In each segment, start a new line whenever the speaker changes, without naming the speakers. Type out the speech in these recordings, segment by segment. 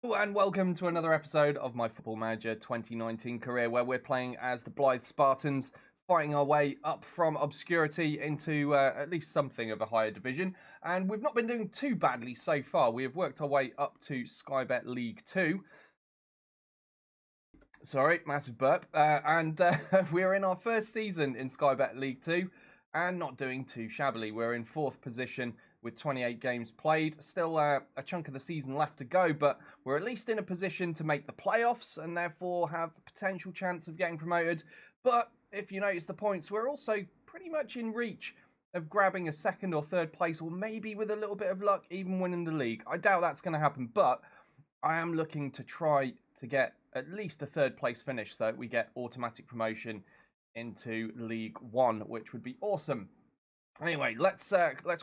And welcome to another episode of my Football Manager 2019 career, where we're playing as the Blyth Spartans, fighting our way up from obscurity into at least something of a higher division. And we've not been doing too badly so far. We have worked our way up to Skybet League 2. Sorry, massive burp. We're in our first season in Skybet League 2 and not doing too shabbily. We're in 4th position with 28 games played. Still a chunk of the season left to go, but we're at least in a position to make the playoffs and therefore have a potential chance of getting promoted. But if you notice the points, we're also pretty much in reach of grabbing a 2nd or 3rd place, or maybe with a little bit of luck, even winning the league. I doubt that's going to happen, but I am looking to try to get at least a 3rd place finish so that we get automatic promotion into League 1, which would be awesome. Anyway, let's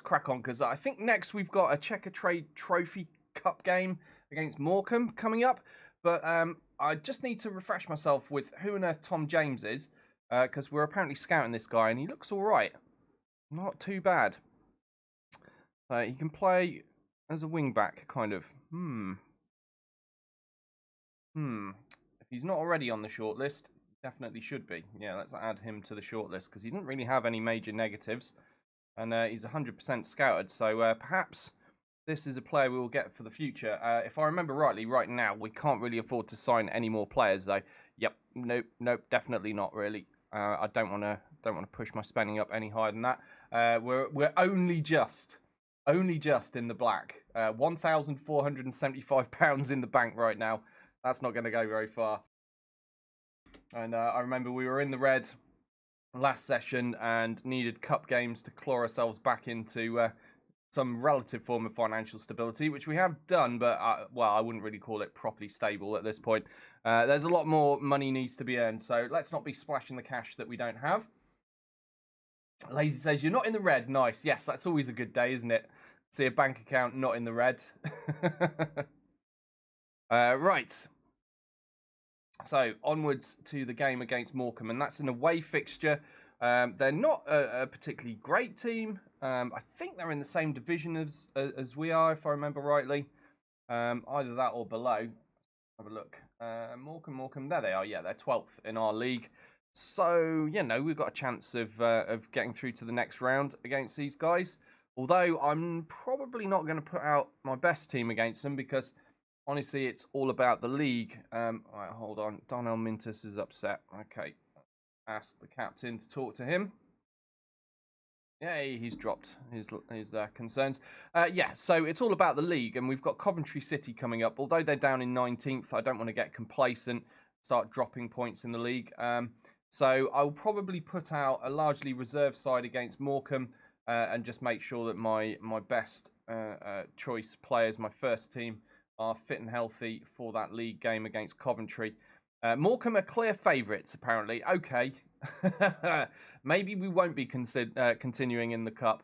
crack on, because I think next we've got a Checker Trade Trophy Cup game against Morecambe coming up. But I just need to refresh myself with who on earth Tom James is, because we're apparently scouting this guy, and he looks all right. Not too bad. He can play as a wing-back, kind of. If he's not already on the shortlist, definitely should be. Yeah, let's add him to the shortlist, because he didn't really have any major negatives. And he's 100% scouted, so perhaps this is a player we will get for the future. If I remember rightly, right now, we can't really afford to sign any more players, though. Yep, nope, definitely not really. I don't want to push my spending up any higher than that. We're only just in the black. £1,475 in the bank right now. That's not going to go very far. And I remember we were in the red last session and needed cup games to claw ourselves back into some relative form of financial stability, which we have done, but I wouldn't really call it properly stable at this point. There's a lot more money needs to be earned, so let's not be splashing the cash that we don't have. Lazy says, you're not in the red. Nice. Yes, that's always a good day, isn't it? See a bank account not in the red. Right. So, onwards to the game against Morecambe, and that's an away fixture. They're not a particularly great team. I think they're in the same division as we are, if I remember rightly. Either that or below. Have a look. Morecambe, there they are. Yeah, they're 12th in our league. So, we've got a chance of getting through to the next round against these guys. Although, I'm probably not going to put out my best team against them, because honestly, it's all about the league. All right, hold on. Darnell Mintus is upset. Okay. Ask the captain to talk to him. Yay, he's dropped his concerns. Yeah, so it's all about the league, and we've got Coventry City coming up. Although they're down in 19th, I don't want to get complacent, start dropping points in the league. So I'll probably put out a largely reserve side against Morecambe, and just make sure that my best choice players, my first team, are fit and healthy for that league game against Coventry. Morecambe are clear favourites, apparently. Okay. Maybe we won't be continuing in the cup.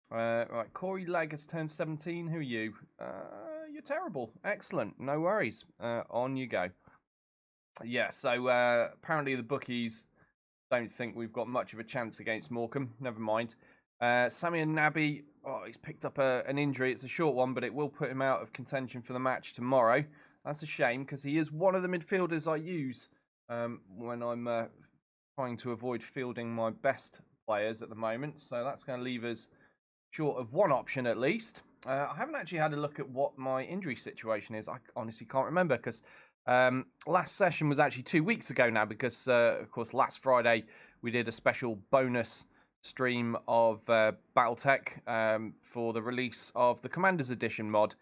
Right, Corey Legg has turned 17. Who are you? You're terrible. Excellent. No worries. On you go. Yeah, so apparently the bookies don't think we've got much of a chance against Morecambe. Never mind. Samir Nabi, he's picked up an injury. It's a short one, but it will put him out of contention for the match tomorrow. That's a shame, because he is one of the midfielders I use when I'm trying to avoid fielding my best players at the moment. So that's going to leave us short of one option at least. I haven't actually had a look at what my injury situation is. I honestly can't remember, because last session was actually 2 weeks ago now, because, of course, last Friday we did a special bonus stream of Battletech for the release of the Commander's Edition mod.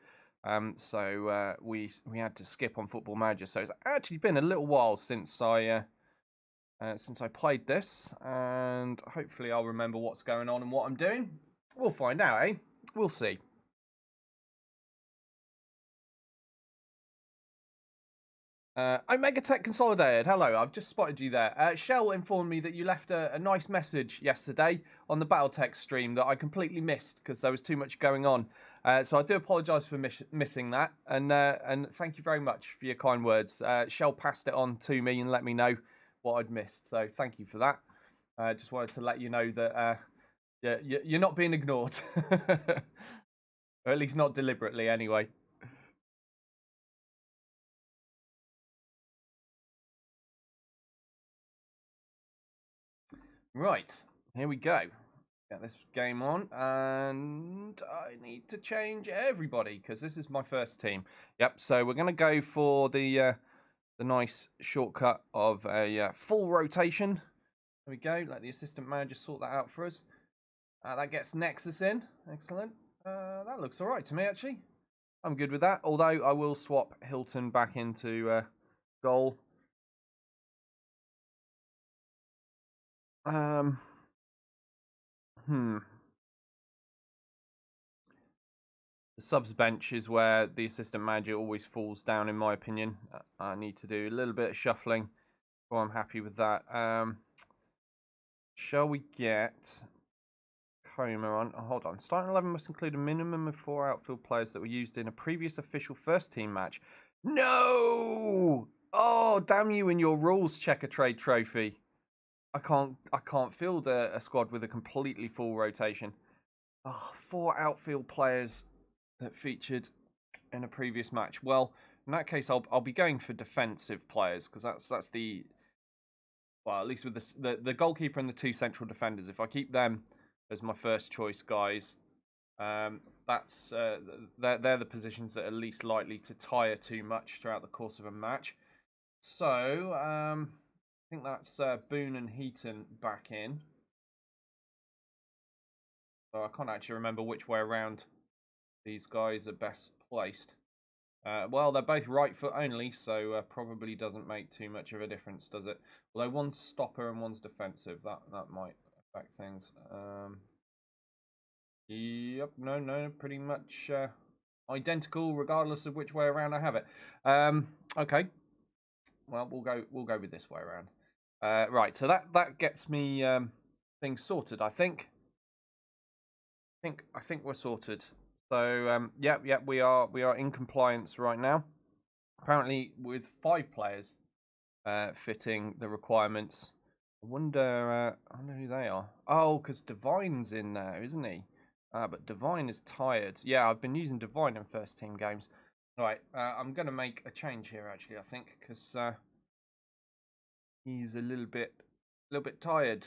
So we had to skip on Football Manager. So it's actually been a little while since I played this, and hopefully I'll remember what's going on and what I'm doing. We'll find out, eh? We'll see. Omega Tech Consolidated, hello, I've just spotted you there. Shell informed me that you left a nice message yesterday on the Battletech stream that I completely missed because there was too much going on. So I do apologise for missing that, and thank you very much for your kind words. Shell passed it on to me and let me know what I'd missed, so thank you for that. I just wanted to let you know that you're not being ignored. Or at least not deliberately, anyway. Right, here we go. Get this game on, and I need to change everybody because this is my first team. Yep, so we're going to go for the nice shortcut of a full rotation. There we go. Let the assistant manager sort that out for us. That gets Nexus in. Excellent. That looks all right to me, actually. I'm good with that, although I will swap Hilton back into goal. The subs bench is where the assistant manager always falls down, in my opinion. I need to do a little bit of shuffling before I'm happy with that. Shall we get Coma on? Oh, hold on. Starting 11 must include a minimum of 4 outfield players that were used in a previous official first team match. No! Oh, damn you and your rules, checker trade trophy. I can't field a squad with a completely full rotation. Oh, 4 outfield players that featured in a previous match. Well, in that case, I'll be going for defensive players because that's the, well, at least with the goalkeeper and the 2 central defenders. If I keep them as my first choice guys, that's they're the positions that are least likely to tire too much throughout the course of a match. So I think that's Boone and Heaton back in. So I can't actually remember which way around these guys are best placed. Well, they're both right foot only, so probably doesn't make too much of a difference, does it? Although one's stopper and one's defensive, that might affect things. Yep, no, pretty much identical, regardless of which way around I have it. Okay. Well, we'll go with this way around. Right, so that gets me things sorted. I think we're sorted. So yeah, we are in compliance right now. Apparently, with 5 players fitting the requirements. I wonder who they are. Oh, because Divine's in there, isn't he? But Divine is tired. Yeah, I've been using Divine in first team games. Right, I'm going to make a change here, actually, I think, because he's a little bit tired.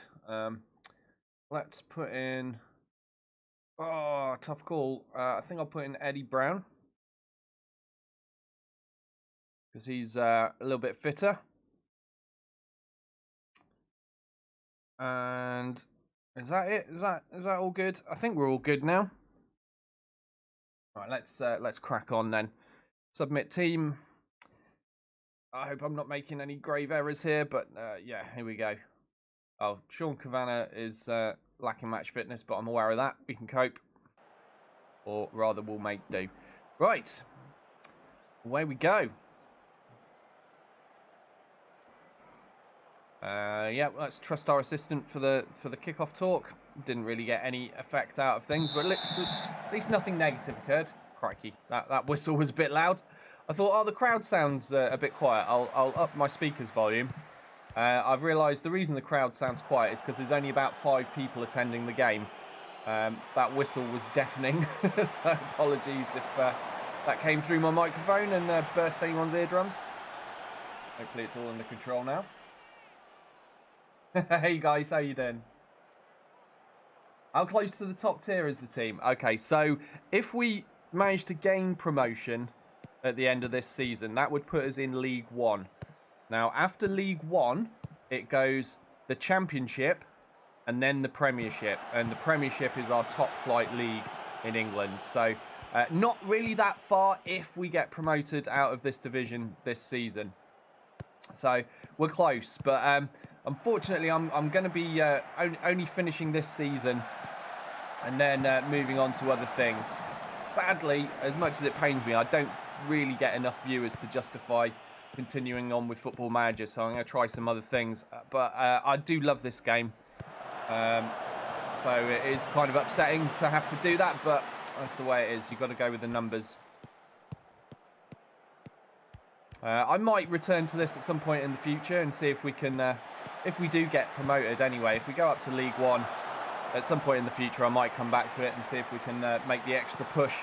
Let's put in... Oh, tough call. I think I'll put in Eddie Brown, because he's a little bit fitter. And is that it? Is that all good? I think we're all good now. Right, let's crack on then. Submit team. I hope I'm not making any grave errors here, but yeah, here we go. Oh, Sean Cavanagh is lacking match fitness, but I'm aware of that. We can cope, or rather, we'll make do. Right, away we go. Yeah, let's trust our assistant for the kickoff talk. Didn't really get any effect out of things, but at least nothing negative occurred. Crikey, that whistle was a bit loud. I thought, oh, the crowd sounds a bit quiet. I'll up my speakers volume. I've realised the reason the crowd sounds quiet is because there's only about 5 people attending the game. That whistle was deafening, so apologies if that came through my microphone and burst anyone's eardrums. Hopefully it's all under control now. Hey guys, how you doing? How close to the top tier is the team? Okay, so if we manage to gain promotion at the end of this season, that would put us in League 1. Now, after League 1, it goes the Championship and then the Premiership. And the Premiership is our top flight league in England. So, not really that far if we get promoted out of this division this season. So, we're close. But unfortunately, I'm going to be only finishing this season and then moving on to other things. Sadly, as much as it pains me, I don't really get enough viewers to justify continuing on with Football Manager, so I'm going to try some other things. But I do love this game. So it is kind of upsetting to have to do that, but that's the way it is. You've got to go with the numbers. I might return to this at some point in the future and see if we can, if we do get promoted anyway, if we go up to League 1 at some point in the future, I might come back to it and see if we can make the extra push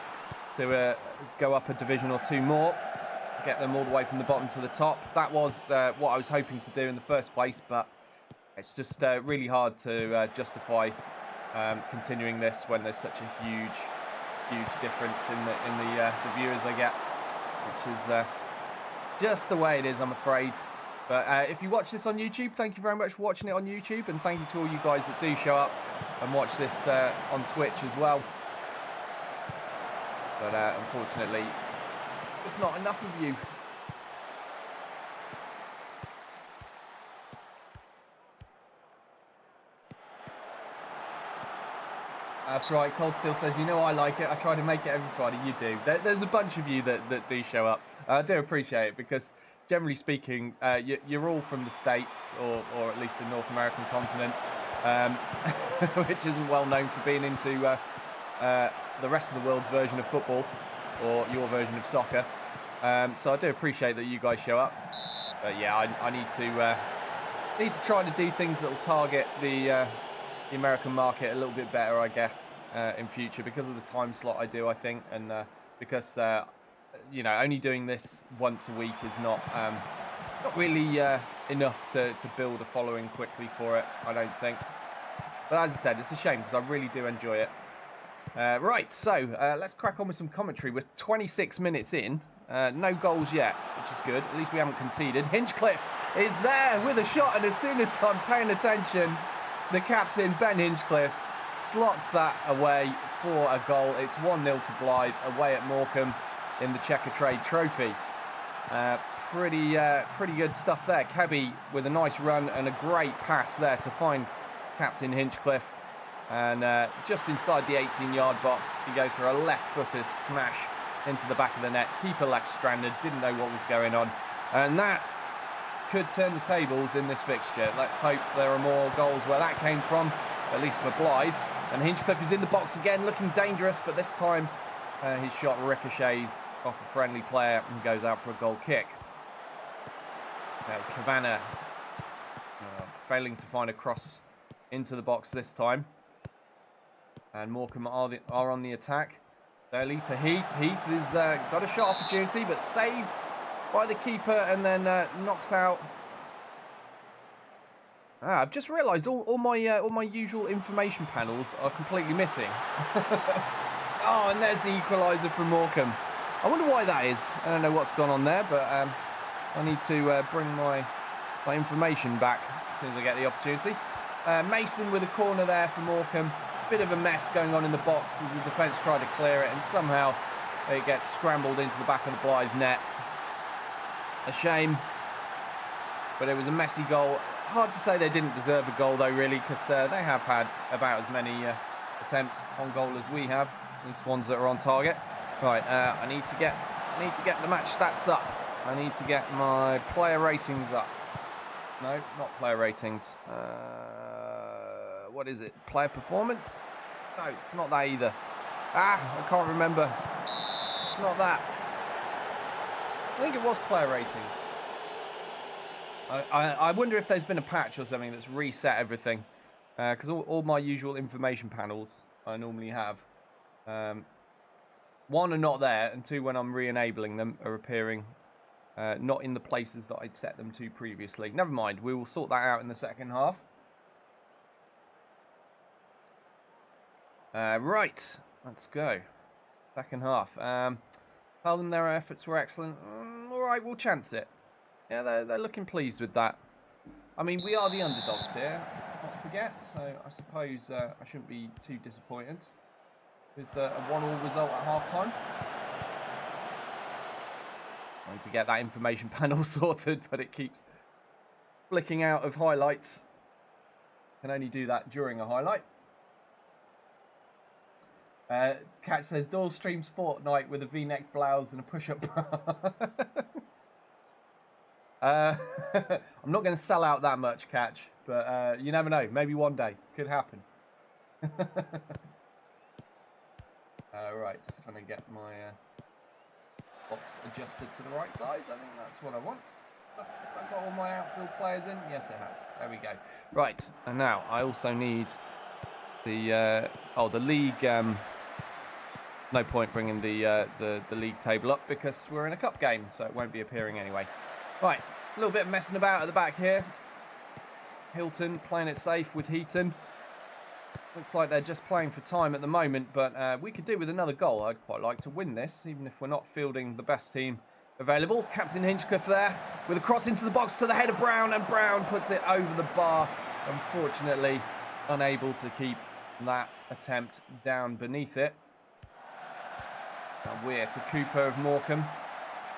to go up a division or 2 more, get them all the way from the bottom to the top. That was what I was hoping to do in the first place, but It's just really hard to justify continuing this when there's such a huge difference in the viewers I get, which is just the way it is, I'm afraid. But if you watch this on YouTube, thank you very much for watching it on YouTube, and thank you to all you guys that do show up and watch this on Twitch as well. But unfortunately, it's not enough of you. That's right, Cold Steel says, you know I like it, I try to make it every Friday. You do. There's a bunch of you that do show up. I do appreciate it, because generally speaking, you're all from the States, or at least the North American continent, which isn't well known for being into the rest of the world's version of football, or your version of soccer. So I do appreciate that you guys show up. But yeah, I need to try to do things that will target the American market a little bit better, I guess, in future, because of the time slot I do, I think, and because you know, only doing this once a week is not really enough to build a following quickly for it, I don't think. But as I said, it's a shame, because I really do enjoy it. Right, so let's crack on with some commentary. We're 26 minutes in, no goals yet, which is good. At least we haven't conceded. Hinchcliffe is there with a shot, and as soon as I'm paying attention, the captain, Ben Hinchcliffe, slots that away for a goal. It's 1-0 to Blyth, away at Morecambe in the Checkatrade Trophy. Pretty good stuff there. Kebby with a nice run and a great pass there to find Captain Hinchcliffe. And just inside the 18-yard box, he goes for a left-footed smash into the back of the net. Keeper left stranded, didn't know what was going on. And that could turn the tables in this fixture. Let's hope there are more goals where that came from, at least for Blyth. And Hinchcliffe is in the box again, looking dangerous, but this time his shot ricochets off a friendly player and goes out for a goal kick. Cavanagh failing to find a cross into the box this time. And Morecambe are on the attack. Early to Heath. Heath has got a shot opportunity, but saved by the keeper and then knocked out. I've just realised all my usual information panels are completely missing. Oh, and there's the equaliser from Morecambe. I wonder why that is. I don't know what's gone on there, but I need to bring my information back as soon as I get the opportunity. Mason with a corner there for Morecambe. Bit of a mess going on in the box as the defence tried to clear it, and somehow it gets scrambled into the back of the Blyth net. A shame, but it was a messy goal. Hard to say they didn't deserve a goal though, really, because they have had about as many attempts on goal as we have, at least ones that are on target. Right, I need to get the match stats up. I need to get my player ratings up. No, not player ratings. What is it? Player performance? No, it's not that either. I can't remember. It's not that. I think it was player ratings. I wonder if there's been a patch or something that's reset everything. Because all my usual information panels I normally have. One, are not there, and two, when I'm re-enabling them, are appearing not in the places that I'd set them to previously. Never mind, we will sort that out in the second half. Right, let's go. Second half. Tell them their efforts were excellent. All right, we'll chance it. Yeah, they're looking pleased with that. I mean, we are the underdogs here, not forget. So I suppose I shouldn't be too disappointed with a 1-1 result at half-time. I need to get that information panel sorted, but it keeps flicking out of highlights. Can only do that during a highlight. Catch says, Doyle streams Fortnite with a V-neck blouse and a push-up bra. I'm not going to sell out that much, Catch, but you never know. Maybe one day. Could happen. Right, just trying to get my box adjusted to the right size. I think that's what I want. I've got all my outfield players in. Yes, it has. There we go. Right, and now I also need the the league. No point bringing the league table up because we're in a cup game, so it won't be appearing anyway. Right, a little bit of messing about at the back here. Hilton playing it safe with Heaton. Looks like they're just playing for time at the moment, but we could do with another goal. I'd quite like to win this, even if we're not fielding the best team available. Captain Hinchcliffe there with a cross into the box to the head of Brown, and Brown puts it over the bar. Unfortunately, unable to keep that attempt down beneath it. Now Weir to Cooper of Morecambe.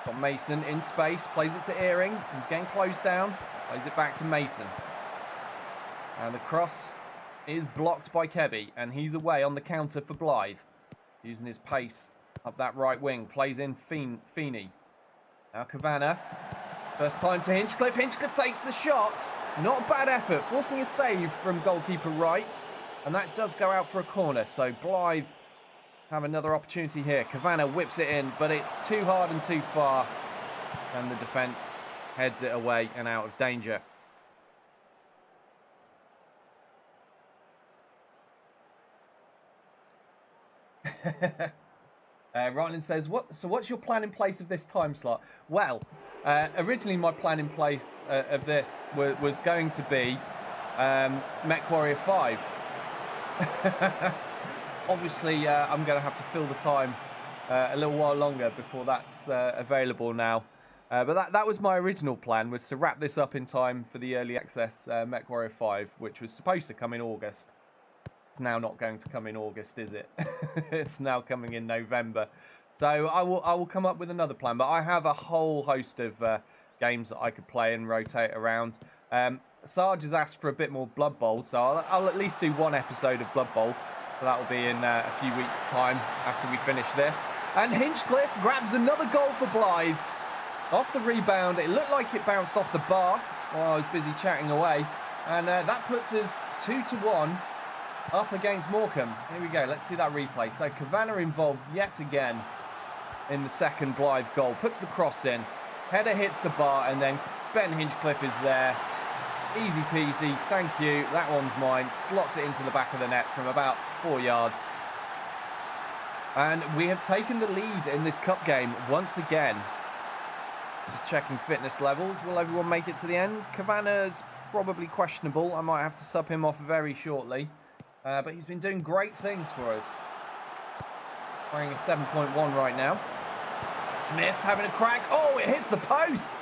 Got Mason in space, plays it to Earing. He's getting closed down, plays it back to Mason. And the cross is blocked by Kebby, and he's away on the counter for Blyth. Using his pace up that right wing, plays in Feeney. Now Kavanagh, first time to Hinchcliffe. Hinchcliffe takes the shot. Not a bad effort, forcing a save from goalkeeper Wright. And that does go out for a corner, so Blyth have another opportunity here. Kavanagh whips it in, but it's too hard and too far. And the defence heads it away and out of danger. Ryland says, what's your plan in place of this time slot? Well, originally my plan in place of this was going to be Mech Warrior 5. Obviously, I'm going to have to fill the time a little while longer before that's available now. But that was my original plan, was to wrap this up in time for the early access Mech Warrior 5, which was supposed to come in August. It's now not going to come in August, is it? It's now coming in November. So I will come up with another plan. But I have a whole host of games that I could play and rotate around. Sarge has asked for a bit more Blood Bowl, so I'll at least do one episode of Blood Bowl. So that will be in a few weeks' time after we finish this. And Hinchcliffe grabs another goal for Blyth. Off the rebound, it looked like it bounced off the bar while I was busy chatting away. And that puts us 2-1 up against Morecambe. Here we go, let's see that replay. So Kavanagh involved yet again in the second Blyth goal. Puts the cross in, header hits the bar, and then Ben Hinchcliffe is there. Easy peasy, thank you, that one's mine. Slots it into the back of the net from about 4 yards. And we have taken the lead in this cup game once again. Just checking fitness levels. Will everyone make it to the end? Kavanagh's probably questionable. I might have to sub him off very shortly. But he's been doing great things for us. Playing a 7.1 right now. Smith having a crack. Oh, it hits the post.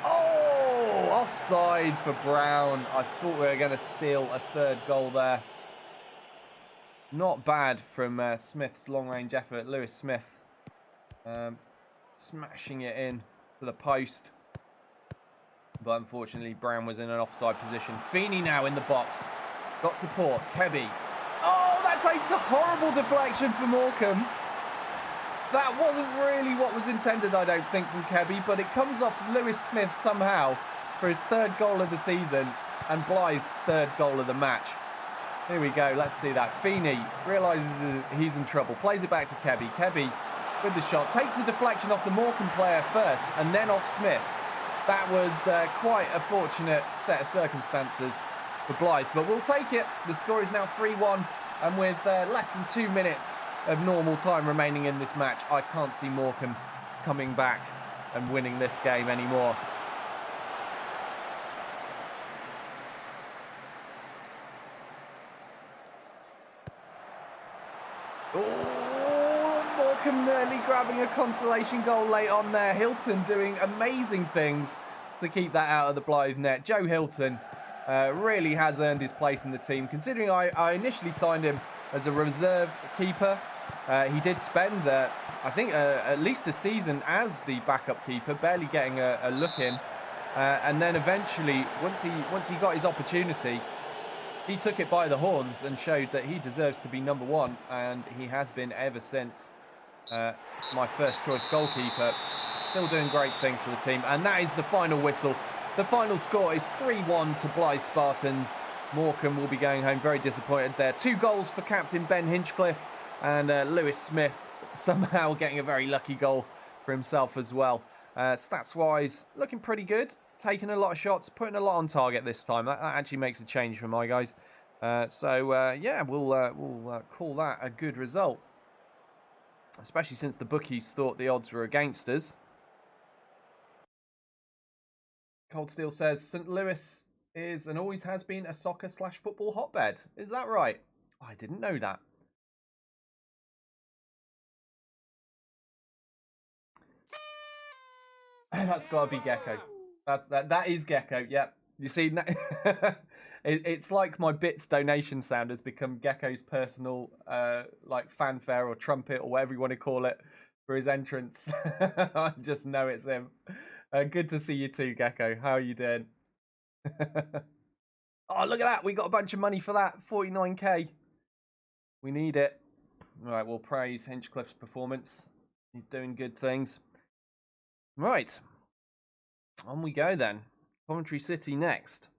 Oh, offside for Brown. I thought we were going to steal a third goal there. Not bad from Smith's long-range effort. Lewis Smith smashing it in to the post. But unfortunately, Brown was in an offside position. Feeney now in the box. Got support. Kebby. Oh, that takes a horrible deflection for Morecambe. That wasn't really what was intended, I don't think, from Kebby, but it comes off Lewis Smith somehow for his third goal of the season and Blyth's third goal of the match. Here we go, let's see that. Feeney realises he's in trouble, plays it back to Kebby. Kebby with the shot, takes the deflection off the Morecambe player first and then off Smith. That was quite a fortunate set of circumstances for Blyth, but we'll take it. The score is now 3-1, and with less than 2 minutes of normal time remaining in this match, I can't see Morecambe coming back and winning this game anymore. Oh, Morecambe nearly grabbing a consolation goal late on there. Hilton doing amazing things to keep that out of the Blyth net. Joe Hilton really has earned his place in the team, considering I initially signed him as a reserve keeper. He did spend, I think, at least a season as the backup keeper, barely getting a look in. And then eventually, once he got his opportunity, he took it by the horns and showed that he deserves to be number one, and he has been ever since. My first choice goalkeeper, still doing great things for the team. And that is the final whistle. The final score is 3-1 to Blyth Spartans. Morecambe will be going home very disappointed there. 2 goals for captain Ben Hinchcliffe, and Lewis Smith somehow getting a very lucky goal for himself as well. Stats-wise, looking pretty good. Taking a lot of shots, putting a lot on target this time. That actually makes a change for my guys. Yeah, we'll call that a good result. Especially since the bookies thought the odds were against us. Cold Steel says, St. Louis is and always has been a soccer/football hotbed. Is that right? I didn't know that. That's got to be Gecko. That is Gecko. Yep. You see, it's like my bits donation sound has become Gecko's personal like fanfare or trumpet or whatever you want to call it for his entrance. I just know it's him. Good to see you too, Gecko. How are you doing? Oh, look at that. We got a bunch of money for that. 49k. We need it. All right, we'll praise Hinchcliffe's performance. He's doing good things. Right. On we go then. Coventry City next.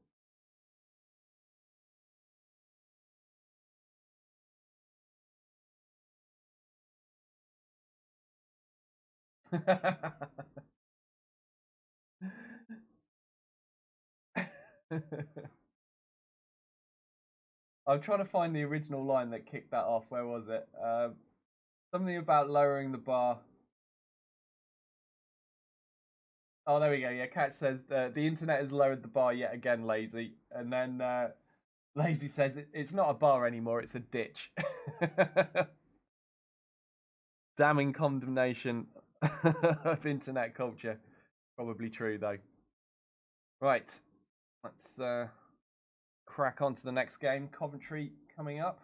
I'm trying to find the original line that kicked that off. Where was it? Something about lowering the bar. Oh, there we go. Yeah, Catch says the internet has lowered the bar yet again, Lazy. And then Lazy says it's not a bar anymore, it's a ditch. Damning condemnation of internet culture. Probably true, though. Right. Let's crack on to the next game. Coventry coming up.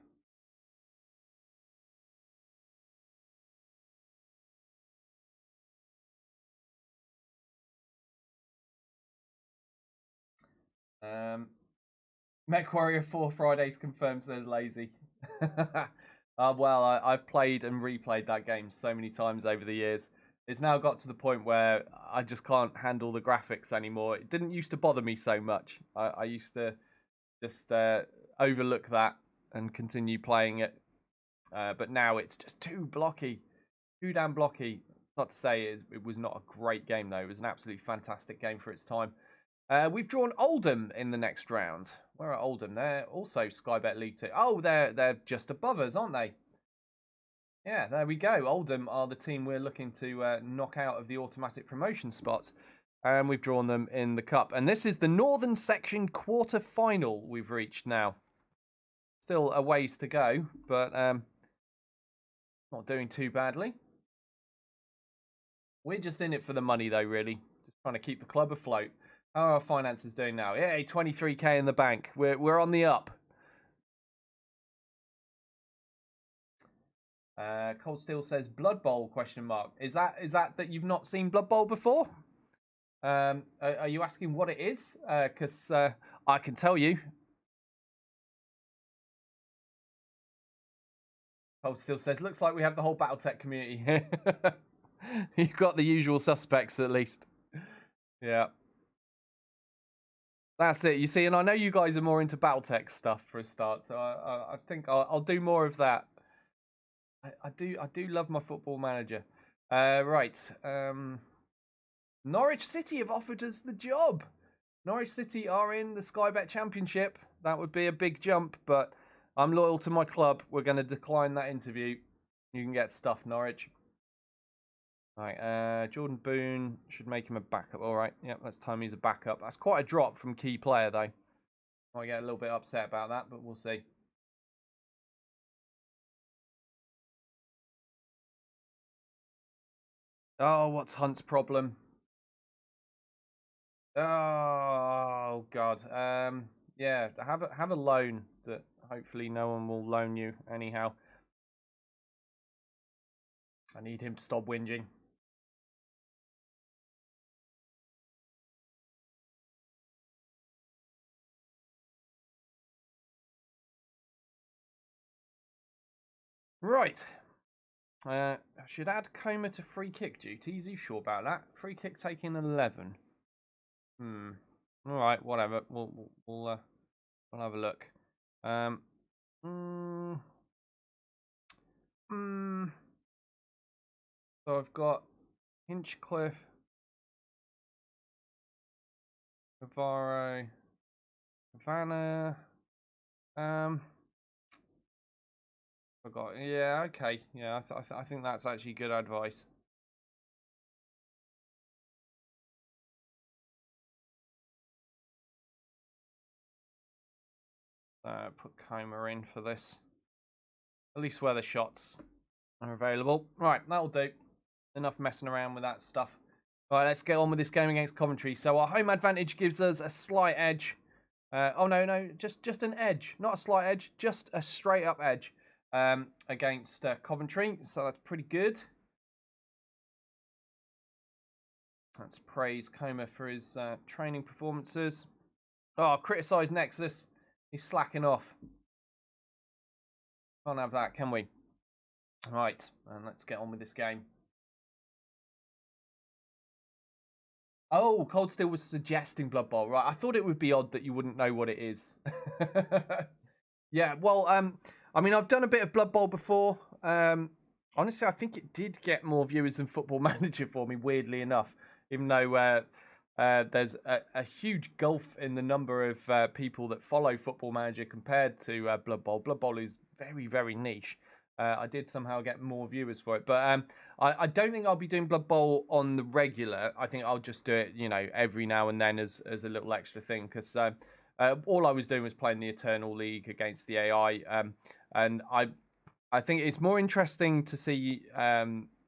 Mech Warrior 4 Fridays confirmed, says Lazy. Well, I've played and replayed that game so many times over the years. It's now got to the point where I just can't handle the graphics anymore. It didn't used to bother me so much. I used to just overlook that and continue playing it. But now it's just too blocky. Too damn blocky. It's not to say it was not a great game, though. It was an absolutely fantastic game for its time. We've drawn Oldham in the next round. Where are Oldham? They're also Sky Bet League 2. Oh, they're just above us, aren't they? Yeah, there we go. Oldham are the team we're looking to knock out of the automatic promotion spots. And we've drawn them in the cup. And this is the Northern Section quarter-final we've reached now. Still a ways to go, but not doing too badly. We're just in it for the money, though, really. Just trying to keep the club afloat. How are our finances doing now? Yay, 23k in the bank. We're on the up. Cold Steel says Blood Bowl ? Is that you've not seen Blood Bowl before? Are you asking what it is? Because I can tell you. Cold Steel says looks like we have the whole BattleTech community here. You've got the usual suspects at least. Yeah. That's it. You see, and I know you guys are more into BattleTech stuff for a start, so I think I'll do more of that. I do love my Football Manager. Right. Norwich City have offered us the job. Norwich City are in the Sky Bet Championship. That would be a big jump, but I'm loyal to my club. We're going to decline that interview. You can get stuff, Norwich. All right, Jordan Boone should make him a backup. All right, yep, let's tell him he's a backup. That's quite a drop from key player, though. I get a little bit upset about that, but we'll see. Oh, what's Hunt's problem? Oh God. Yeah, have a loan that hopefully no one will loan you anyhow. I need him to stop whinging. Right. I should add Coma to free kick duties. Are you sure about that? Free kick taking 11. All right, whatever. We'll have a look. So I've got Hinchcliffe, Navarro, Havana. Yeah, okay. Yeah, I think that's actually good advice. Put Coma in for this. At least where the shots are available. Right, that'll do. Enough messing around with that stuff. Right, let's get on with this game against Coventry. So our home advantage gives us a slight edge. Oh, no, just an edge. Not a slight edge, just a straight up edge against Coventry. So that's pretty good. Let's praise Coma for his training performances. Oh, criticise Nexus. He's slacking off. Can't have that, can we? Right, and let's get on with this game. Oh, Cold Steel was suggesting Blood Bowl. Right, I thought it would be odd that you wouldn't know what it is. Yeah, well, I mean, I've done a bit of Blood Bowl before. Honestly, I think it did get more viewers than Football Manager for me, weirdly enough. Even though there's a huge gulf in the number of people that follow Football Manager compared to Blood Bowl. Blood Bowl is very, very niche. I did somehow get more viewers for it. But I don't think I'll be doing Blood Bowl on the regular. I think I'll just do it, every now and then as a little extra thing. Because all I was doing was playing the Eternal League against the AI. And I think it's more interesting to see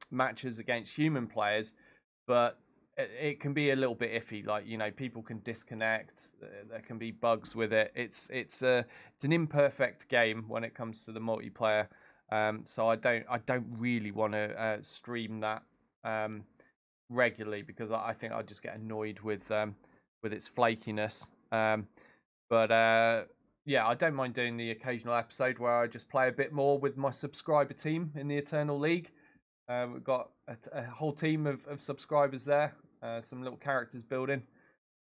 matches against human players. But it can be a little bit iffy. Like, people can disconnect. There can be bugs with it. It's an imperfect game when it comes to the multiplayer. So I don't really want to stream that regularly because I think I'd just get annoyed with its flakiness. But yeah, I don't mind doing the occasional episode where I just play a bit more with my subscriber team in the Eternal League. We've got a whole team of subscribers there. Some little characters building.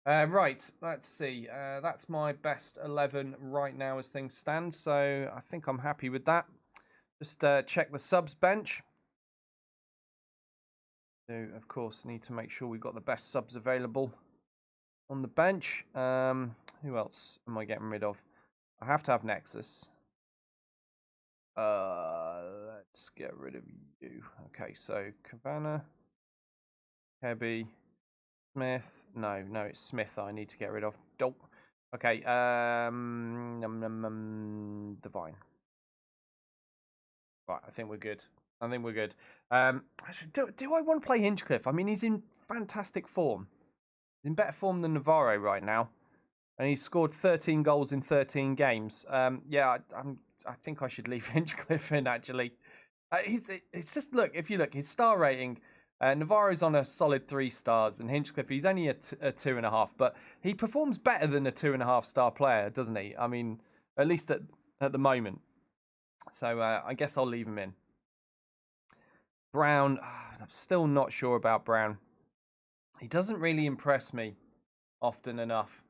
Right, let's see. That's my best 11 right now as things stand. So I think I'm happy with that. Just check the subs bench. So, of course, need to make sure we've got the best subs available on the bench. Who else am I getting rid of? I have to have Nexus. Let's get rid of you. Okay, so Cabana, Hebby, Smith. No, it's Smith that I need to get rid of. Dope. Okay, Divine. Right, I think we're good. Do I want to play Hinchcliffe? I mean, he's in fantastic form. He's in better form than Navarro right now. And he's scored 13 goals in 13 games. Yeah, I think I should leave Hinchcliffe in, actually. It's just, if you look, his star rating, Navarro's on a solid 3 stars, and Hinchcliffe, he's only a 2.5, but he performs better than a 2.5 star player, doesn't he? I mean, at least at the moment. So I guess I'll leave him in. Brown, I'm still not sure about Brown. He doesn't really impress me often enough.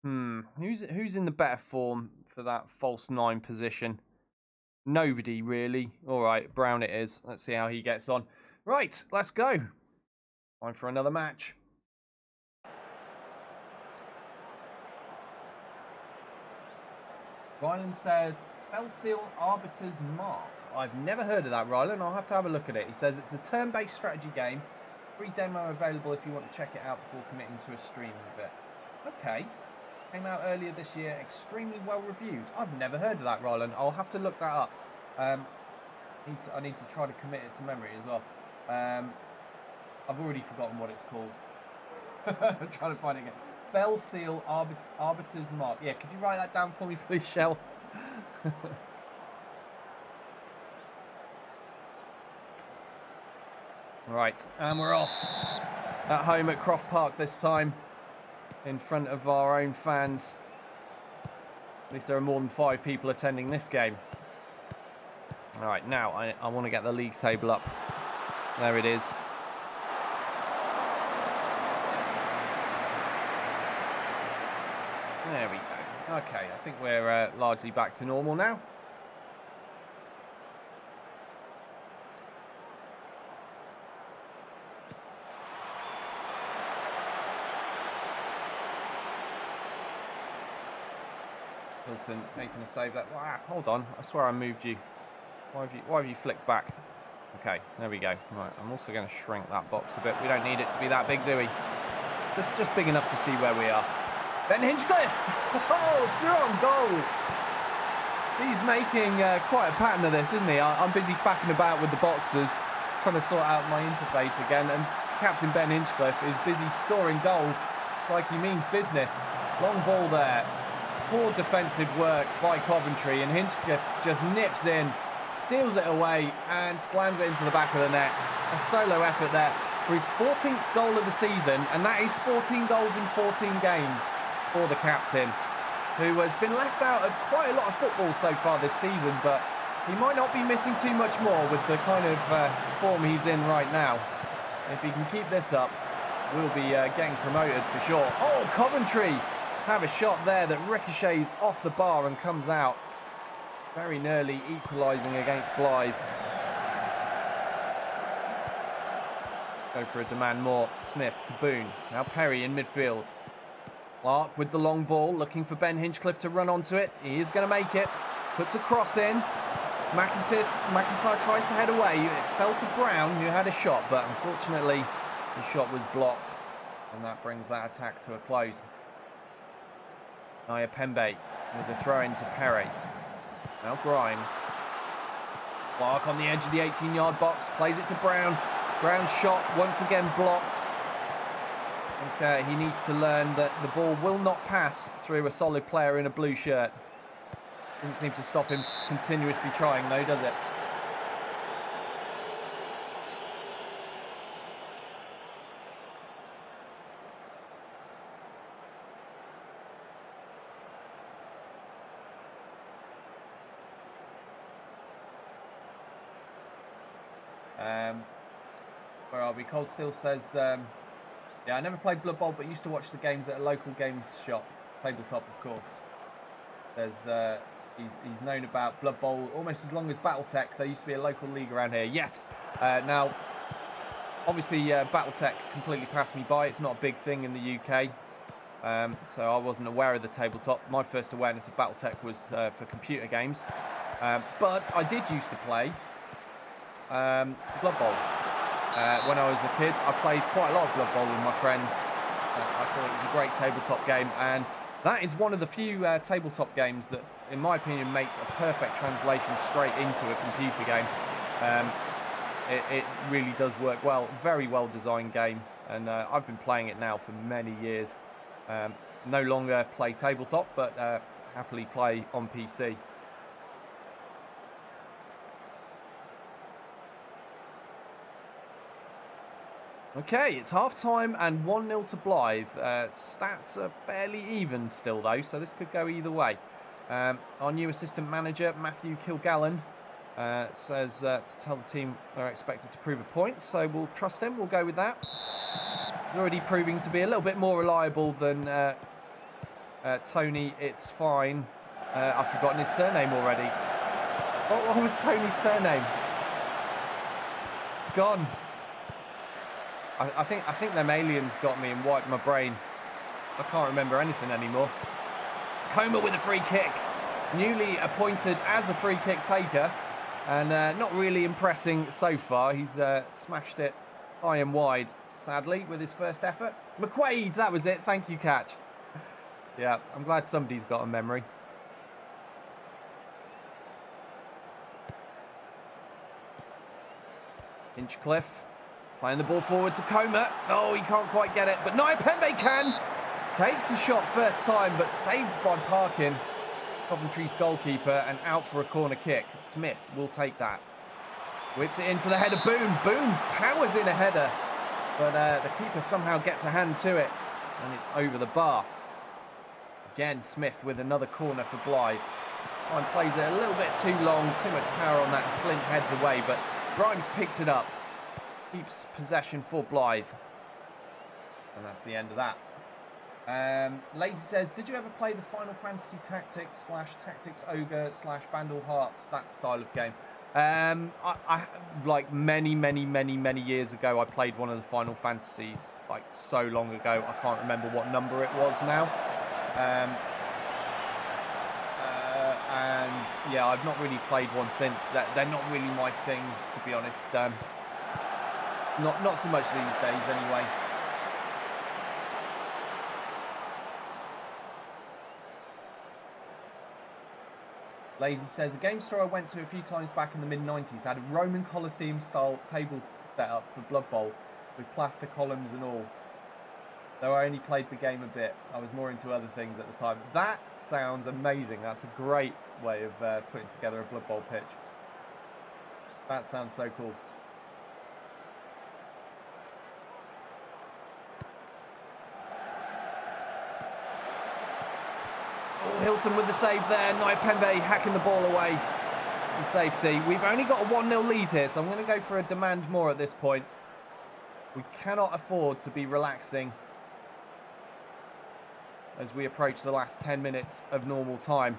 Who's in the better form for that false 9 position? Nobody really. All right, Brown it is. Let's see how he gets on. Right, let's go. Time for another match. Ryland says, Felseal Arbiter's Mark. I've never heard of that, Ryland. I'll have to have a look at it. He says it's a turn-based strategy game. Free demo available if you want to check it out before committing to a stream of it. Okay. Came out earlier this year. Extremely well reviewed. I've never heard of that, Ryland. I'll have to look that up. I need to try to commit it to memory as well. I've already forgotten what it's called. I'm trying to find it again. Felseal Arbiter's Mark. Yeah, could you write that down for me, please, Shell? Right, and we're off. At home at Croft Park this time. In front of our own fans. At least there are more than 5 people attending this game. Alright, now I want to get the league table up. There it is. There we go. Okay, I think we're largely back to normal now. Hilton making a save that. Wow, hold on. I swear I moved you. Why have you flicked back? Okay, there we go. Right, I'm also going to shrink that box a bit. We don't need it to be that big, do we? Just big enough to see where we are. Ben Hinchcliffe! Oh, through on goal! He's making quite a pattern of this, isn't he? I'm busy faffing about with the boxers, trying to sort out my interface again, and Captain Ben Hinchcliffe is busy scoring goals like he means business. Long ball there. Poor defensive work by Coventry, and Hinchcliffe just nips in, steals it away, and slams it into the back of the net. A solo effort there for his 14th goal of the season, and that is 14 goals in 14 games for the captain, who has been left out of quite a lot of football so far this season, but he might not be missing too much more with the kind of form he's in right now. If he can keep this up, we'll be getting promoted for sure. Oh, Coventry have a shot there that ricochets off the bar and comes out. Very nearly equalising against Blyth. Go for a demand more. Smith to Boone. Now Perry in midfield. Clark with the long ball, looking for Ben Hinchcliffe to run onto it. He is going to make it. Puts a cross in. McIntyre tries to head away. It fell to Brown, who had a shot, but unfortunately the shot was blocked. And that brings that attack to a close. Naya Pembe with a throw into Perry. Now Grimes. Clark on the edge of the 18-yard box. Plays it to Brown. Brown's shot once again blocked. Okay, he needs to learn that the ball will not pass through a solid player in a blue shirt. Doesn't seem to stop him continuously trying though, does it? Where are we? Cole still says, yeah, I never played Blood Bowl, but used to watch the games at a local games shop. Tabletop, of course. There's, he's known about Blood Bowl almost as long as Battletech. There used to be a local league around here. Yes! Now, obviously, Battletech completely passed me by. It's not a big thing in the UK. So I wasn't aware of the tabletop. My first awareness of Battletech was for computer games. But I did used to play Blood Bowl. When I was a kid, I played quite a lot of Blood Bowl with my friends. I thought it was a great tabletop game, and that is one of the few tabletop games that, in my opinion, makes a perfect translation straight into a computer game. It really does work well. Very well designed game, and I've been playing it now for many years. No longer play tabletop, but happily play on PC. Okay, it's half-time and 1-0 to Blyth. Stats are fairly even still, though, so this could go either way. Our new assistant manager, Matthew Kilgallen, says to tell the team they're expected to prove a point, so we'll trust him. We'll go with that. He's already proving to be a little bit more reliable than Tony. It's fine. I've forgotten his surname already. What was Tony's surname? It's gone. I think them aliens got me and wiped my brain. I can't remember anything anymore. Comer with a free kick. Newly appointed as a free kick taker. And not really impressing so far. He's smashed it high and wide, sadly, with his first effort. McQuaid, that was it. Thank you, Catch. Yeah, I'm glad somebody's got a memory. Hinchcliffe. Playing the ball forward to Comer. Oh, he can't quite get it, but Naya Pembe can. Takes a shot first time, but saved by Parkin, Coventry's goalkeeper, and out for a corner kick. Smith will take that. Whips it into the header. Boone. Boone powers in a header, but the keeper somehow gets a hand to it, and it's over the bar. Again, Smith with another corner for Blyth. And plays it a little bit too long, too much power on that. Flint heads away, but Grimes picks it up. Keeps possession for Blyth. And that's the end of that. Lazy says, did you ever play the Final Fantasy Tactics / Tactics Ogre / Vandal Hearts, that style of game? I like many years ago, I played one of the Final Fantasies, like so long ago, I can't remember what number it was now. And yeah, I've not really played one since. They're not really my thing, to be honest. Not so much these days, anyway. Lazy says, a game store I went to a few times back in the mid-90s had a Roman Colosseum-style table set up for Blood Bowl with plaster columns and all. Though I only played the game a bit, I was more into other things at the time. That sounds amazing. That's a great way of putting together a Blood Bowl pitch. That sounds so cool. Oh, Hilton with the save there. Naipembe hacking the ball away to safety. We've only got a 1-0 lead here, so I'm going to go for a demand more at this point. We cannot afford to be relaxing as we approach the last 10 minutes of normal time.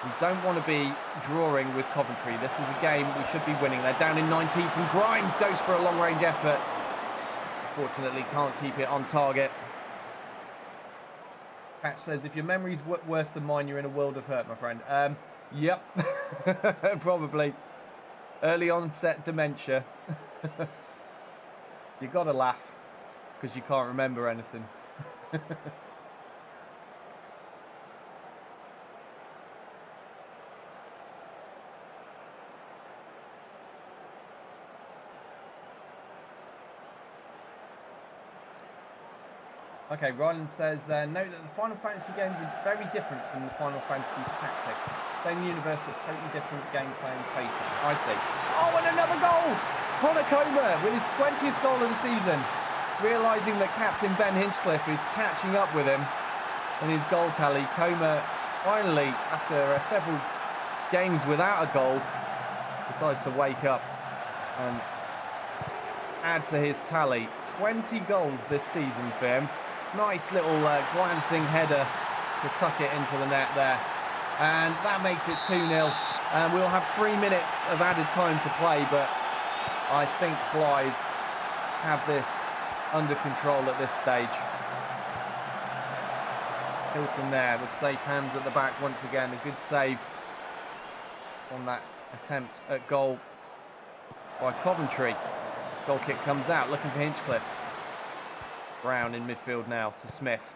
We don't want to be drawing with Coventry. This is a game we should be winning. They're down in 19th and Grimes goes for a long-range effort. Fortunately, can't keep it on target. Patch says, if your memory's worse than mine, you're in a world of hurt, my friend. Yep, probably. Early onset dementia. You gotta laugh because you can't remember anything. Okay, Ryland says, note that the Final Fantasy games are very different from the Final Fantasy Tactics. Same universe, but totally different gameplay and pacing. I see. Oh, and another goal! Connor Comer with his 20th goal of the season. Realising that Captain Ben Hinchcliffe is catching up with him in his goal tally. Comer finally, after several games without a goal, decides to wake up and add to his tally. 20 goals this season for him. Nice little glancing header to tuck it into the net there. And that makes it 2-0. We'll have 3 minutes of added time to play, but I think Blyth have this under control at this stage. Hilton there with safe hands at the back once again. A good save on that attempt at goal by Coventry. Goal kick comes out, looking for Hinchcliffe. Brown in midfield now to Smith.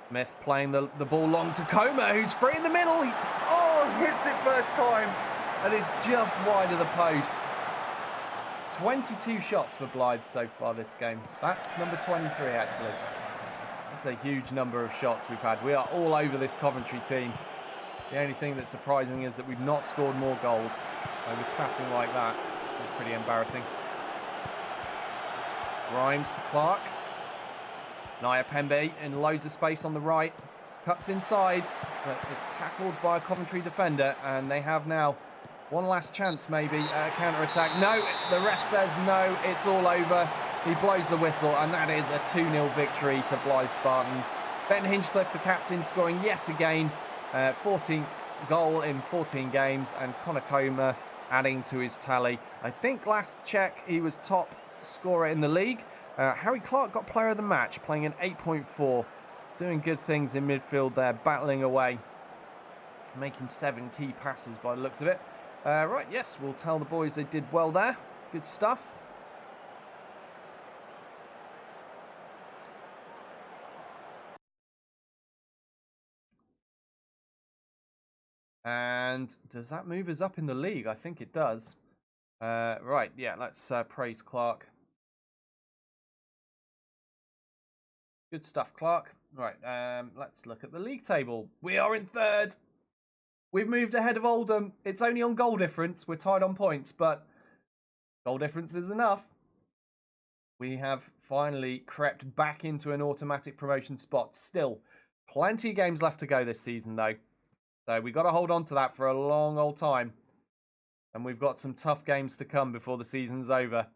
Smith playing the ball long to Comer, who's free in the middle. Hits it first time, and it's just wide of the post. 22 shots for Blyth so far this game. That's number 23, actually. That's a huge number of shots we've had. We are all over this Coventry team. The only thing that's surprising is that we've not scored more goals. With passing like that, it's pretty embarrassing. Grimes to Clark. Naipembe in loads of space on the right. Cuts inside, but is tackled by a Coventry defender, and they have now one last chance maybe at a counter-attack. No, the ref says no, it's all over. He blows the whistle, and that is a 2-0 victory to Blyth Spartans. Ben Hinchcliffe, the captain, scoring yet again. 14th goal in 14 games, and Connor Comer adding to his tally. I think last check he was top scorer in the league. Harry Clark got player of the match, playing an 8.4. Doing good things in midfield there, battling away. Making 7 key passes by the looks of it. Right, yes, we'll tell the boys they did well there. Good stuff. And does that move us up in the league? I think it does. Right, yeah, let's praise Clark. Good stuff, Clark. Right, let's look at the league table. We are in 3rd. We've moved ahead of Oldham. It's only on goal difference. We're tied on points, but goal difference is enough. We have finally crept back into an automatic promotion spot. Still, plenty of games left to go this season, though. So we've got to hold on to that for a long old time. And we've got some tough games to come before the season's over.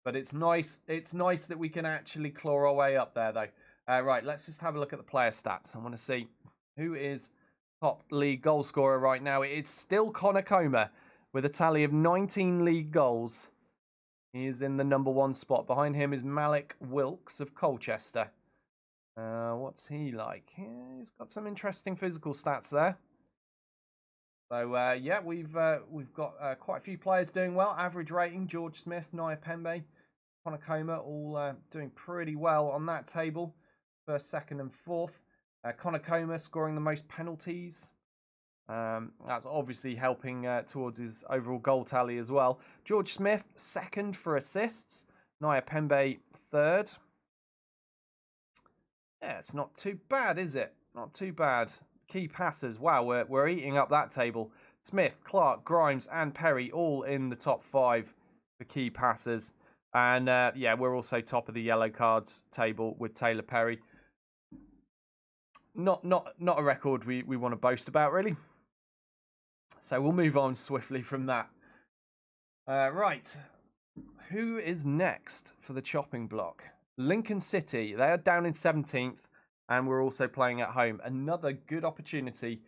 But it's nice that we can actually claw our way up there, though. Right, let's just have a look at the player stats. I want to see who is top league goal scorer right now. It's still Connor Comer with a tally of 19 league goals. He is in the number 1 spot. Behind him is Malik Wilkes of Colchester. What's he like? Yeah, he's got some interesting physical stats there. So, yeah, we've got quite a few players doing well. Average rating, George Smith, Naipembe, Connor Comer, all doing pretty well on that table. 1st, 2nd and 4th. Connor Comer scoring the most penalties. That's obviously helping towards his overall goal tally as well. George Smith, second for assists. Naya Pembe, third. Yeah, it's not too bad, is it? Not too bad. Key passers. Wow, we're eating up that table. Smith, Clark, Grimes, and Perry all in the top 5 for key passers. And yeah, we're also top of the yellow cards table with Taylor Perry. Not a record we want to boast about, really. So we'll move on swiftly from that. Right. Who is next for the chopping block? Lincoln City. They are down in 17th, and we're also playing at home. Another good opportunity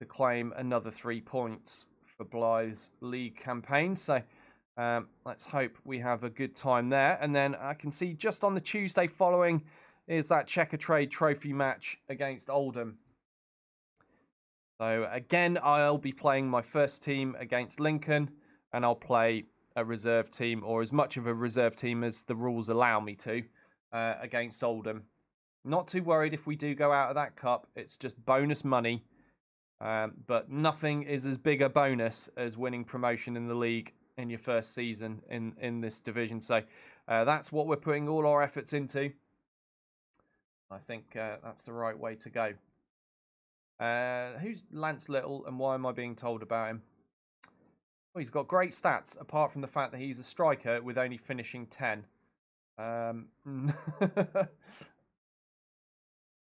to claim another 3 points for Blyth's league campaign. So let's hope we have a good time there. And then I can see just on the Tuesday following is that Checker Trade Trophy match against Oldham. So again, I'll be playing my first team against Lincoln, and I'll play a reserve team, or as much of a reserve team as the rules allow me to, against Oldham. Not too worried if we do go out of that cup. It's just bonus money. But nothing is as big a bonus as winning promotion in the league in your first season in this division. So that's what we're putting all our efforts into. I think that's the right way to go. Who's Lance Little, and why am I being told about him? Well, he's got great stats, apart from the fact that he's a striker with only finishing 10.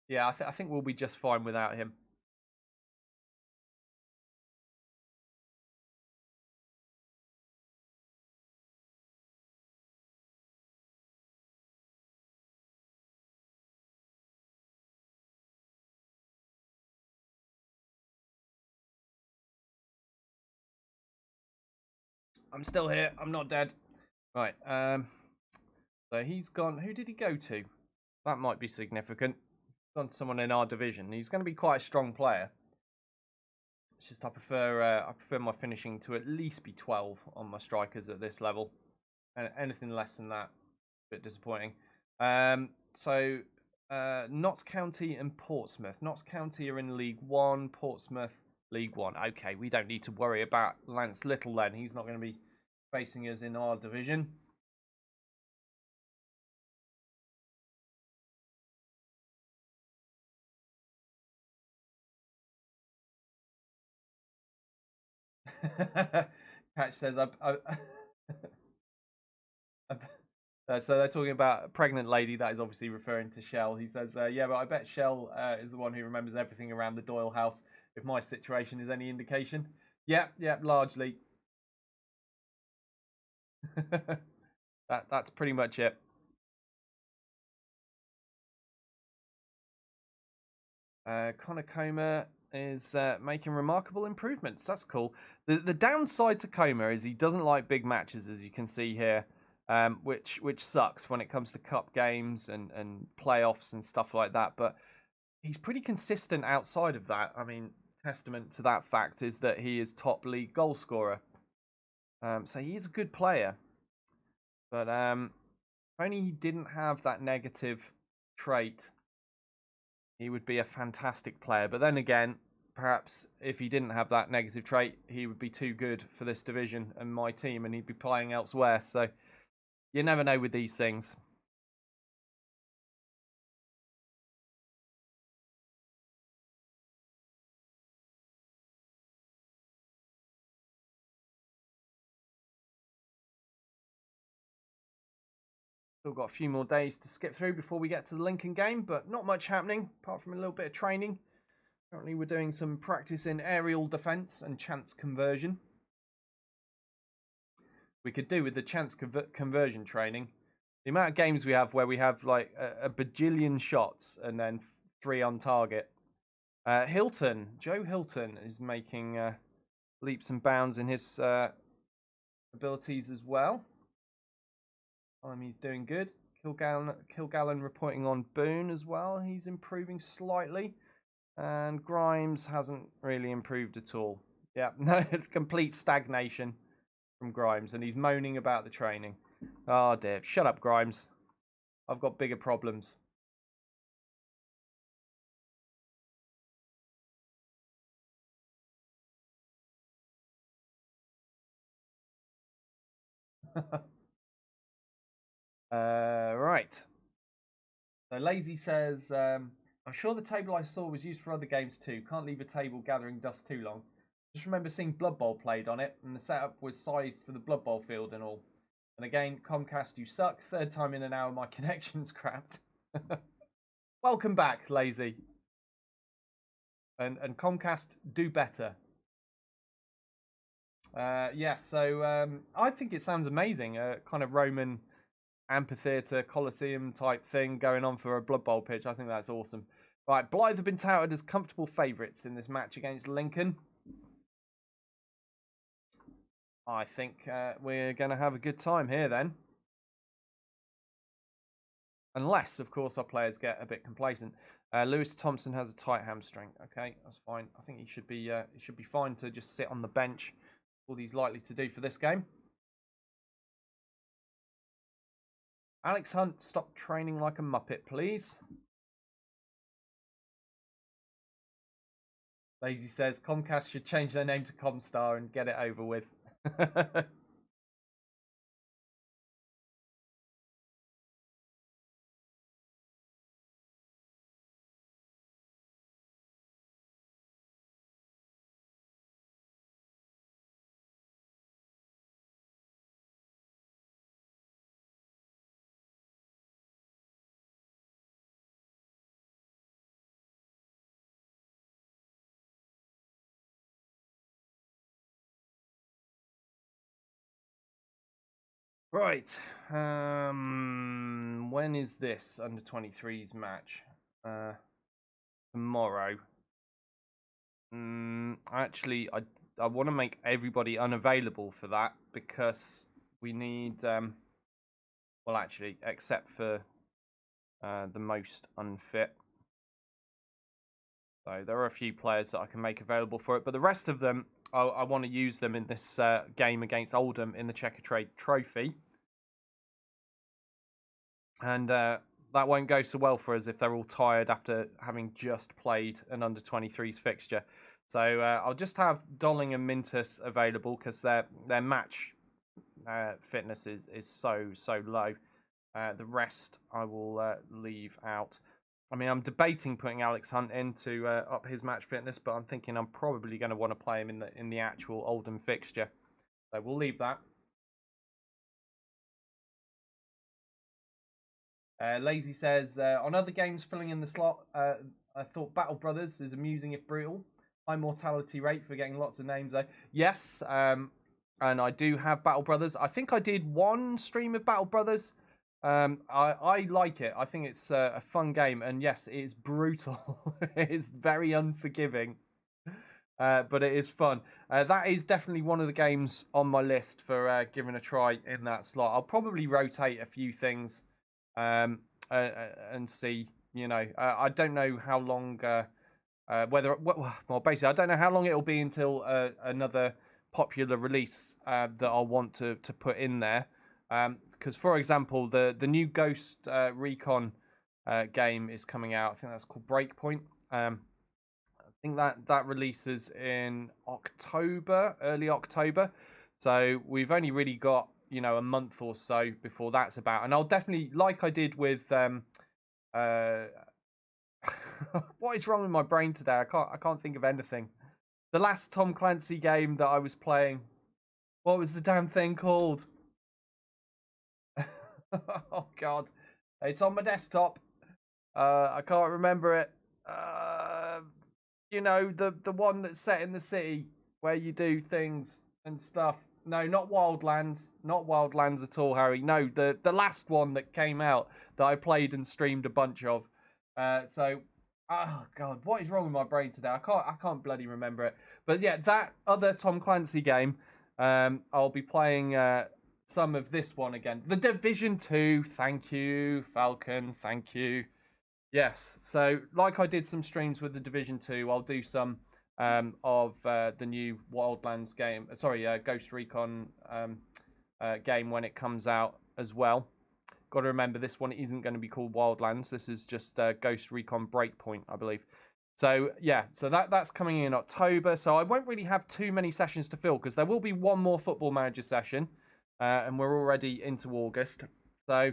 Yeah, I think we'll be just fine without him. I'm still here. I'm not dead. Right. So he's gone. Who did he go to? That might be significant. Gone to someone in our division. He's going to be quite a strong player. It's just I prefer my finishing to at least be 12 on my strikers at this level. And anything less than that, a bit disappointing. So Notts County and Portsmouth. Notts County are in League One. Portsmouth League One. Okay, we don't need to worry about Lance Little then. He's not going to be facing us in our division. Catch says, so they're talking about a pregnant lady. That is obviously referring to Shell. He says, yeah, but I bet Shell is the one who remembers everything around the Doyle house, if my situation is any indication. Yeah, largely. That's pretty much it. Connor Comer is making remarkable improvements. That's cool. The downside to Comer is he doesn't like big matches, as you can see here, which sucks when it comes to cup games and playoffs and stuff like that. But he's pretty consistent outside of that. I mean, testament to that fact is that he is top league goal scorer. So he's a good player. But if only he didn't have that negative trait, he would be a fantastic player. But then again, perhaps if he didn't have that negative trait, he would be too good for this division and my team, and he'd be playing elsewhere. So you never know with these things. Still got a few more days to skip through before we get to the Lincoln game, but not much happening apart from a little bit of training. Currently, we're doing some practice in aerial defence and chance conversion. We could do with the chance conversion training. The amount of games we have where we have like a bajillion shots and then 3 on target. Joe Hilton is making leaps and bounds in his abilities as well. He's doing good. Kilgallen reporting on Boone as well. He's improving slightly. And Grimes hasn't really improved at all. Yeah, no, complete stagnation from Grimes. And he's moaning about the training. Oh, dear. Shut up, Grimes. I've got bigger problems. Right. So Lazy says, I'm sure the table I saw was used for other games too. Can't leave a table gathering dust too long. Just remember seeing Blood Bowl played on it, and the setup was sized for the Blood Bowl field and all. And again, Comcast, you suck. Third time in an hour, my connection's crapped. Welcome back, Lazy. And Comcast, do better. Yeah, so I think it sounds amazing. Kind of Roman amphitheatre, Colosseum type thing going on for a Blood Bowl pitch. I think that's awesome. Right, Blyth have been touted as comfortable favourites in this match against Lincoln. I think we're going to have a good time here then. Unless, of course, our players get a bit complacent. Lewis Thompson has a tight hamstring. Okay, that's fine. I think he should be fine to just sit on the bench. All he's likely to do for this game. Alex Hunt, stop training like a muppet, please. Lazy says Comcast should change their name to Comstar and get it over with. Right. When is this under 23s match? Tomorrow. Actually, I want to make everybody unavailable for that because we need. Well, actually, except for the most unfit. So there are a few players that I can make available for it, but the rest of them, I want to use them in this game against Oldham in the Checker Trade Trophy. And that won't go so well for us if they're all tired after having just played an under-23s fixture. So I'll just have Dolling and Mintus available because their match fitness is so low. The rest I will leave out. I mean, I'm debating putting Alex Hunt in to up his match fitness, but I'm thinking I'm probably going to want to play him in the actual Oldham fixture. So we'll leave that. Lazy says, on other games filling in the slot, I thought Battle Brothers is amusing if brutal. High mortality rate for getting lots of names though. Yes, and I do have Battle Brothers. I think I did one stream of Battle Brothers. I like it. I think it's a fun game, and yes, it is brutal. It's very unforgiving, but it is fun. That is definitely one of the games on my list for giving a try in that slot. I'll probably rotate a few things and see. You know, I don't know how long. Basically, I don't know how long it'll be until another popular release that I'll want to put in there. Because, for example, the new Ghost Recon game is coming out. I think that's called Breakpoint. I think that releases in October, early October. So we've only really got a month or so before that's about. And I'll definitely, like I did with what is wrong with my brain today? I can't think of anything. The last Tom Clancy game that I was playing, what was the damn thing called? Oh God, it's on my desktop. I can't remember it. The one that's set in the city where you do things and stuff. No, not Wildlands. Not Wildlands at all, Harry. No, the last one that came out that I played and streamed a bunch of. Oh God, what is wrong with my brain today? I can't bloody remember it. But yeah, that other Tom Clancy game. I'll be playing some of this one again. The Division 2. Thank you, Falcon. Thank you. Yes. So, like I did some streams with the Division 2, I'll do some of the new Wildlands game. Sorry, Ghost Recon game when it comes out as well. Got to remember, this one isn't going to be called Wildlands. This is just Ghost Recon Breakpoint, I believe. So, yeah. So that's coming in October. So I won't really have too many sessions to fill because there will be one more Football Manager session. and we're already into August. So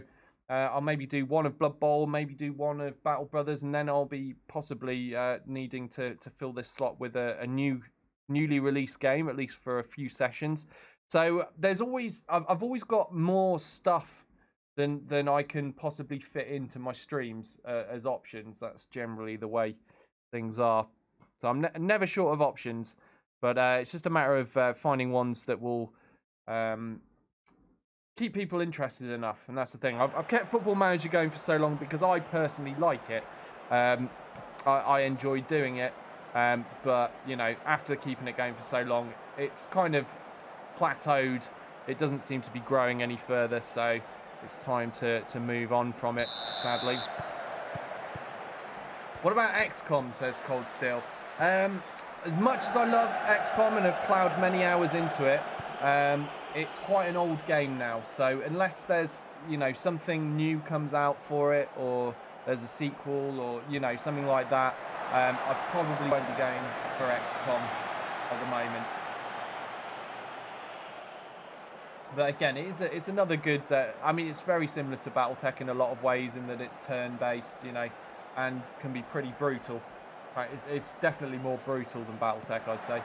I'll maybe do one of Blood Bowl, maybe do one of Battle Brothers, and then I'll be possibly needing to fill this slot with a newly released game, at least for a few sessions. So there's always I've always got more stuff than I can possibly fit into my streams as options. That's generally the way things are. So I'm never short of options, but it's just a matter of finding ones that will keep people interested enough. And that's the thing. I've kept Football Manager going for so long because I personally like it. I enjoy doing it. But, you know, after keeping it going for so long, it's kind of plateaued. It doesn't seem to be growing any further, so it's time to move on from it, sadly. What about XCOM, says Cold Steel. As much as I love XCOM and have ploughed many hours into it, it's quite an old game now. So unless there's, you know, something new comes out for it, or there's a sequel, or, you know, something like that, I probably won't be going for XCOM at the moment. But again, it's another good. I mean, it's very similar to BattleTech in a lot of ways, in that it's turn-based, you know, and can be pretty brutal. Right, it's definitely more brutal than BattleTech, I'd say.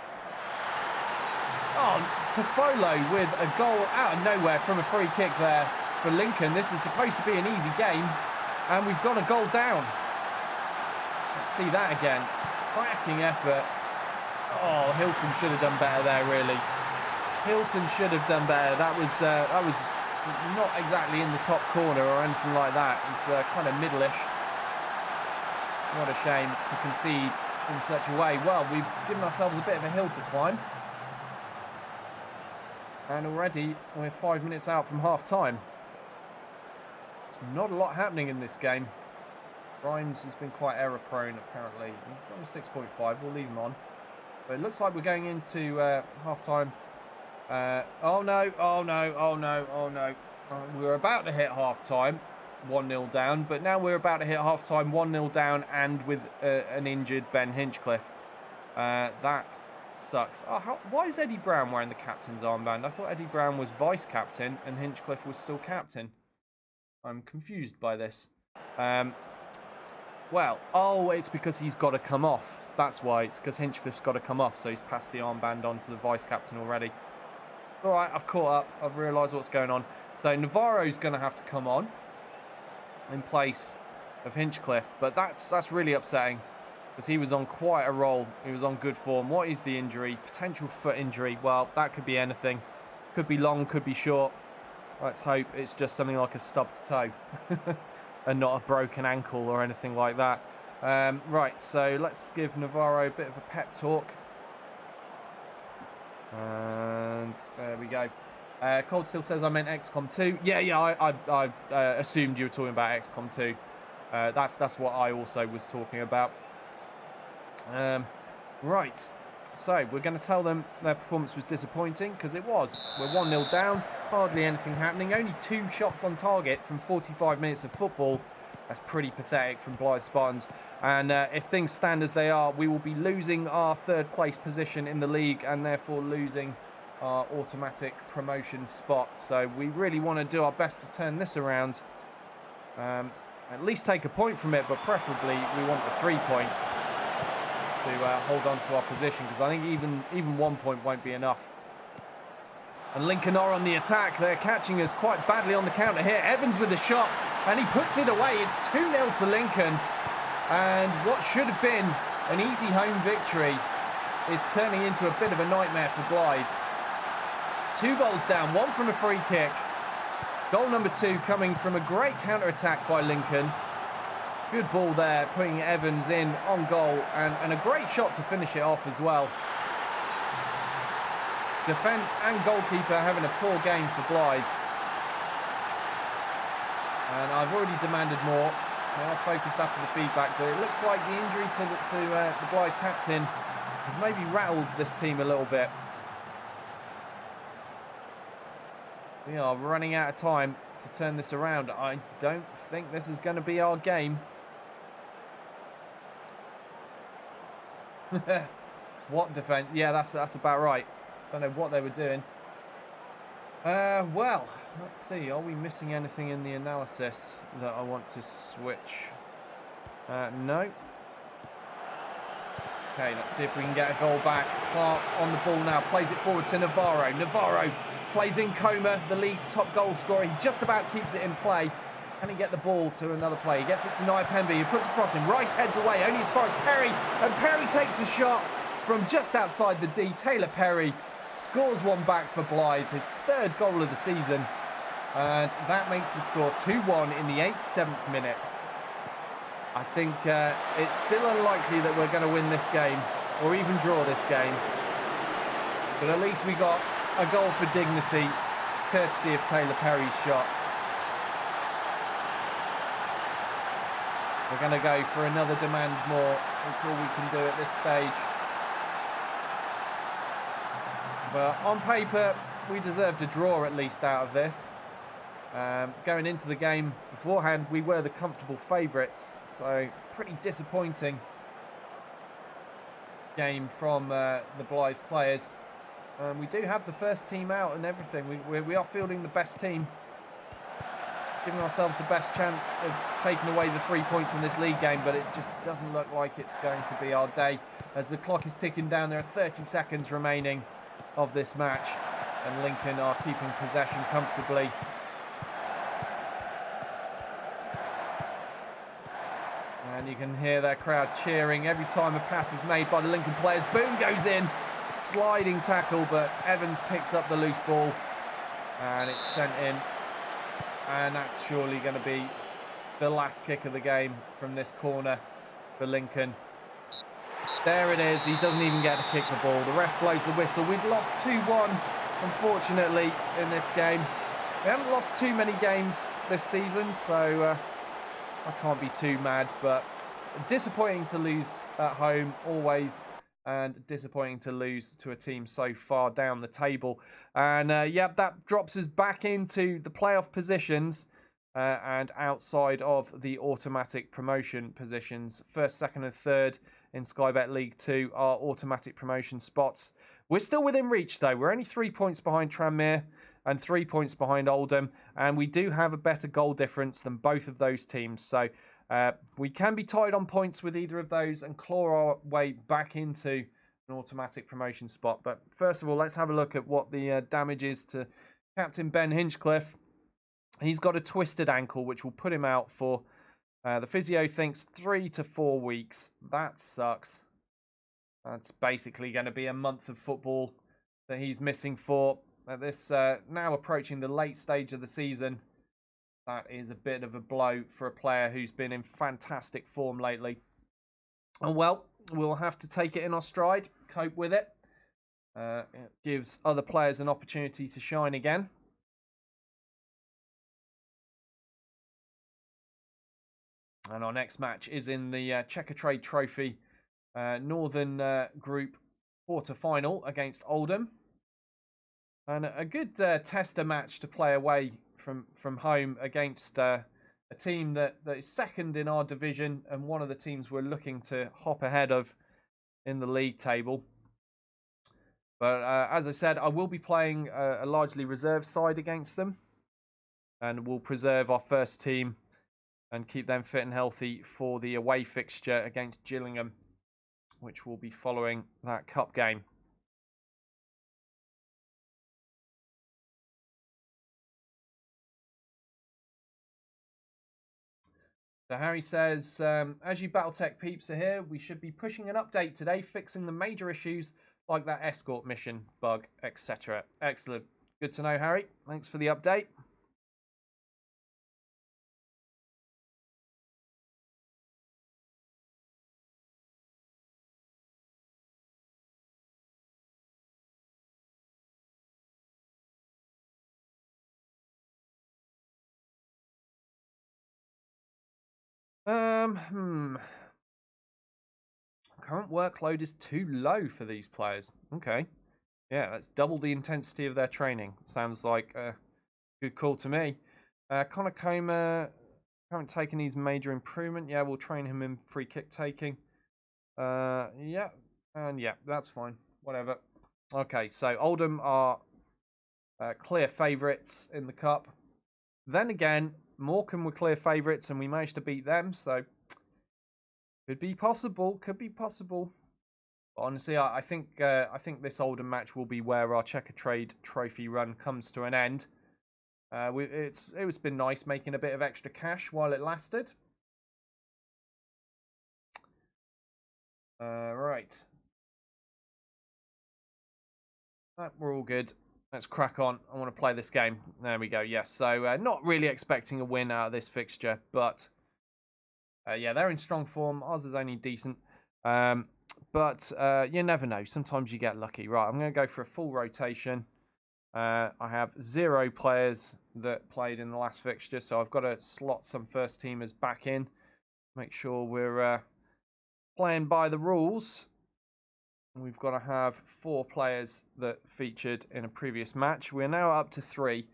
Oh, Tofolo with a goal out of nowhere from a free kick there for Lincoln. This is supposed to be an easy game, and we've got a goal down. Let's see that again. Cracking effort. Oh, Hilton should have done better there, really. Hilton should have done better. That was not exactly in the top corner or anything like that. It's kind of middle-ish. What a shame to concede in such a way. Well, we've given ourselves a bit of a hill to climb. And already we're 5 minutes out from half-time. Not a lot happening in this game. Grimes has been quite error-prone, apparently. He's on 6.5. We'll leave him on. But it looks like we're going into half-time. Oh no, oh no, oh no, oh no. We were about to hit half-time, 1-0 down, but now we're about to hit half-time, 1-0 down, and with an injured Ben Hinchcliffe. That sucks. Oh, why is Eddie Brown wearing the captain's armband? I thought Eddie Brown was vice-captain and Hinchcliffe was still captain. I'm confused by this. Well, oh, it's because he's got to come off. That's why. It's because Hinchcliffe's got to come off, so he's passed the armband on to the vice-captain already. All right, I've caught up. I've realised what's going on. So Navarro's going to have to come on in place of Hinchcliffe, but that's really upsetting because he was on quite a roll. He was on good form. What is the injury? Potential foot injury. Well, that could be anything. Could be long, could be short. Let's hope it's just something like a stubbed toe and not a broken ankle or anything like that. Right, so let's give Navarro a bit of a pep talk. And there we go. Cold Steel says I meant XCOM 2. Yeah, I assumed you were talking about XCOM 2. That's what I also was talking about. Right, so we're going to tell them their performance was disappointing, because it was. We're 1-0 down, hardly anything happening, only 2 shots on target from 45 minutes of football. That's pretty pathetic from Blyth Spartans. And if things stand as they are, we will be losing our 3rd place position in the league and therefore losing our automatic promotion spot. So we really want to do our best to turn this around. At least take a point from it, but preferably we want the 3 points to hold on to our position, because I think even 1 point won't be enough. And Lincoln are on the attack. They're catching us quite badly on the counter here. Evans with a shot, and he puts it away. It's 2-0 to Lincoln. And what should have been an easy home victory is turning into a bit of a nightmare for Blyth. 2 goals down, 1 from a free kick. Goal number 2 coming from a great counter-attack by Lincoln. Good ball there, putting Evans in on goal, and a great shot to finish it off as well. Defence and goalkeeper having a poor game for Blyth. And I've already demanded more. They are focused after the feedback, but it looks like the injury to the Blyth captain has maybe rattled this team a little bit. We are running out of time to turn this around. I don't think this is going to be our game. What defence? Yeah, that's about right. Don't know what they were doing. Well, let's see. Are we missing anything in the analysis that I want to switch? No. Okay, let's see if we can get a goal back. Clark on the ball now, plays it forward to Navarro. Navarro plays in Coma, the league's top goal scorer. He just about keeps it in play. Can he get the ball to another player? He gets it to Nyapembe, who puts across him. Rice heads away, only as far as Perry. And Perry takes a shot from just outside the D. Taylor Perry scores one back for Blyth, his third goal of the season. And that makes the score 2-1 in the 87th minute. I think it's still unlikely that we're going to win this game or even draw this game. But at least we got a goal for dignity, courtesy of Taylor Perry's shot. We're going to go for another demand more. That's all we can do at this stage. But on paper, we deserved a draw at least out of this. Going into the game beforehand, we were the comfortable favourites, so pretty disappointing game from the Blyth players. We do have the first team out and everything. We are fielding the best team, giving ourselves the best chance of taking away the 3 points in this league game, but it just doesn't look like it's going to be our day. As the clock is ticking down, there are 30 seconds remaining of this match, and Lincoln are keeping possession comfortably. And you can hear their crowd cheering every time a pass is made by the Lincoln players. Boom goes in, sliding tackle, but Evans picks up the loose ball and it's sent in. And that's surely going to be the last kick of the game from this corner for Lincoln. There it is. He doesn't even get to kick the ball. The ref blows the whistle. We've lost 2-1, unfortunately, in this game. We haven't lost too many games this season, so I can't be too mad. But disappointing to lose at home, always. And disappointing to lose to a team so far down the table. And yeah, that drops us back into the playoff positions and outside of the automatic promotion positions. First, second and third in Sky Bet League 2 are automatic promotion spots. We're still within reach though. We're only 3 points behind Tranmere and 3 points behind Oldham. And we do have a better goal difference than both of those teams. So we can be tied on points with either of those and claw our way back into an automatic promotion spot. But first of all, let's have a look at what the damage is to Captain Ben Hinchcliffe. He's got a twisted ankle, which will put him out for, the physio thinks, 3 to 4 weeks. That sucks. That's basically going to be a month of football that he's missing for. At this now approaching the late stage of the season, that is a bit of a blow for a player who's been in fantastic form lately. And well, we'll have to take it in our stride, cope with it. It gives other players an opportunity to shine again. And our next match is in the Checker Trade Trophy Northern Group quarter-final against Oldham. And a good tester match to play away from home against a team that is second in our division and one of the teams we're looking to hop ahead of in the league table. But as I said, I will be playing a largely reserve side against them. And we'll preserve our first team and keep them fit and healthy for the away fixture against Gillingham, which will be following that cup game. So Harry says, as you Battletech peeps are here, we should be pushing an update today, fixing the major issues like that escort mission bug, etc. Excellent. Good to know, Harry. Thanks for the update. Current workload is too low for these players. Okay. Yeah, that's double the intensity of their training. Sounds like a good call to me. Connor Comer, haven't taken his major improvement. Yeah, we'll train him in free kick taking. Yeah, and yeah, that's fine. Whatever. Okay, so Oldham are clear favourites in the cup. Then again, Morecambe were clear favourites and we managed to beat them, so could be possible. Could be possible. But honestly, I think this Oldham match will be where our Checker Trade Trophy run comes to an end. It's been nice making a bit of extra cash while it lasted. Right. We're all good. Let's crack on. I want to play this game. There we go. Yes. So not really expecting a win out of this fixture, but yeah, they're in strong form. Ours is only decent. But you never know. Sometimes you get lucky. Right, I'm going to go for a full rotation. I have 0 players that played in the last fixture, so I've got to slot some first teamers back in. Make sure we're playing by the rules. We've got to have 4 players that featured in a previous match. We're now up to 3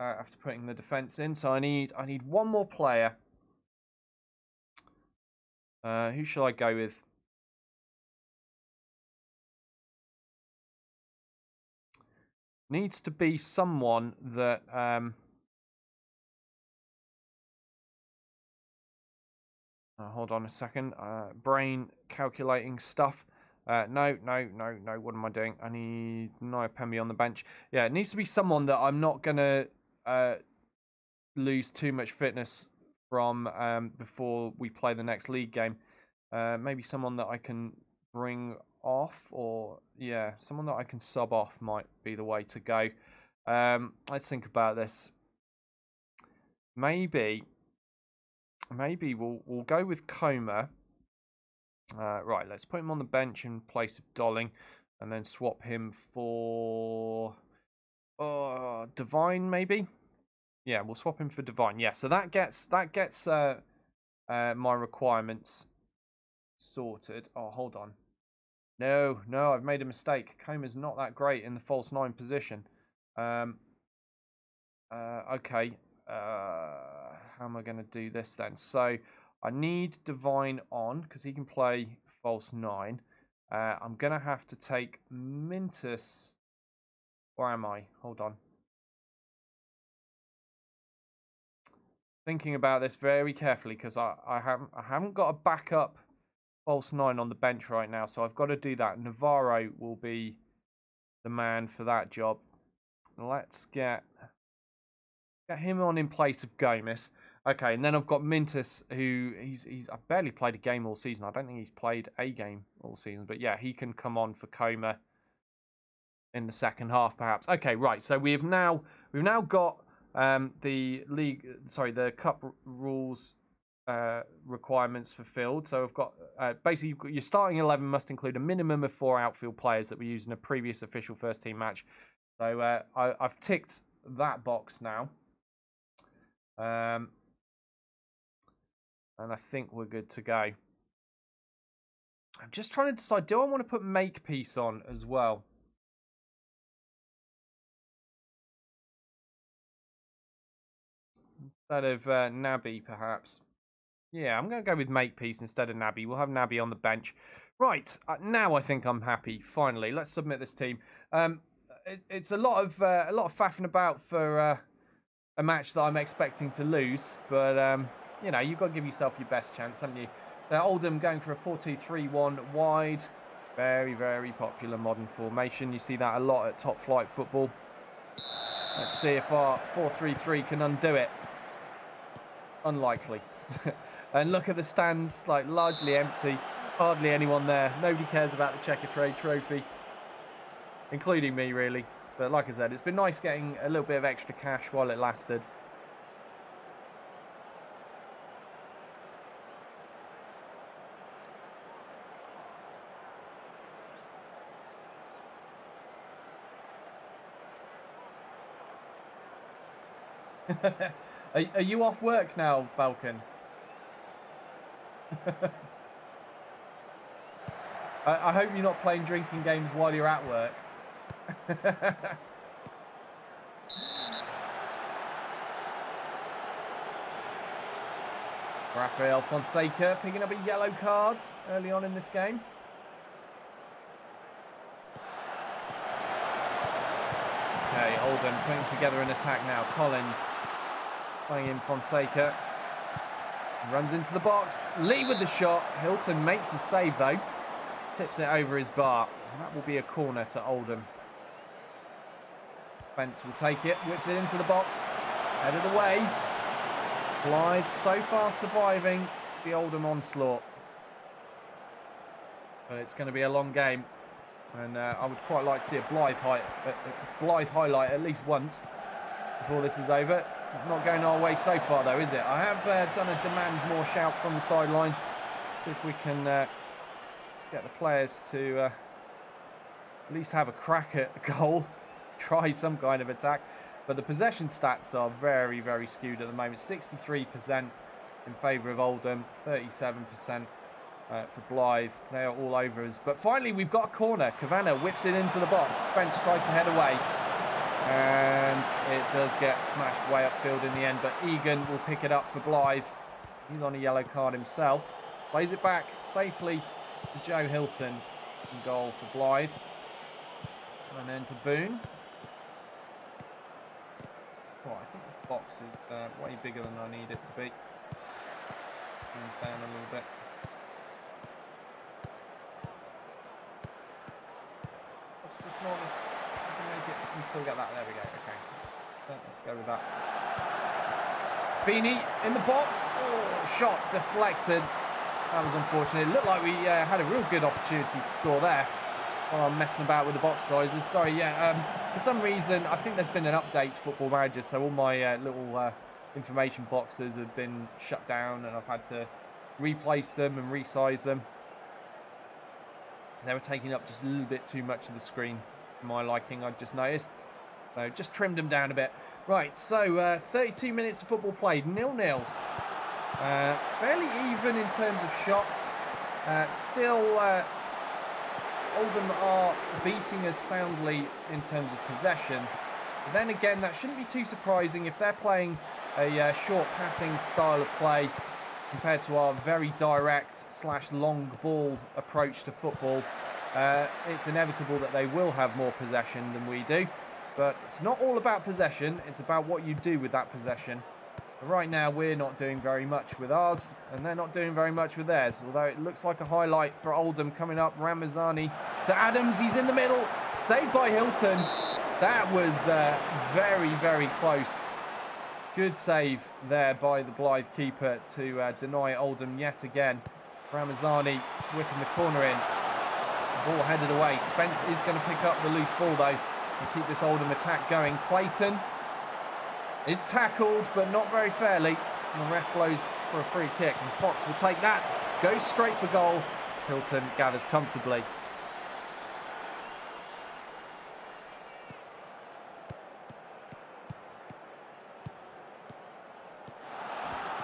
after putting the defence in. So I need one more player. Who shall I go with? Needs to be someone that hold on a second. Brain calculating stuff. No. What am I doing? I need Nia Pembe on the bench. Yeah, it needs to be someone that I'm not going to lose too much fitness from before we play the next league game. Maybe someone that I can bring off, or yeah, someone that I can sub off might be the way to go. Let's think about this. Maybe we'll go with Coma. Right, let's put him on the bench in place of Dolling, and then swap him for Divine, maybe. Yeah, we'll swap him for Divine. Yeah, so that gets my requirements sorted. Oh, hold on. No, I've made a mistake. Coma's not that great in the false 9 position. Okay. How am I going to do this then? So I need Divine on because he can play false 9. I'm going to have to take Mintus. Where am I? Hold on. Thinking about this very carefully because I haven't got a backup false 9 on the bench right now, so I've got to do that. Navarro will be the man for that job. Let's get him on in place of Gomez. Okay, and then I've got Mintus, who I've barely played a game all season. I don't think he's played a game all season, but yeah, he can come on for Coma in the second half, perhaps. Okay, right. So we've now got the cup rules requirements fulfilled. So we've got basically your starting 11 must include a minimum of 4 outfield players that were used in a previous official first team match. So I've ticked that box now. And I think we're good to go. I'm just trying to decide, do I want to put Makepeace on as well? Instead of Naby, perhaps. Yeah, I'm going to go with Makepeace instead of Naby. We'll have Naby on the bench. Right, now I think I'm happy. Finally, let's submit this team. It's a lot of faffing about for a match that I'm expecting to lose, but you know, you've got to give yourself your best chance, haven't you? Oldham going for a 4-2-3-1 wide. Very, very popular modern formation. You see that a lot at top flight football. Let's see if our 4-3-3 can undo it. Unlikely. And look at the stands, like largely empty. Hardly anyone there. Nobody cares about the Checker Trade Trophy. Including me, really. But like I said, it's been nice getting a little bit of extra cash while it lasted. Are you off work now, Falcon? I hope you're not playing drinking games while you're at work. Rafael Fonseca picking up a yellow card early on in this game. Okay, Oldham putting together an attack now. Collins playing in Fonseca. Runs into the box. Lee with the shot. Hilton makes a save though. Tips it over his bar. And that will be a corner to Oldham. Spence will take it. Whips it into the box. Headed away. Blyth so far surviving the Oldham onslaught. But it's going to be a long game. And I would quite like to see a Blyth highlight at least once before this is over. Not going our way so far though, is it? I have done a demand more shout from the sideline. See if we can get the players to at least have a crack at a goal. Try some kind of attack. But the possession stats are very, very skewed at the moment. 63% in favour of Oldham, 37% for Blyth. They are all over us. But finally, we've got a corner. Kavanagh whips it into the box. Spence tries to head away. And it does get smashed way upfield in the end. But Egan will pick it up for Blyth. He's on a yellow card himself. Plays it back safely to Joe Hilton. In goal for Blyth. And then to Boone. Oh, I think the box is way bigger than I need it to be. Zooms down a little bit. What's the smallest? I can make it. I can still get that. There we go. Okay. Let's go with that. Feeney in the box. Oh, shot deflected. That was unfortunate. It looked like we had a real good opportunity to score there. While I'm messing about with the box sizes. Sorry, yeah. For some reason, I think there's been an update to Football Manager, so all my little information boxes have been shut down, and I've had to replace them and resize them. They were taking up just a little bit too much of the screen for my liking, I've just noticed. So just trimmed them down a bit. Right, so 32 minutes of football played, 0-0. Fairly even in terms of shots. Still... Oldham are beating us soundly in terms of possession. But then again, that shouldn't be too surprising if they're playing a short passing style of play compared to our very direct / long ball approach to football. It's inevitable that they will have more possession than we do. But it's not all about possession, it's about what you do with that possession. But right now, we're not doing very much with ours, and they're not doing very much with theirs. Although it looks like a highlight for Oldham coming up. Ramazani to Adams. He's in the middle. Saved by Hilton. That was very, very close. Good save there by the Blyth keeper to deny Oldham yet again. Ramazani whipping the corner in. Ball headed away. Spence is going to pick up the loose ball, though, and keep this Oldham attack going. Clayton is tackled, but not very fairly. And the ref blows for a free kick. And Fox will take that. Goes straight for goal. Hilton gathers comfortably.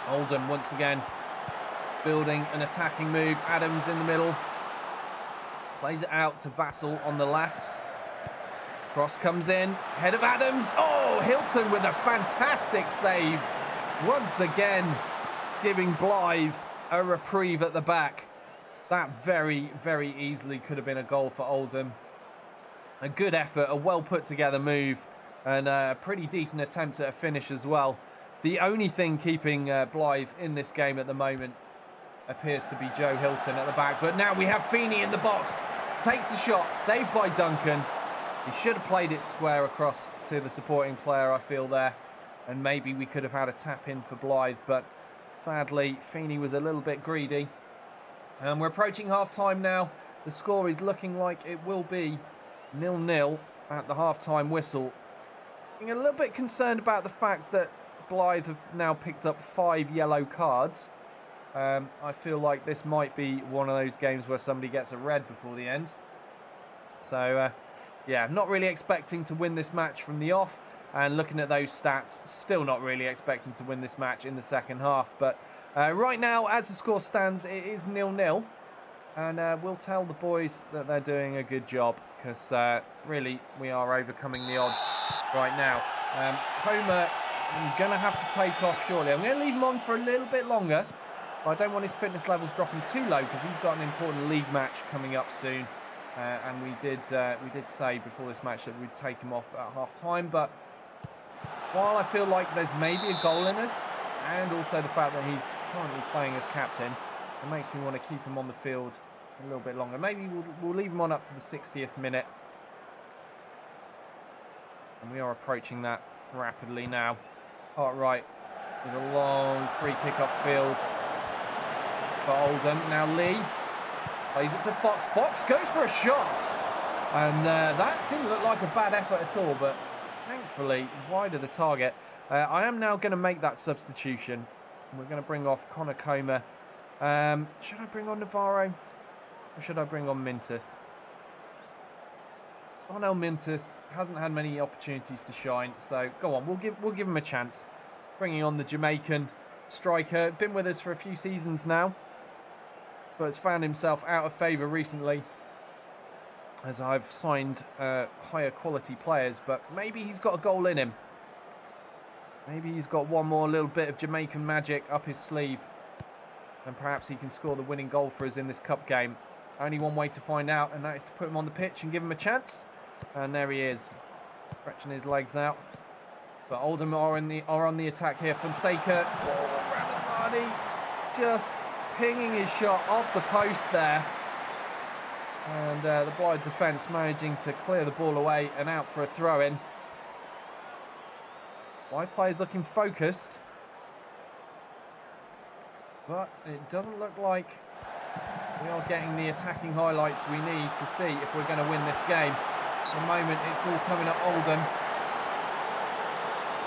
Oldham once again building an attacking move. Adams in the middle. Plays it out to Vassell on the left. Cross comes in, head of Adams. Oh, Hilton with a fantastic save. Once again, giving Blyth a reprieve at the back. That very, very easily could have been a goal for Oldham. A good effort, a well put together move, and a pretty decent attempt at a finish as well. The only thing keeping Blyth in this game at the moment appears to be Joe Hilton at the back. But now we have Feeney in the box. Takes a shot, saved by Duncan. He should have played it square across to the supporting player, I feel, there. And maybe we could have had a tap in for Blyth, but sadly, Feeney was a little bit greedy. And we're approaching half-time now. The score is looking like it will be 0-0 at the half-time whistle. I'm a little bit concerned about the fact that Blyth have now picked up 5 yellow cards. I feel like this might be one of those games where somebody gets a red before the end. So... yeah, not really expecting to win this match from the off, and looking at those stats, still not really expecting to win this match in the second half. But right now, as the score stands, it is 0-0, and we'll tell the boys that they're doing a good job, because really, we are overcoming the odds right now. Comer, I'm going to have to take off shortly. I'm going to leave him on for a little bit longer, but I don't want his fitness levels dropping too low, because he's got an important league match coming up soon. And we did say before this match that we'd take him off at half-time. But while I feel like there's maybe a goal in us, and also the fact that he's currently playing as captain, it makes me want to keep him on the field a little bit longer. Maybe we'll leave him on up to the 60th minute. And we are approaching that rapidly now. Cartwright with a long free kick upfield for Oldham. Now Lee plays it to Fox. Fox goes for a shot. And that didn't look like a bad effort at all, but thankfully wide of the target. I am now going to make that substitution. We're going to bring off Connor Comer. Should I bring on Navarro? Or should I bring on Mintus? Arnel Mintus hasn't had many opportunities to shine, so go on, we'll give him a chance. Bringing on the Jamaican striker, been with us for a few seasons now, but has found himself out of favour recently as I've signed higher quality players, but maybe he's got a goal in him. Maybe he's got one more little bit of Jamaican magic up his sleeve, and perhaps he can score the winning goal for us in this cup game. Only one way to find out, and that is to put him on the pitch and give him a chance. And there he is, stretching his legs out. But Oldham are on the attack here. Fonseca, Ramazani, just pinging his shot off the post there. And the Blyth defence managing to clear the ball away and out for a throw-in. Blyth players looking focused. But it doesn't look like we are getting the attacking highlights we need to see if we're going to win this game. At the moment, it's all coming up Oldham.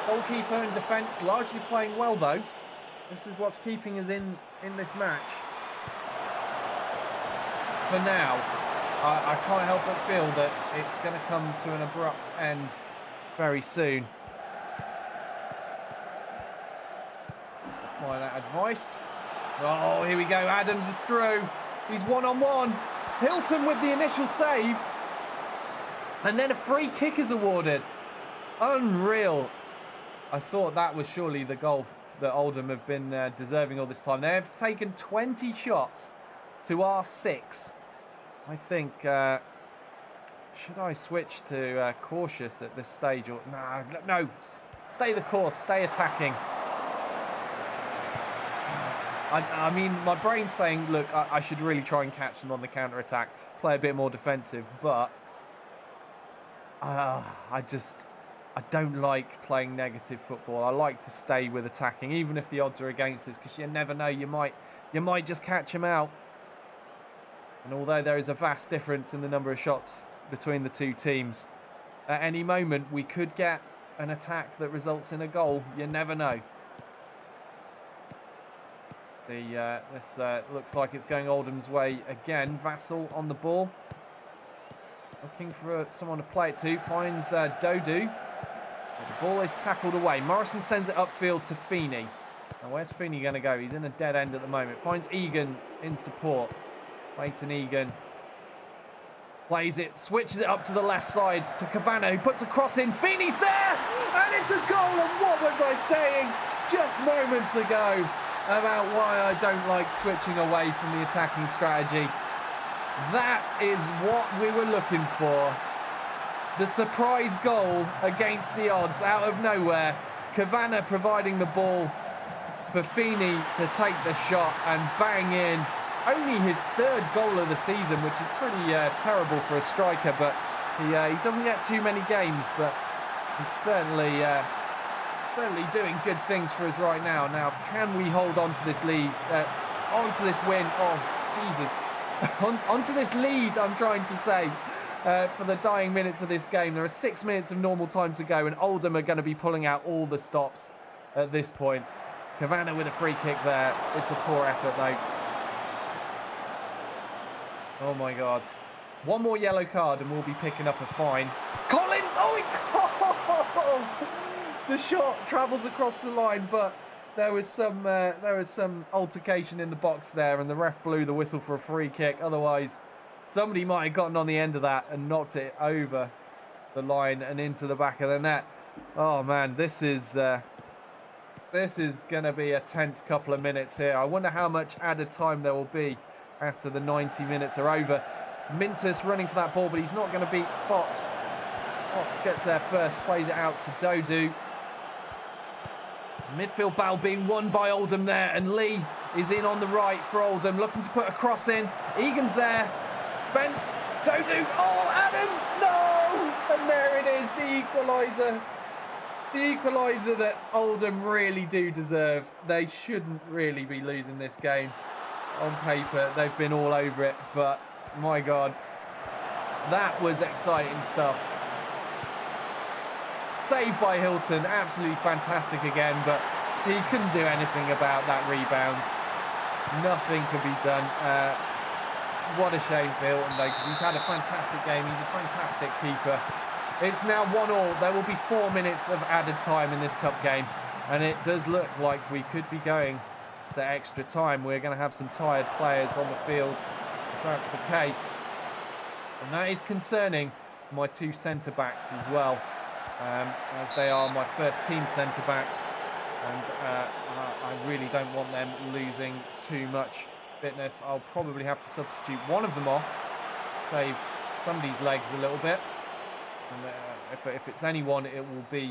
Goalkeeper and defence largely playing well, though. This is what's keeping us in this match. For now, I can't help but feel that it's going to come to an abrupt end very soon. Let's apply that advice. Oh, here we go. Adams is through. He's one-on-one. Hilton with the initial save. And then a free kick is awarded. Unreal. I thought that was surely the goal that Oldham have been deserving all this time. They have taken 20 shots to our 6. I think, should I switch to cautious at this stage? Or no, stay the course, stay attacking. I mean, my brain's saying, look, I should really try and catch them on the counter-attack, play a bit more defensive, but I don't like playing negative football. I like to stay with attacking, even if the odds are against us, because you never know, you might just catch him out. And although there is a vast difference in the number of shots between the two teams, at any moment we could get an attack that results in a goal. You never know. This looks like it's going Oldham's way again. Vassell on the ball. Looking for someone to play it to. Finds Dodu. The ball is tackled away. Morrison sends it upfield to Feeney. Now where's Feeney going to go? He's in a dead end at the moment. Finds Egan in support. Leighton Egan plays it, switches it up to the left side to Cavana, who puts a cross in. Feeney's there, and it's a goal. And what was I saying just moments ago about why I don't like switching away from the attacking strategy? That is what we were looking for. The surprise goal against the odds out of nowhere. Cavana providing the ball for Feeney to take the shot and bang in. Only his 3rd goal of the season, which is pretty terrible for a striker, but he doesn't get too many games, but he's certainly doing good things for us right now. Now, can we hold on to this lead, on to this win? Oh, Jesus. Onto this lead, I'm trying to say, for the dying minutes of this game. There are 6 minutes of normal time to go, and Oldham are going to be pulling out all the stops at this point. Cavana with a free kick there. It's a poor effort, though. Oh, my God. One more yellow card, and we'll be picking up a fine. Collins! Oh, the shot travels across the line, but there was some altercation in the box there, and the ref blew the whistle for a free kick. Otherwise, somebody might have gotten on the end of that and knocked it over the line and into the back of the net. Oh man, this is going to be a tense couple of minutes here. I wonder how much added time there will be after the 90 minutes are over. Mintus running for that ball, but he's not going to beat Fox. Fox gets there first, plays it out to Dodu. Midfield battle being won by Oldham there, and Lee is in on the right for Oldham, looking to put a cross in. Egan's there. Spence, Dodu, oh, Adams, no! And there it is, the equaliser. The equaliser that Oldham really do deserve. They shouldn't really be losing this game. On paper, they've been all over it, but my God, that was exciting stuff. Saved by Hilton, absolutely fantastic again, but he couldn't do anything about that rebound. Nothing could be done. What a shame for Hilton, though, because he's had a fantastic game. He's a fantastic keeper. It's now 1-1. There will be 4 minutes of added time in this cup game, and it does look like we could be going to extra time. We're going to have some tired players on the field, if that's the case. And that is concerning my two centre-backs as well, as they are my first team centre-backs. And I really don't want them losing too much fitness. I'll probably have to substitute one of them off, save somebody's legs a little bit. And if it's anyone, it will be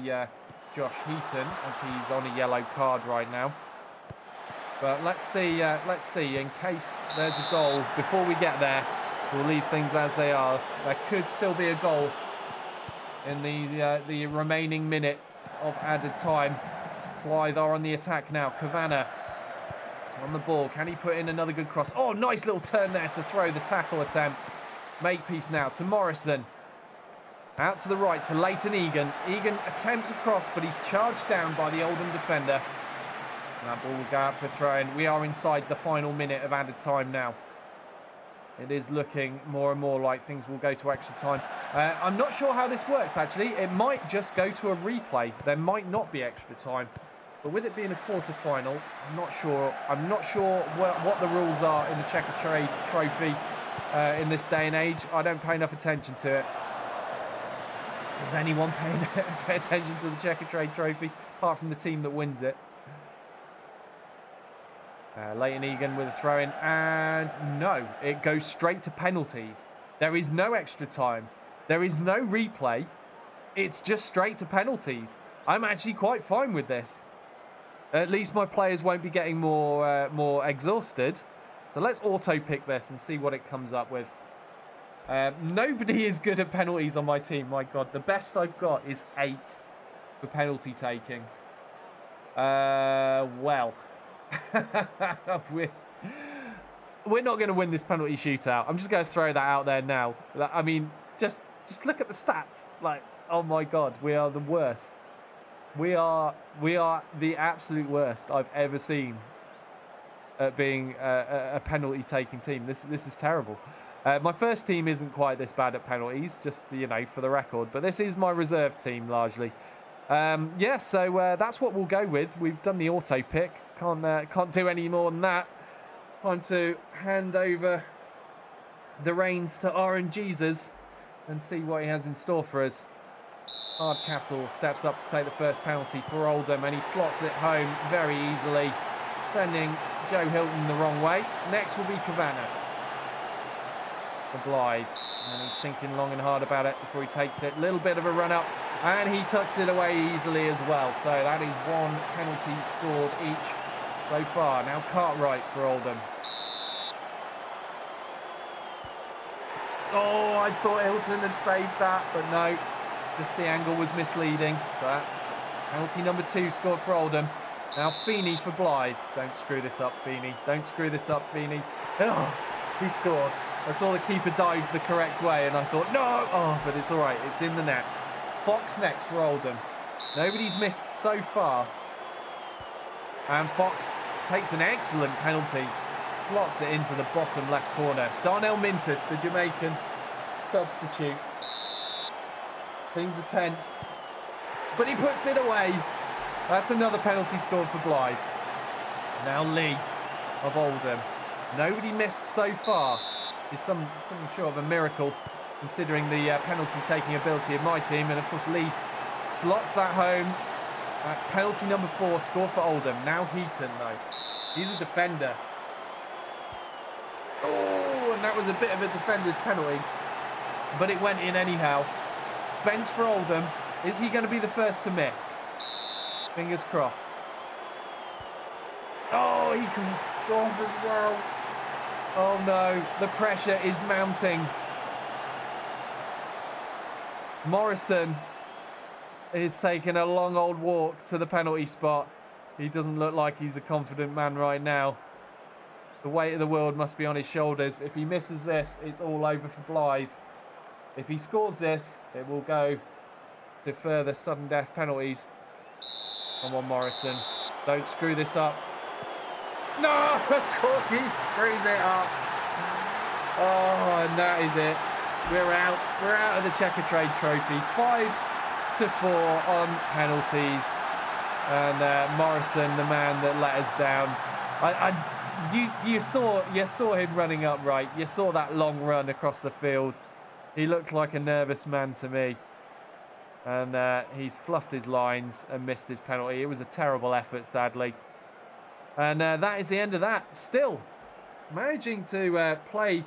Josh Heaton, as he's on a yellow card right now. But let's see. In case there's a goal before we get there, we'll leave things as they are. There could still be a goal in the remaining minute of added time. Blyth are on the attack now. Kavanagh on the ball. Can he put in another good cross? Oh, nice little turn there to throw the tackle attempt. Makepeace now to Morrison. Out to the right to Leighton Egan. Egan attempts a cross, but he's charged down by the Oldham defender. And that ball will go out for throw-in. We are inside the final minute of added time now. It is looking more and more like things will go to extra time. I'm not sure how this works, actually. It might just go to a replay. There might not be extra time. But with it being a quarter-final, I'm not sure. I'm not sure what the rules are in the Checkatrade Trophy in this day and age. I don't pay enough attention to it. Does anyone pay attention to the Checkatrade Trophy, apart from the team that wins it? Leighton Egan with a throw-in, and no, it goes straight to penalties. There is no extra time. There is no replay. It's just straight to penalties. I'm actually quite fine with this. At least my players won't be getting more exhausted. So let's auto-pick this and see what it comes up with. Nobody is good at penalties on my team. My God, the best I've got is 8 for penalty taking. Well, we're not going to win this penalty shootout. I'm just going to throw that out there now. I mean, just look at the stats. Like, oh my God, we are the worst. We are the absolute worst I've ever seen at being a penalty taking team. This is terrible. My first team isn't quite this bad at penalties, just, you know, for the record. But this is my reserve team, largely. Yeah, so that's what we'll go with. We've done the auto pick. Can't do any more than that. Time to hand over the reins to Aaron Jesus and see what he has in store for us. Hardcastle steps up to take the first penalty for Oldham, and he slots it home very easily, sending Joe Hilton the wrong way. Next will be Kavanagh for Blyth, and he's thinking long and hard about it before he takes it. Little bit of a run up, and he tucks it away easily as well. So that is 1 penalty scored each so far. Now Cartwright for Oldham. Oh, I thought Hilton had saved that, but no. Just the angle was misleading. So that's penalty number 2 scored for Oldham. Now Feeney for Blyth. Don't screw this up, Feeney. Don't screw this up, Feeney. Oh, he scored. I saw the keeper dive the correct way, and I thought, no! Oh, but it's all right. It's in the net. Fox next for Oldham. Nobody's missed so far. And Fox takes an excellent penalty. Slots it into the bottom left corner. Darnell Mintus, the Jamaican substitute. Things are tense. But he puts it away. That's another penalty scored for Blyth. Now Lee of Oldham. Nobody missed so far. It's something short of a miracle, considering the penalty-taking ability of my team. And, of course, Lee slots that home. That's penalty number 4 scored for Oldham. Now Heaton, though. He's a defender. Oh, and that was a bit of a defender's penalty, but it went in anyhow. Spence for Oldham. Is he going to be the first to miss? Fingers crossed. Oh, he scores as well. Oh no, the pressure is mounting. Morrison is taking a long old walk to the penalty spot. He doesn't look like he's a confident man right now. The weight of the world must be on his shoulders. If he misses this, it's all over for Blyth. If he scores this, it will go to further sudden death penalties. Come on, Morrison. Don't screw this up. No, of course he screws it up. Oh, and that is it. We're out. We're out of the Checkatrade Trophy. 5-4 on penalties. And Morrison, the man that let us down. You saw him running upright. You saw that long run across the field. He looked like a nervous man to me. And he's fluffed his lines and missed his penalty. It was a terrible effort, sadly. And that is the end of that. Still, managing to play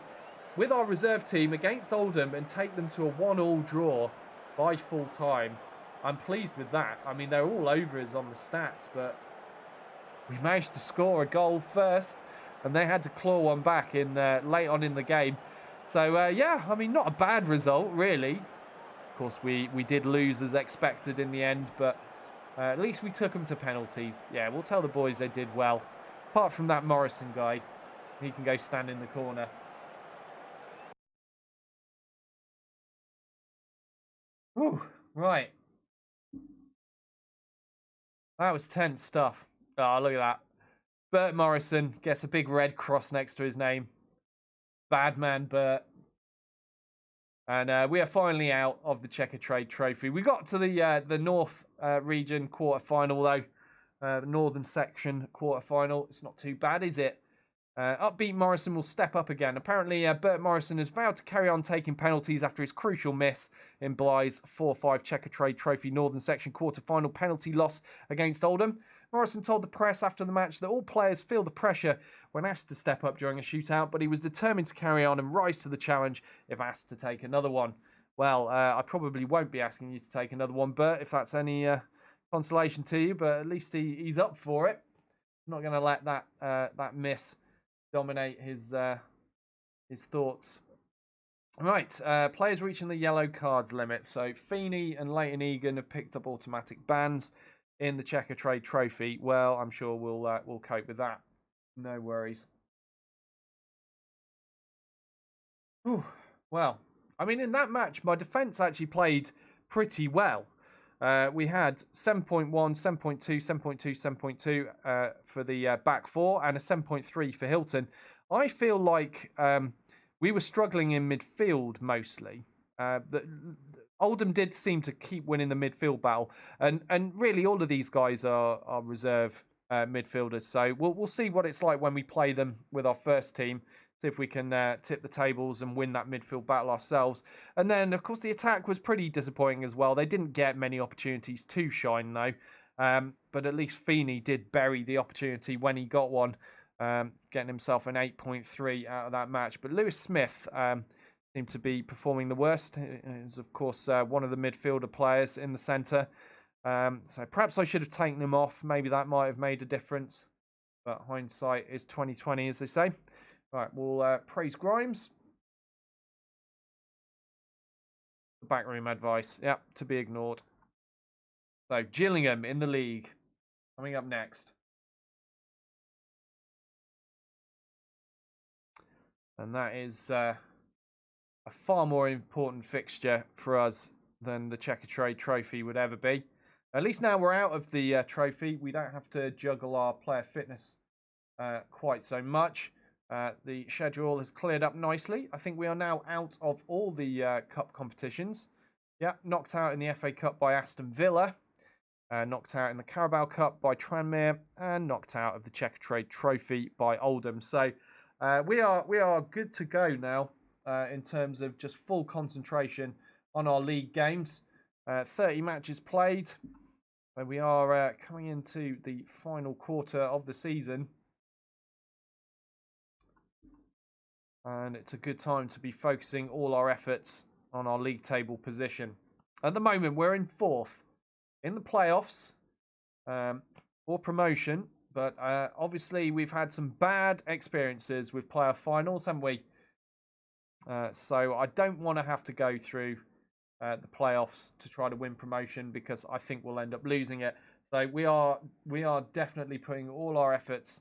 with our reserve team against Oldham and take them to a 1-1 draw by full time. I'm pleased with that. I mean, they're all over us on the stats, but we managed to score a goal first, and they had to claw one back in late on in the game. So, yeah, I mean, not a bad result, really. Of course, we did lose as expected in the end, but at least we took them to penalties. Yeah, we'll tell the boys they did well. Apart from that Morrison guy, he can go stand in the corner. Whew, right. That was tense stuff. Oh, look at that. Bert Morrison gets a big red cross next to his name. Bad man, Bert. And we are finally out of the Checkatrade Trophy. We got to the North region quarter-final, though. The Northern section quarter-final. It's not too bad, is it? Upbeat Morrison will step up again. Apparently, Bert Morrison has vowed to carry on taking penalties after his crucial miss in Blyth's 4-5 Checkatrade Trophy Northern Section quarter-final penalty loss against Oldham. Morrison told the press after the match that all players feel the pressure when asked to step up during a shootout, but he was determined to carry on and rise to the challenge if asked to take another one. Well, I probably won't be asking you to take another one, Bert, if that's any consolation to you, but at least he's up for it. I'm not going to let that miss dominate his thoughts. Right, players reaching the yellow cards limit. So Feeney and Leighton Egan have picked up automatic bans in the Checkatrade Trophy. Well, I'm sure we'll cope with that. No worries. Whew. Well, I mean, in that match, my defence actually played pretty well. We had 7.1, 7.2, 7.2, 7.2 for the back four and a 7.3 for Hilton. I feel like we were struggling in midfield mostly. Oldham did seem to keep winning the midfield battle, and really all of these guys are reserve midfielders. So we'll see what it's like when we play them with our first team. See if we can tip the tables and win that midfield battle ourselves. And then, of course, the attack was pretty disappointing as well. They didn't get many opportunities to shine, though. But at least Feeney did bury the opportunity when he got one, getting himself an 8.3 out of that match. But Lewis Smith seemed to be performing the worst. He's, of course, one of the midfielder players in the centre. So perhaps I should have taken him off. Maybe that might have made a difference. But hindsight is 20/20, as they say. Right, we'll praise Grimes. Backroom advice. Yep, to be ignored. So, Gillingham in the league. Coming up next. And that is a far more important fixture for us than the Checkatrade Trophy would ever be. At least now we're out of the trophy. We don't have to juggle our player fitness quite so much. The schedule has cleared up nicely. I think we are now out of all the cup competitions. Yeah, knocked out in the FA Cup by Aston Villa. Knocked out in the Carabao Cup by Tranmere. And knocked out of the Checkatrade Trophy by Oldham. So we are good to go now in terms of just full concentration on our league games. 30 matches played. So we are coming into the final quarter of the season. And it's a good time to be focusing all our efforts on our league table position. At the moment, we're in 4th in the playoffs for promotion. But obviously, we've had some bad experiences with playoff finals, haven't we? So I don't want to have to go through the playoffs to try to win promotion, because I think we'll end up losing it. So we are definitely putting all our efforts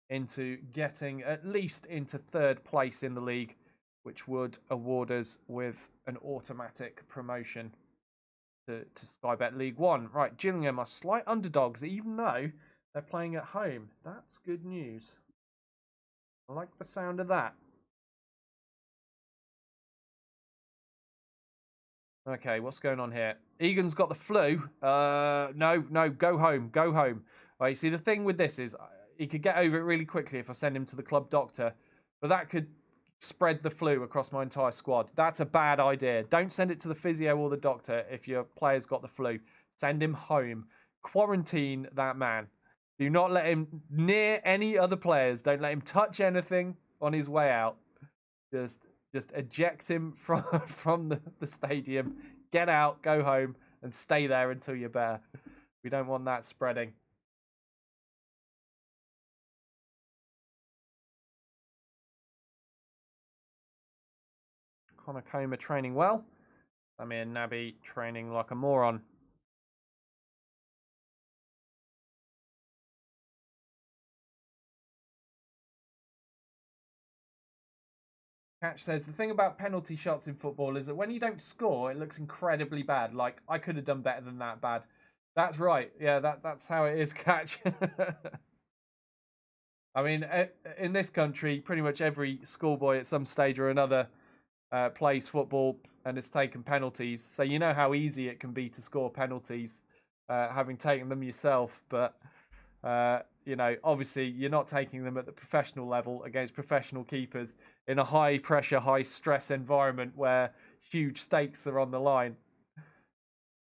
into getting at least into 3rd place in the league, which would award us with an automatic promotion to Sky Bet League 1. Right, Gillingham are slight underdogs, even though they're playing at home. That's good news. I like the sound of that. Okay, what's going on here? Egan's got the flu. No, go home. Go home. Right, see, the thing with this is he could get over it really quickly if I send him to the club doctor, but that could spread the flu across my entire squad. That's a bad idea. Don't send it to the physio or the doctor if your player's got the flu. Send him home. Quarantine that man. Do not let him near any other players. Don't let him touch anything on his way out. Just eject him from the stadium. Get out, go home, and stay there until you're better. We don't want that spreading. Connor Comer training well. Amir Nabi training like a moron. Catch says, the thing about penalty shots in football is that when you don't score, it looks incredibly bad. Like, I could have done better than that bad. That's right. Yeah, that's how it is, Catch. I mean, in this country, pretty much every schoolboy at some stage or another plays football and has taken penalties. So you know how easy it can be to score penalties, having taken them yourself. But, you know, obviously you're not taking them at the professional level against professional keepers in a high-pressure, high-stress environment where huge stakes are on the line.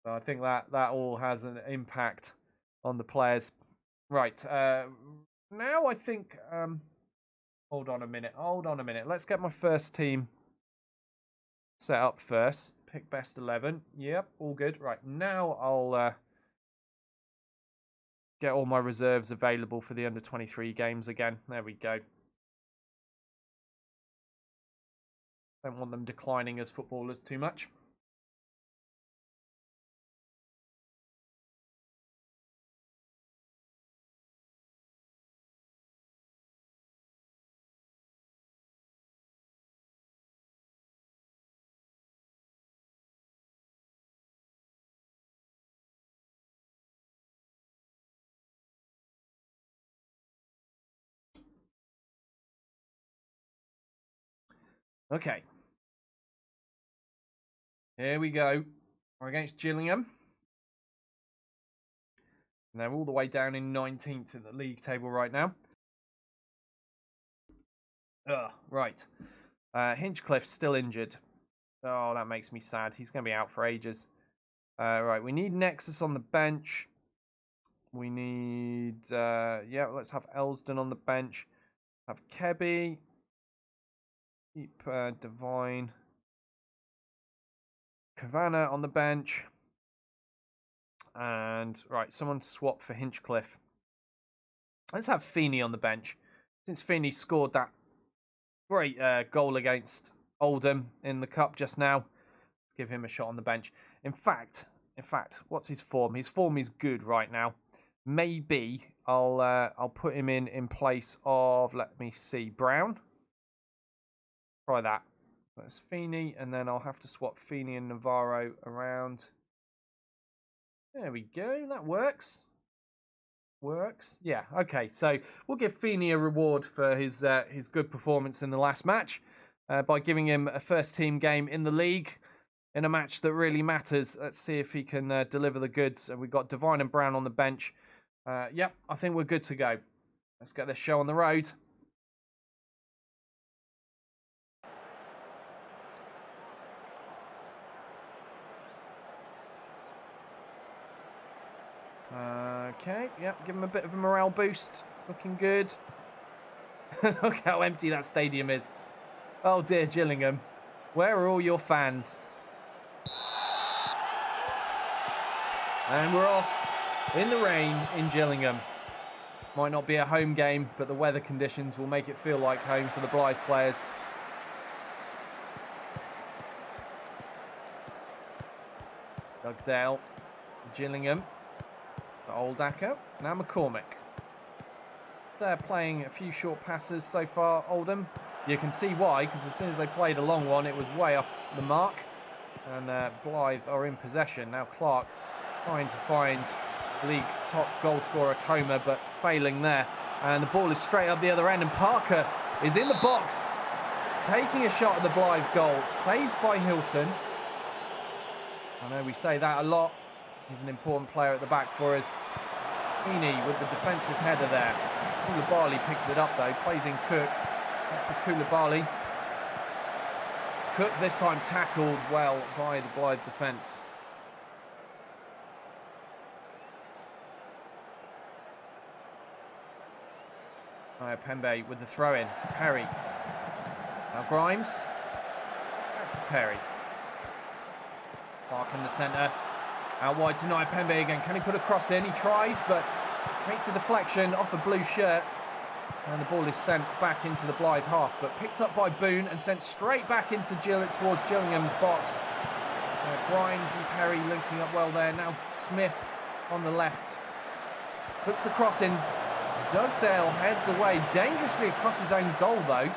So I think that all has an impact on the players. Right. Now I think... hold on a minute. Let's get my first team set up first. Pick best 11. Yep, all good. Right, now I'll get all my reserves available for the under-23 games again. There we go. Don't want them declining as footballers too much. Okay. Here we go. We're against Gillingham. And they're all the way down in 19th in the league table right now. Right. Hinchcliffe's still injured. Oh, that makes me sad. He's going to be out for ages. Right, we need Nexus on the bench. We need... yeah, let's have Elsden on the bench. Have Kebby. Keep Divine. Kavanagh on the bench. And, right, someone swap for Hinchcliffe. Let's have Feeney on the bench. Since Feeney scored that great goal against Oldham in the cup just now, let's give him a shot on the bench. In fact, what's his form? His form is good right now. Maybe I'll put him in place of, let me see, Brown. Try that. That's Feeney, and then I'll have to swap Feeney and Navarro around. There we go. That works. Yeah, okay. So we'll give Feeney a reward for his good performance in the last match by giving him a first-team game in the league in a match that really matters. Let's see if he can deliver the goods. We've got Divine and Brown on the bench. Yep, I think we're good to go. Let's get this show on the road. Okay, yep, give him a bit of a morale boost. Looking good. Look how empty that stadium is. Oh dear, Gillingham. Where are all your fans? And we're off in the rain in Gillingham. Might not be a home game, but the weather conditions will make it feel like home for the Blyth players. Dugdale, Gillingham, Oldacker, now McCormick. They're playing a few short passes so far, Oldham. You can see why, because as soon as they played a long one, it was way off the mark. And Blyth are in possession. Now Clark trying to find league top goal scorer Comer, but failing there. And the ball is straight up the other end, and Parker is in the box, taking a shot at the Blyth goal, saved by Hilton. I know we say that a lot. He's an important player at the back for us. Heaney with the defensive header there. Koulibaly picks it up though, plays in Cook. Back to Koulibaly. Cook this time tackled well by the Blyth defence. Pembe with the throw in to Perry. Now Grimes. Back to Perry. Clark in the centre. Out wide to Pembe again. Can he put a cross in? He tries, but makes a deflection off a blue shirt. And the ball is sent back into the Blyth half, but picked up by Boone and sent straight back into towards Gillingham's box. Grimes and Perry linking up well there. Now Smith on the left. Puts the cross in. Dugdale heads away dangerously across his own goal though.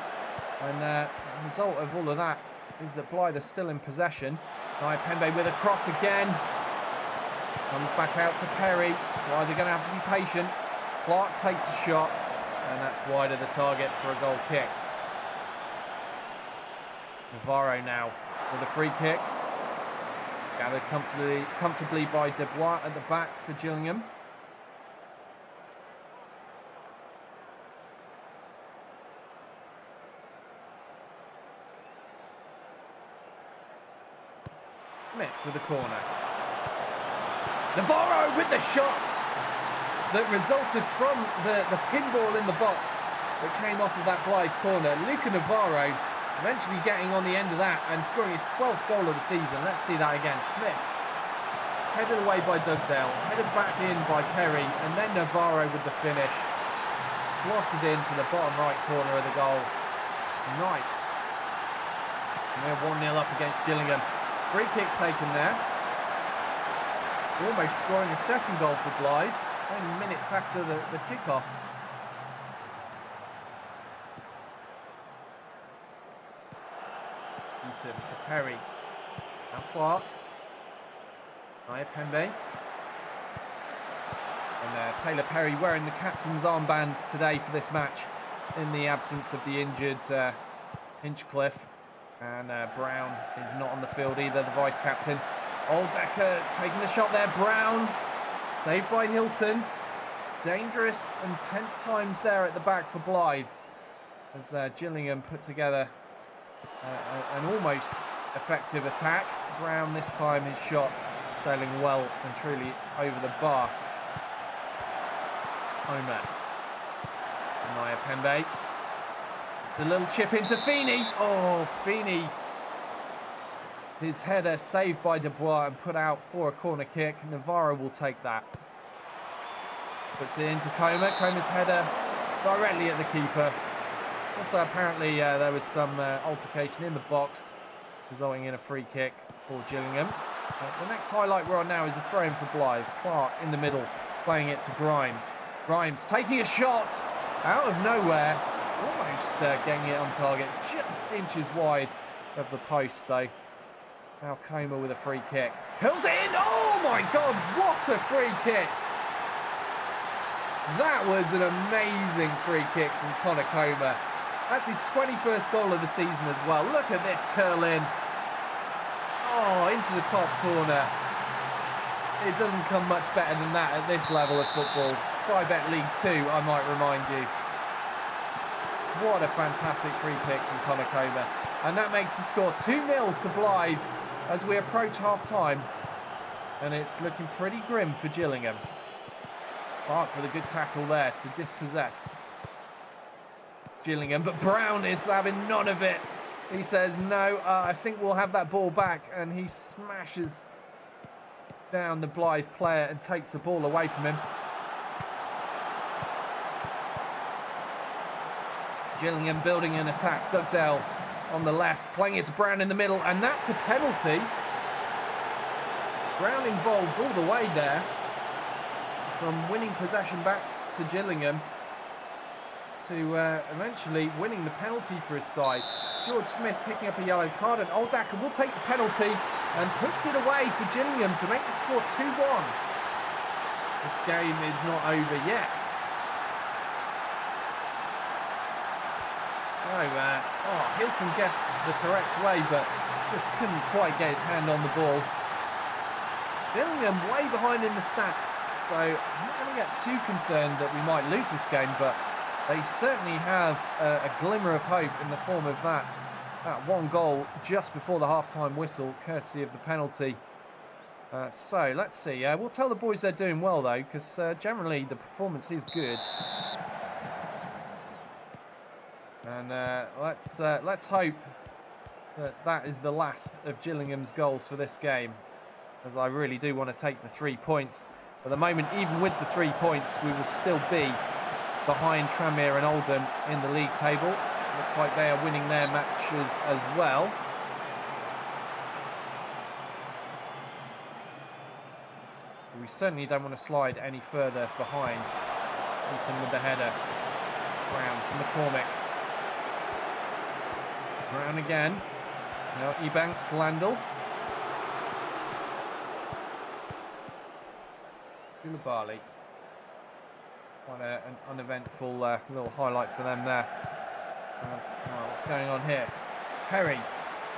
And the result of all of that is that Blyth are still in possession. Pembe with a cross again. Comes back out to Perry. Blyth are going to have to be patient. Clark takes a shot, and that's wide of the target for a goal kick. Navarro now with a free kick. Gathered comfortably by Dubois at the back for Gillingham. Smith with the corner. Navarro with the shot that resulted from the pinball in the box that came off of that Blyth corner. Luca Navarro eventually getting on the end of that and scoring his 12th goal of the season. Let's see that again. Smith headed away by Dugdale, headed back in by Perry, and then Navarro with the finish. Slotted into the bottom right corner of the goal. Nice. And we're 1-0 up against Gillingham. Free kick taken there. Almost scoring a second goal for Blyth, only minutes after the kick-off. To Perry. Now Clark. Pembe. And Taylor Perry wearing the captain's armband today for this match in the absence of the injured Hinchcliffe. And Brown is not on the field either, the vice-captain. Oldacker taking the shot there. Brown saved by Hilton. Dangerous and tense times there at the back for Blyth as Gillingham put together an almost effective attack. Brown this time his shot sailing well and truly over the bar. Homer. Naya Pembe. It's a little chip into Feeney. Oh, Feeney. His header saved by Dubois and put out for a corner kick. Navarro will take that. Puts it into Comer. Comer's header directly at the keeper. Also, apparently, there was some altercation in the box, resulting in a free kick for Gillingham. The next highlight we're on now is a throw-in for Blyth. Clark in the middle, playing it to Grimes. Grimes taking a shot out of nowhere. Almost getting it on target, just inches wide of the post though. Now Comer with a free kick. Hills it in! Oh my God, what a free kick! That was an amazing free kick from Connor Comer. That's his 21st goal of the season as well. Look at this curl in. Oh, into the top corner. It doesn't come much better than that at this level of football. Sky Bet League 2, I might remind you. What a fantastic free kick from Connor Comer. And that makes the score 2-0 to Blyth as we approach half-time. And it's looking pretty grim for Gillingham. Clark with a good tackle there to dispossess Gillingham. But Brown is having none of it. He says, no, I think we'll have that ball back. And he smashes down the Blyth player and takes the ball away from him. Gillingham building an attack. Dugdale on the left, playing it to Brown in the middle, and that's a penalty. Brown involved all the way there, from winning possession back to Gillingham to eventually winning the penalty for his side. George Smith picking up a yellow card, and Oldacker will take the penalty and puts it away for Gillingham to make the score 2-1. This game is not over yet. So, Hilton guessed the correct way, but just couldn't quite get his hand on the ball. Gillingham way behind in the stats, so I'm not going to get too concerned that we might lose this game, but they certainly have a glimmer of hope in the form of that one goal just before the half-time whistle, courtesy of the penalty. So, let's see. We'll tell the boys they're doing well, though, because generally the performance is good. And let's hope that is the last of Gillingham's goals for this game, as I really do want to take the 3 points. At the moment, even with the 3 points, we will still be behind Tranmere and Oldham in the league table. Looks like they are winning their matches as well. We certainly don't want to slide any further behind. Eaton with the header. Brown to McCormick. Brown again. Now Ebanks, Landell. Koulibaly. Quite an uneventful little highlight for them there. What's going on here? Perry.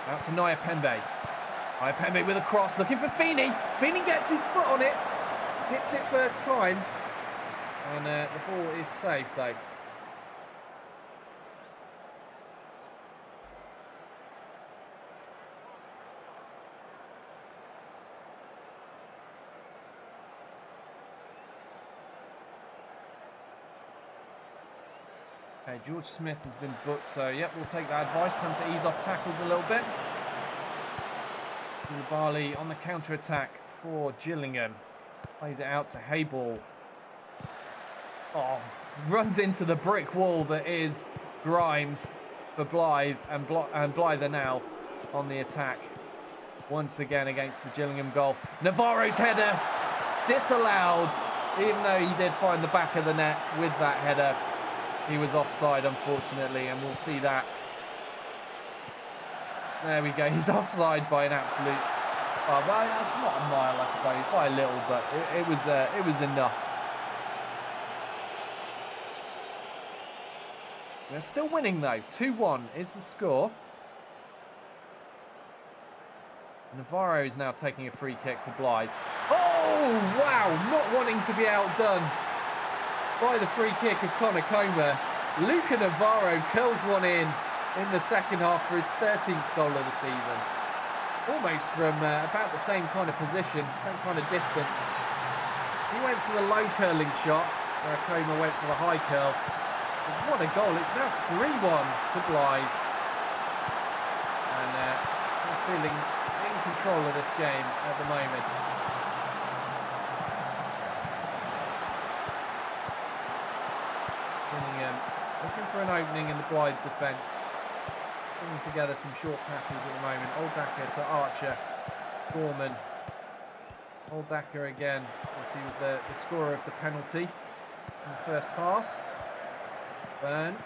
Out to Nyapembe. Nyapembe with a cross, looking for Feeney. Feeney gets his foot on it. Hits it first time. And the ball is saved, though. Okay, George Smith has been booked, so yep, we'll take that advice. Time to ease off tackles a little bit. Koulibaly on the counter-attack for Gillingham. Plays it out to Hayball. Oh, runs into the brick wall that is Grimes for Blyth, and Blyth are now on the attack once again against the Gillingham goal. Navarro's header disallowed, even though he did find the back of the net with that header. He was offside, unfortunately, and we'll see that. There we go. He's offside by an absolute... well, that's not a mile, I suppose, by a little, but it was enough. We're still winning, though. 2-1 is the score. Navarro is now taking a free kick for Blyth. Oh, wow! Not wanting to be outdone by the free kick of Conor Comer. Luca Navarro curls one in the second half for his 13th goal of the season. Almost from about the same kind of position, same kind of distance. He went for the low curling shot, where Comer went for the high curl. But what a goal. It's now 3-1 to Blyth. And I'm feeling in control of this game at the moment. Looking for an opening in the Blyth defence. Putting together some short passes at the moment. Oldacker to Archer. Gorman. Oldacker again. As he was the scorer of the penalty in the first half. Byrne.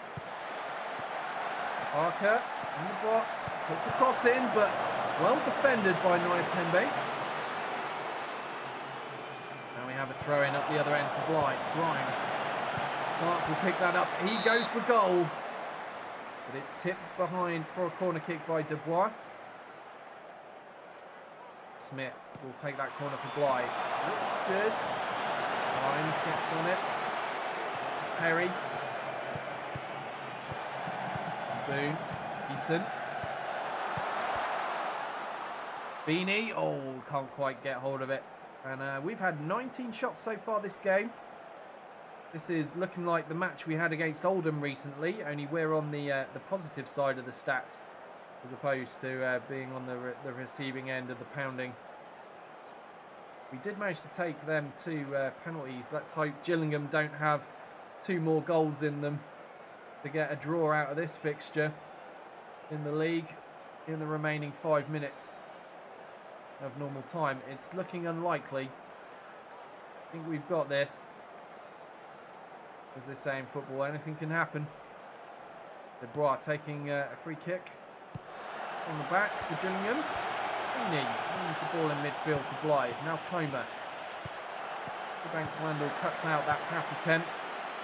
Parker in the box. Puts the cross in, but well defended by Nyapembe. Now we have a throw in up the other end for Blyth. Grimes. Clark will pick that up. He goes for goal. But it's tipped behind for a corner kick by Dubois. Smith will take that corner for Blyth. Looks good. Grimes gets on it. To Perry. Boone. Eaton. Beanie. Oh, can't quite get hold of it. And we've had 19 shots so far this game. This is looking like the match we had against Oldham recently, only we're on the positive side of the stats as opposed to being on the receiving end of the pounding. We did manage to take them 2 penalties. Let's hope Gillingham don't have 2 more goals in them to get a draw out of this fixture in the league in the remaining 5 minutes of normal time. It's looking unlikely. I think we've got this. As they say in football, anything can happen. Dubois taking a free kick on the back for Gillingham. Heaney wins the ball in midfield for Blyth. Now Comer. Banks Landell cuts out that pass attempt.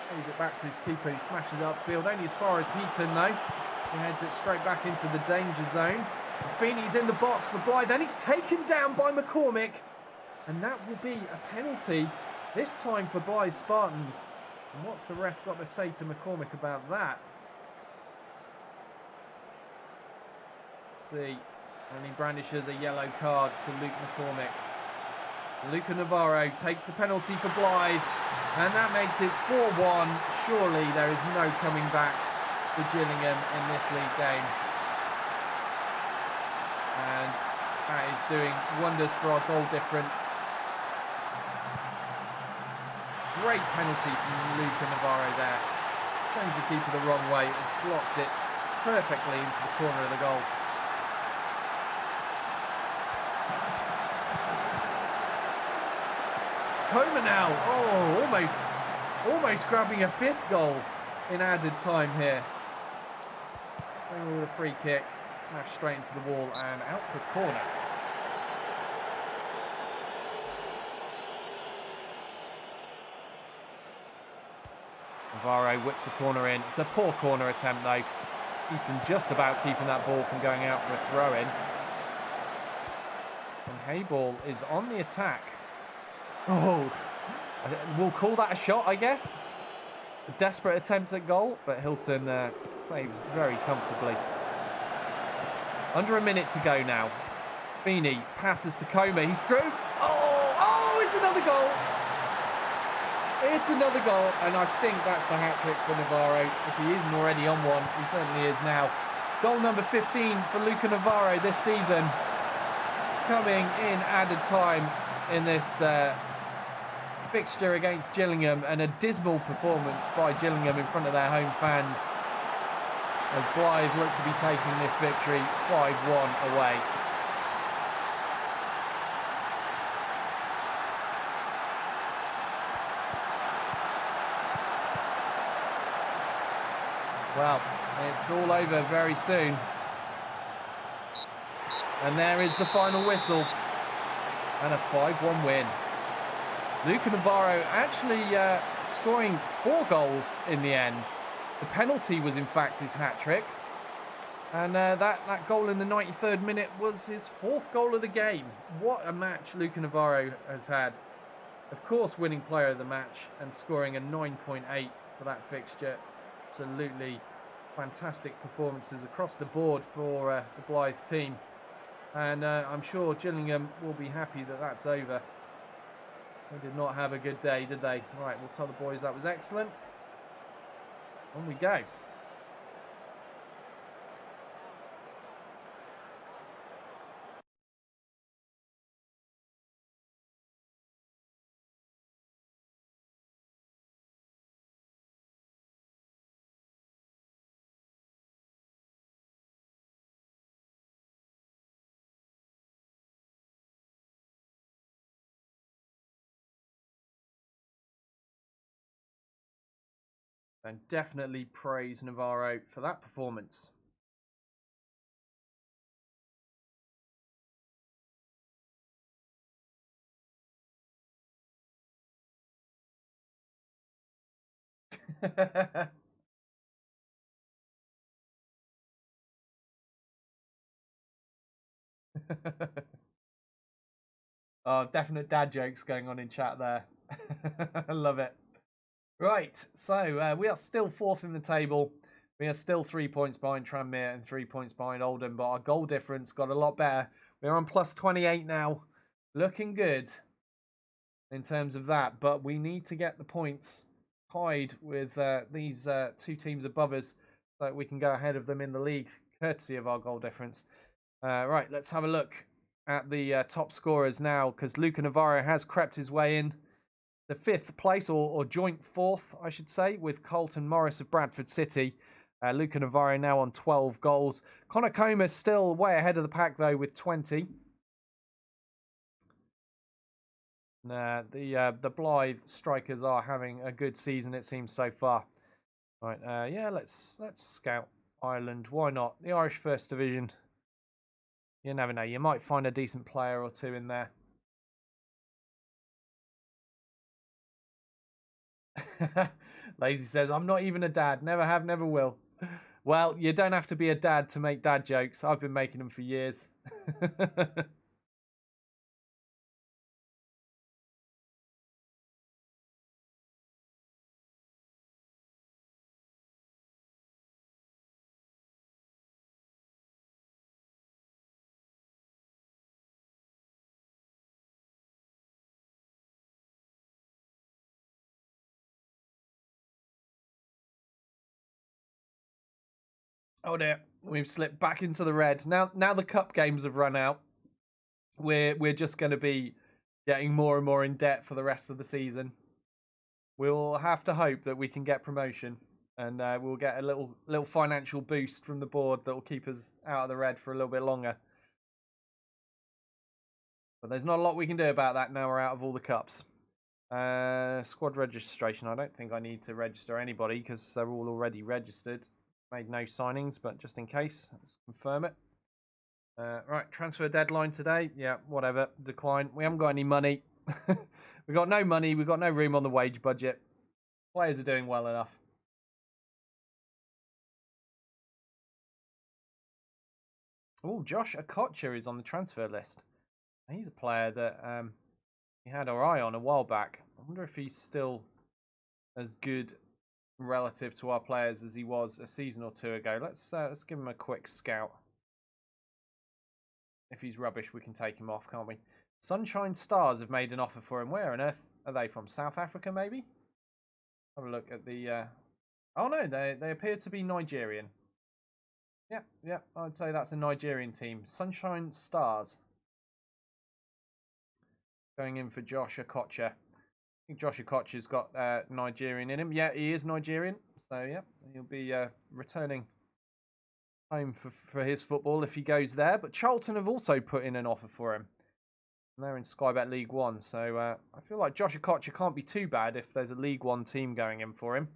Plays it back to his keeper who smashes it upfield. Only as far as Heaton though. He heads it straight back into the danger zone. Feeney's in the box for Blyth. Then he's taken down by McCormick. And that will be a penalty. This time for Blyth Spartans. And what's the ref got to say to McCormick about that? Let's see. And he brandishes a yellow card to Luke McCormick. Luca Navarro takes the penalty for Blyth. And that makes it 4-1. Surely there is no coming back for Gillingham in this league game. And that is doing wonders for our goal difference. Great penalty from Luca Navarro there. Turns the keeper the wrong way and slots it perfectly into the corner of the goal. Comer now. Oh, almost grabbing a 5th goal in added time here. Going with a free kick, smashed straight into the wall and out for a corner. Navarro whips the corner in. It's a poor corner attempt though. Eaton just about keeping that ball from going out for a throw-in. And Hayball is on the attack. Oh, we'll call that a shot, I guess. A desperate attempt at goal, but Hilton saves very comfortably. Under a minute to go now. Feeney passes to Comer. He's through. Oh, it's another goal. It's another goal, and I think that's the hat-trick for Navarro. If he isn't already on one, he certainly is now. Goal number 15 for Luca Navarro this season. Coming in added time in this fixture against Gillingham, and a dismal performance by Gillingham in front of their home fans as Blyth look to be taking this victory 5-1 away. Well, it's all over very soon. And there is the final whistle. And a 5-1 win. Luca Navarro actually scoring 4 goals in the end. The penalty was in fact his hat-trick. And that goal in the 93rd minute was his 4th goal of the game. What a match Luca Navarro has had. Of course, winning player of the match and scoring a 9.8 for that fixture. Absolutely fantastic performances across the board for the Blyth team. And I'm sure Gillingham will be happy that that's over. They did not have a good day, did they? Right, we'll tell the boys that was excellent. On we go. And definitely praise Navarro for that performance. Oh, definite dad jokes going on in chat there. I love it. Right, so we are still 4th in the table. We are still 3 points behind Tranmere and 3 points behind Oldham, but our goal difference got a lot better. We're on plus 28 now. Looking good in terms of that, but we need to get the points tied with these 2 teams above us so that we can go ahead of them in the league. courtesy of our goal difference. Right, let's have a look at the top scorers now, because Luca Navarro has crept his way in the 5th place, or joint 4th, I should say, with Colton Morris of Bradford City. Luca Navarro now on 12 goals. Connor Comas still way ahead of the pack, though, with 20. The Blyth strikers are having a good season, it seems, so far. Right, yeah, let's scout Ireland. Why not? The Irish First Division. You never know. You might find a decent player or two in there. Lazy says, I'm not even a dad. Never have, never will. Well, you don't have to be a dad to make dad jokes. I've been making them for years. Oh dear, we've slipped back into the red. Now the cup games have run out. We're just going to be getting more and more in debt for the rest of the season. We'll have to hope that we can get promotion, and we'll get a little financial boost from the board that will keep us out of the red for a little bit longer. But there's not a lot we can do about that now we're out of all the cups. Squad registration. I don't think I need to register anybody because they're all already registered. Made no signings, but just in case, let's confirm it. Right, transfer deadline today. Yeah, whatever. Decline. We haven't got any money. We've got no money. We've got no room on the wage budget. Players are doing well enough. Oh, Josh Okocha is on the transfer list. He's a player that we had our eye on a while back. I wonder if he's still as good relative to our players as he was a season or two ago. Let's give him a quick scout. If he's rubbish, we can take him off, can't we? Sunshine Stars have made an offer for him. Where on earth are they from? South Africa, maybe? Have a look at the... Oh, no, they appear to be Nigerian. Yeah, I'd say that's a Nigerian team. Sunshine Stars. Going in for Josh Okocha. I think Josh Okocha's got Nigerian in him. Yeah, he is Nigerian. So, yeah, he'll be returning home for his football if he goes there. But Charlton have also put in an offer for him. And they're in Sky Bet League One. So, I feel like Josh Okocha can't be too bad if there's a League One team going in for him.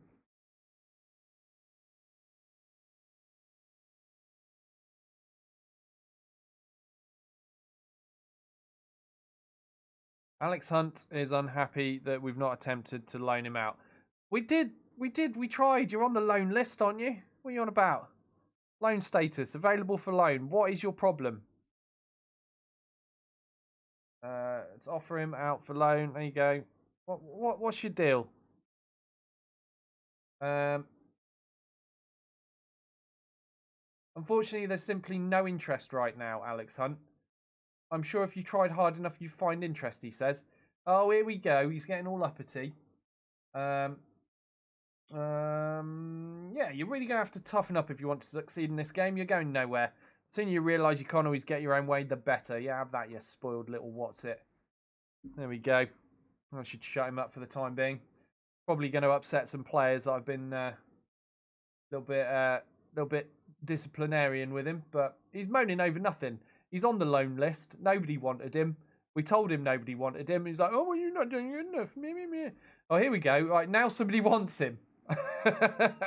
Alex Hunt is unhappy that we've not attempted to loan him out. We tried. You're on the loan list, aren't you? What are you on about? Loan status, available for loan. What is your problem? Let's offer him out for loan. There you go. What's your deal? Unfortunately, there's simply no interest right now, Alex Hunt. I'm sure if you tried hard enough, you'd find interest, he says. Oh, here we go. He's getting all uppity. Yeah, you're really going to have to toughen up if you want to succeed in this game. You're going nowhere. The sooner you realise you can't always get your own way, the better. Yeah, have that, you spoiled little what's-it. There we go. I should shut him up for the time being. Probably going to upset some players that I've been a little bit disciplinarian with him, but he's moaning over nothing. He's on the loan list. Nobody wanted him. We told him nobody wanted him. He's like, oh, well, you're not doing good enough. Me. Oh, here we go. Right, now somebody wants him.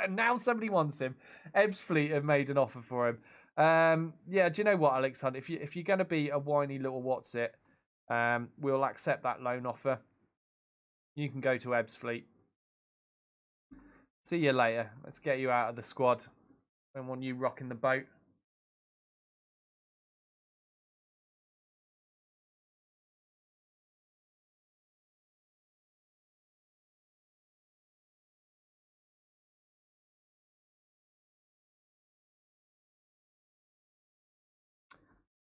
Now somebody wants him. Ebbsfleet have made an offer for him. Yeah, do you know what, Alex Hunt? If you're going to be a whiny little what's-it, we'll accept that loan offer. You can go to Ebbsfleet. See you later. Let's get you out of the squad. Don't want you rocking the boat.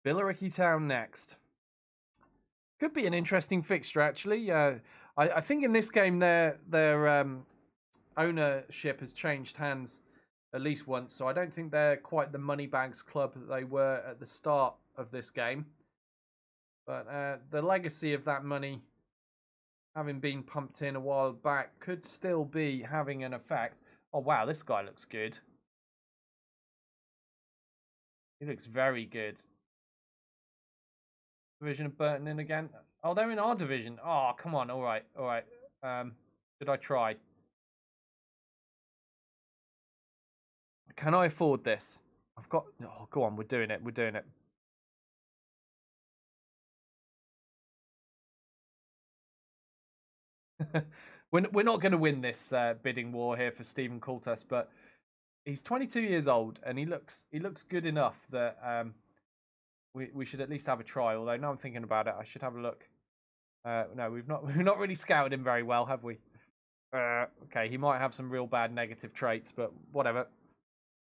Billericay Town next. Could be an interesting fixture, actually. I think in this game their ownership has changed hands at least once. So I don't think they're quite the moneybags club that they were at the start of this game. But the legacy of that money having been pumped in a while back could still be having an effect. Oh, wow, this guy looks good. He looks very good. Division of Burton in again. Oh, they're in our division. Oh, come on. All right. All right. Did I try? Can I afford this? I've got... Oh, go on. We're doing it. We're doing it. We're not going to win this bidding war here for Stephen Coultas, but he's 22 years old and he looks good enough that we should at least have a try. Although now I'm thinking about it, I should have a look. No, we've not really scouted him very well, have we? Okay, he might have some real bad negative traits, but whatever.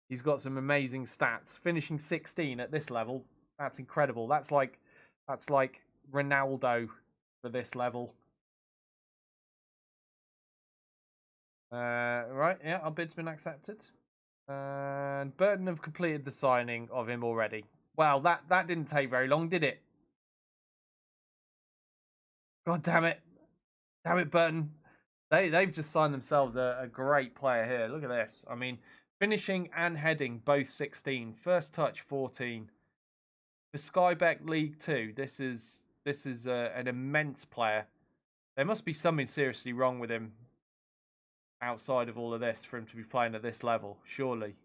He's got some amazing stats. Finishing 16 at this level, that's incredible. That's like Ronaldo for this level. Right, yeah, our bid's been accepted. And Burton have completed the signing of him already. Wow, that didn't take very long, did it? God damn it. Damn it, Burton. They've just signed themselves a great player here. Look at this. I mean, finishing and heading both 16. First touch 14. The Skybeck League 2. This is an immense player. There must be something seriously wrong with him outside of all of this for him to be playing at this level, surely.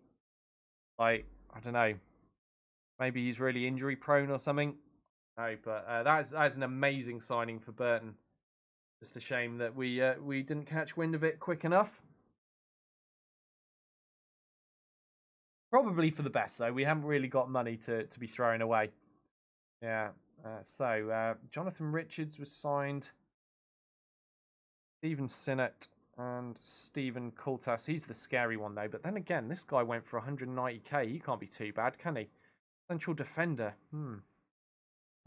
Like, I don't know. Maybe he's really injury prone or something. No, but that's an amazing signing for Burton. Just a shame that we didn't catch wind of it quick enough. Probably for the best, though. We haven't really got money to be throwing away. Yeah. So Jonathan Richards was signed. Stephen Sinnott and Stephen Coultas. He's the scary one, though. But then again, this guy went for 190k. He can't be too bad, can he? Central defender.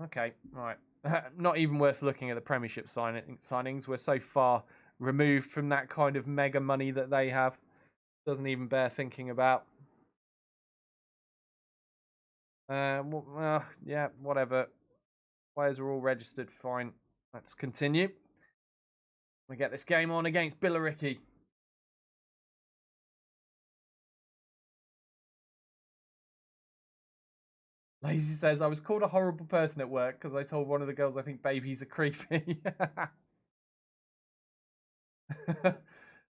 Okay, right. Not even worth looking at the Premiership signings. We're so far removed from that kind of mega money that they have. Doesn't even bear thinking about. Yeah, whatever. Players are all registered. Fine. Let's continue. We get this game on against Billericay. Lazy says, I was called a horrible person at work because I told one of the girls I think babies are creepy.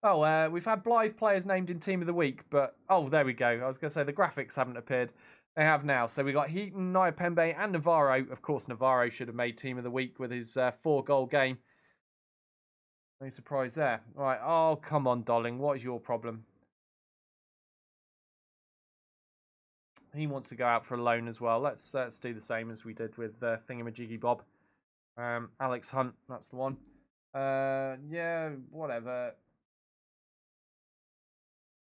Oh, we've had Blyth players named in Team of the Week, but... Oh, there we go. I was going to say the graphics haven't appeared. They have now. So we got Heaton, Nyapembe and Navarro. Of course, Navarro should have made Team of the Week with his 4-goal game. No surprise there. Right. Oh, come on, Dolling. What is your problem? He wants to go out for a loan as well. Let's do the same as we did with Thingamajiggy Bob. Alex Hunt, that's the one. Yeah, whatever.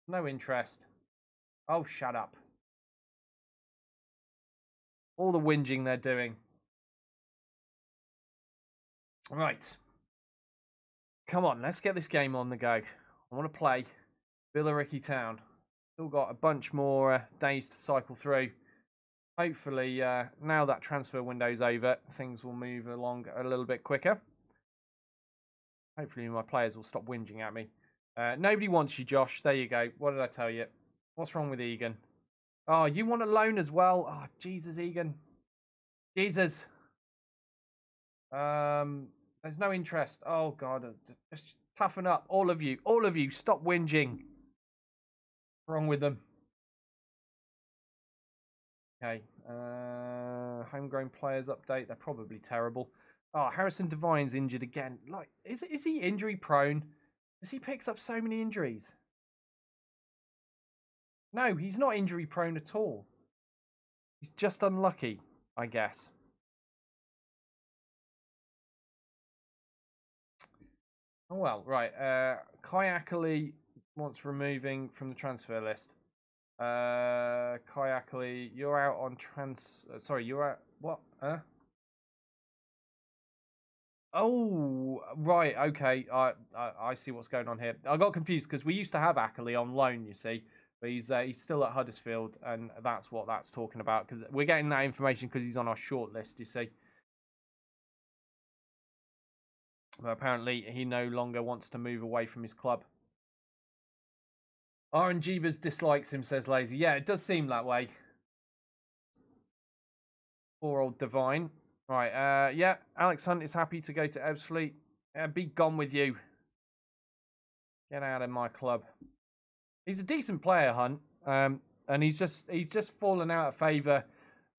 No interest. Oh, shut up. All the whinging they're doing. Right. Come on, let's get this game on the go. I want to play Billericay Town. Still got a bunch more days to cycle through. Hopefully, now that transfer window's over, things will move along a little bit quicker. Hopefully, my players will stop whinging at me. Nobody wants you, Josh. There you go. What did I tell you? What's wrong with Egan? Oh, you want a loan as well? Oh, Jesus, Egan. Jesus. There's no interest. Oh, God. Just toughen up. All of you. All of you. Stop whinging. What's wrong with them? Okay. Homegrown players update. They're probably terrible. Oh, Harrison Devine's injured again. Like, is he injury prone? Because he picks up so many injuries. No, he's not injury prone at all. He's just unlucky, I guess. Oh well, right. Kai Ackley wants removing from the transfer list. Kai Ackley, you're out on sorry, you're out. What? Oh, right. Okay. I see what's going on here. I got confused because we used to have Ackley on loan, you see, But he's still at Huddersfield, and that's what that's talking about, because we're getting that information because he's on our short list, you see. But apparently he no longer wants to move away from his club. RNGBers dislikes him, says Lazy. Yeah, it does seem that way. Poor old Divine. Right, yeah, Alex Hunt is happy to go to Ebbsfleet. Be gone with you. Get out of my club. He's a decent player, Hunt, and he's just fallen out of favour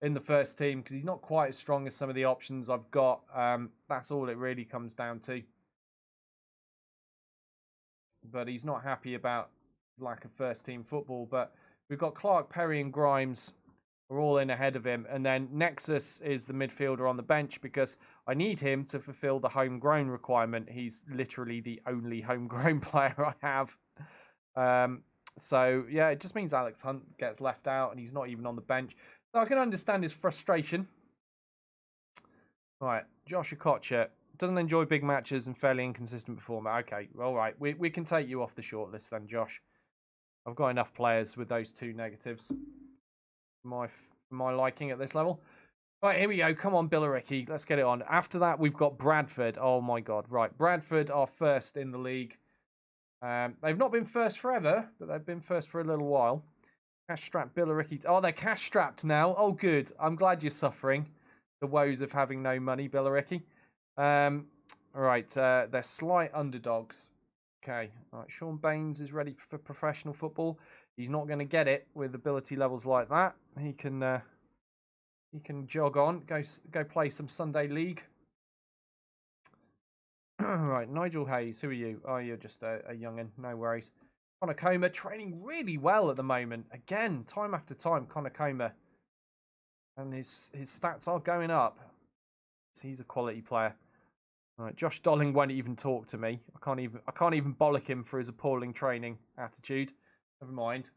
in the first team because he's not quite as strong as some of the options I've got. That's all it really comes down to. But he's not happy about lack of first team football. But we've got Clark, Perry, and Grimes are all in ahead of him, and then Nexus is the midfielder on the bench because I need him to fulfil the homegrown requirement. He's literally the only homegrown player I have. So, yeah, it just means Alex Hunt gets left out and he's not even on the bench. So I can understand his frustration. Right, Josh Okocha doesn't enjoy big matches and fairly inconsistent performer. Okay, all right. We can take you off the shortlist then, Josh. I've got enough players with those two negatives for my liking at this level. Right, here we go. Come on, Billericay. Let's get it on. After that, we've got Bradford. Oh, my God. Right, Bradford are first in the league. They've not been first forever, but they've been first for a little while. Cash-strapped Billericay. Oh, they're cash-strapped now. Oh, good. I'm glad you're suffering the woes of having no money, Billericay. Right, they're slight underdogs. Okay, all right. Sean Baines is ready for professional football. He's not going to get it with ability levels like that. He can jog on, go play some Sunday League. Right, Nigel Hayes, who are you? Oh, you're just a young'un, no worries. Connor Comer training really well at the moment. Again, time after time, Connor Comer. And his stats are going up. So he's a quality player. All right, Josh Dolling won't even talk to me. I can't even bollock him for his appalling training attitude. Never mind.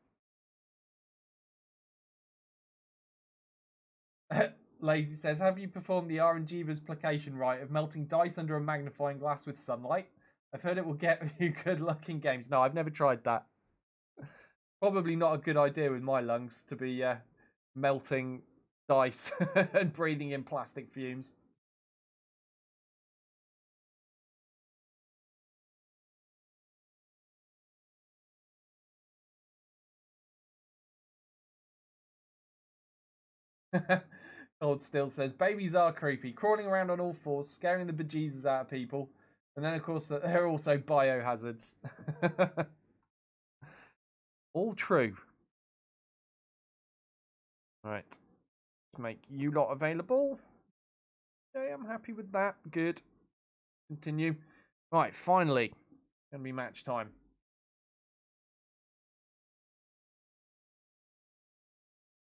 Lazy says, have you performed the RNGBers placation rite of melting dice under a magnifying glass with sunlight? I've heard it will get you good luck in games. No, I've never tried that. Probably not a good idea with my lungs to be melting dice and breathing in plastic fumes. Old Still says, babies are creepy, crawling around on all fours, scaring the bejesus out of people. And then, of course, they're also biohazards. All true. Right. Let's make you lot available. Okay, I'm happy with that. Good. Continue. Right, finally. Gonna be match time.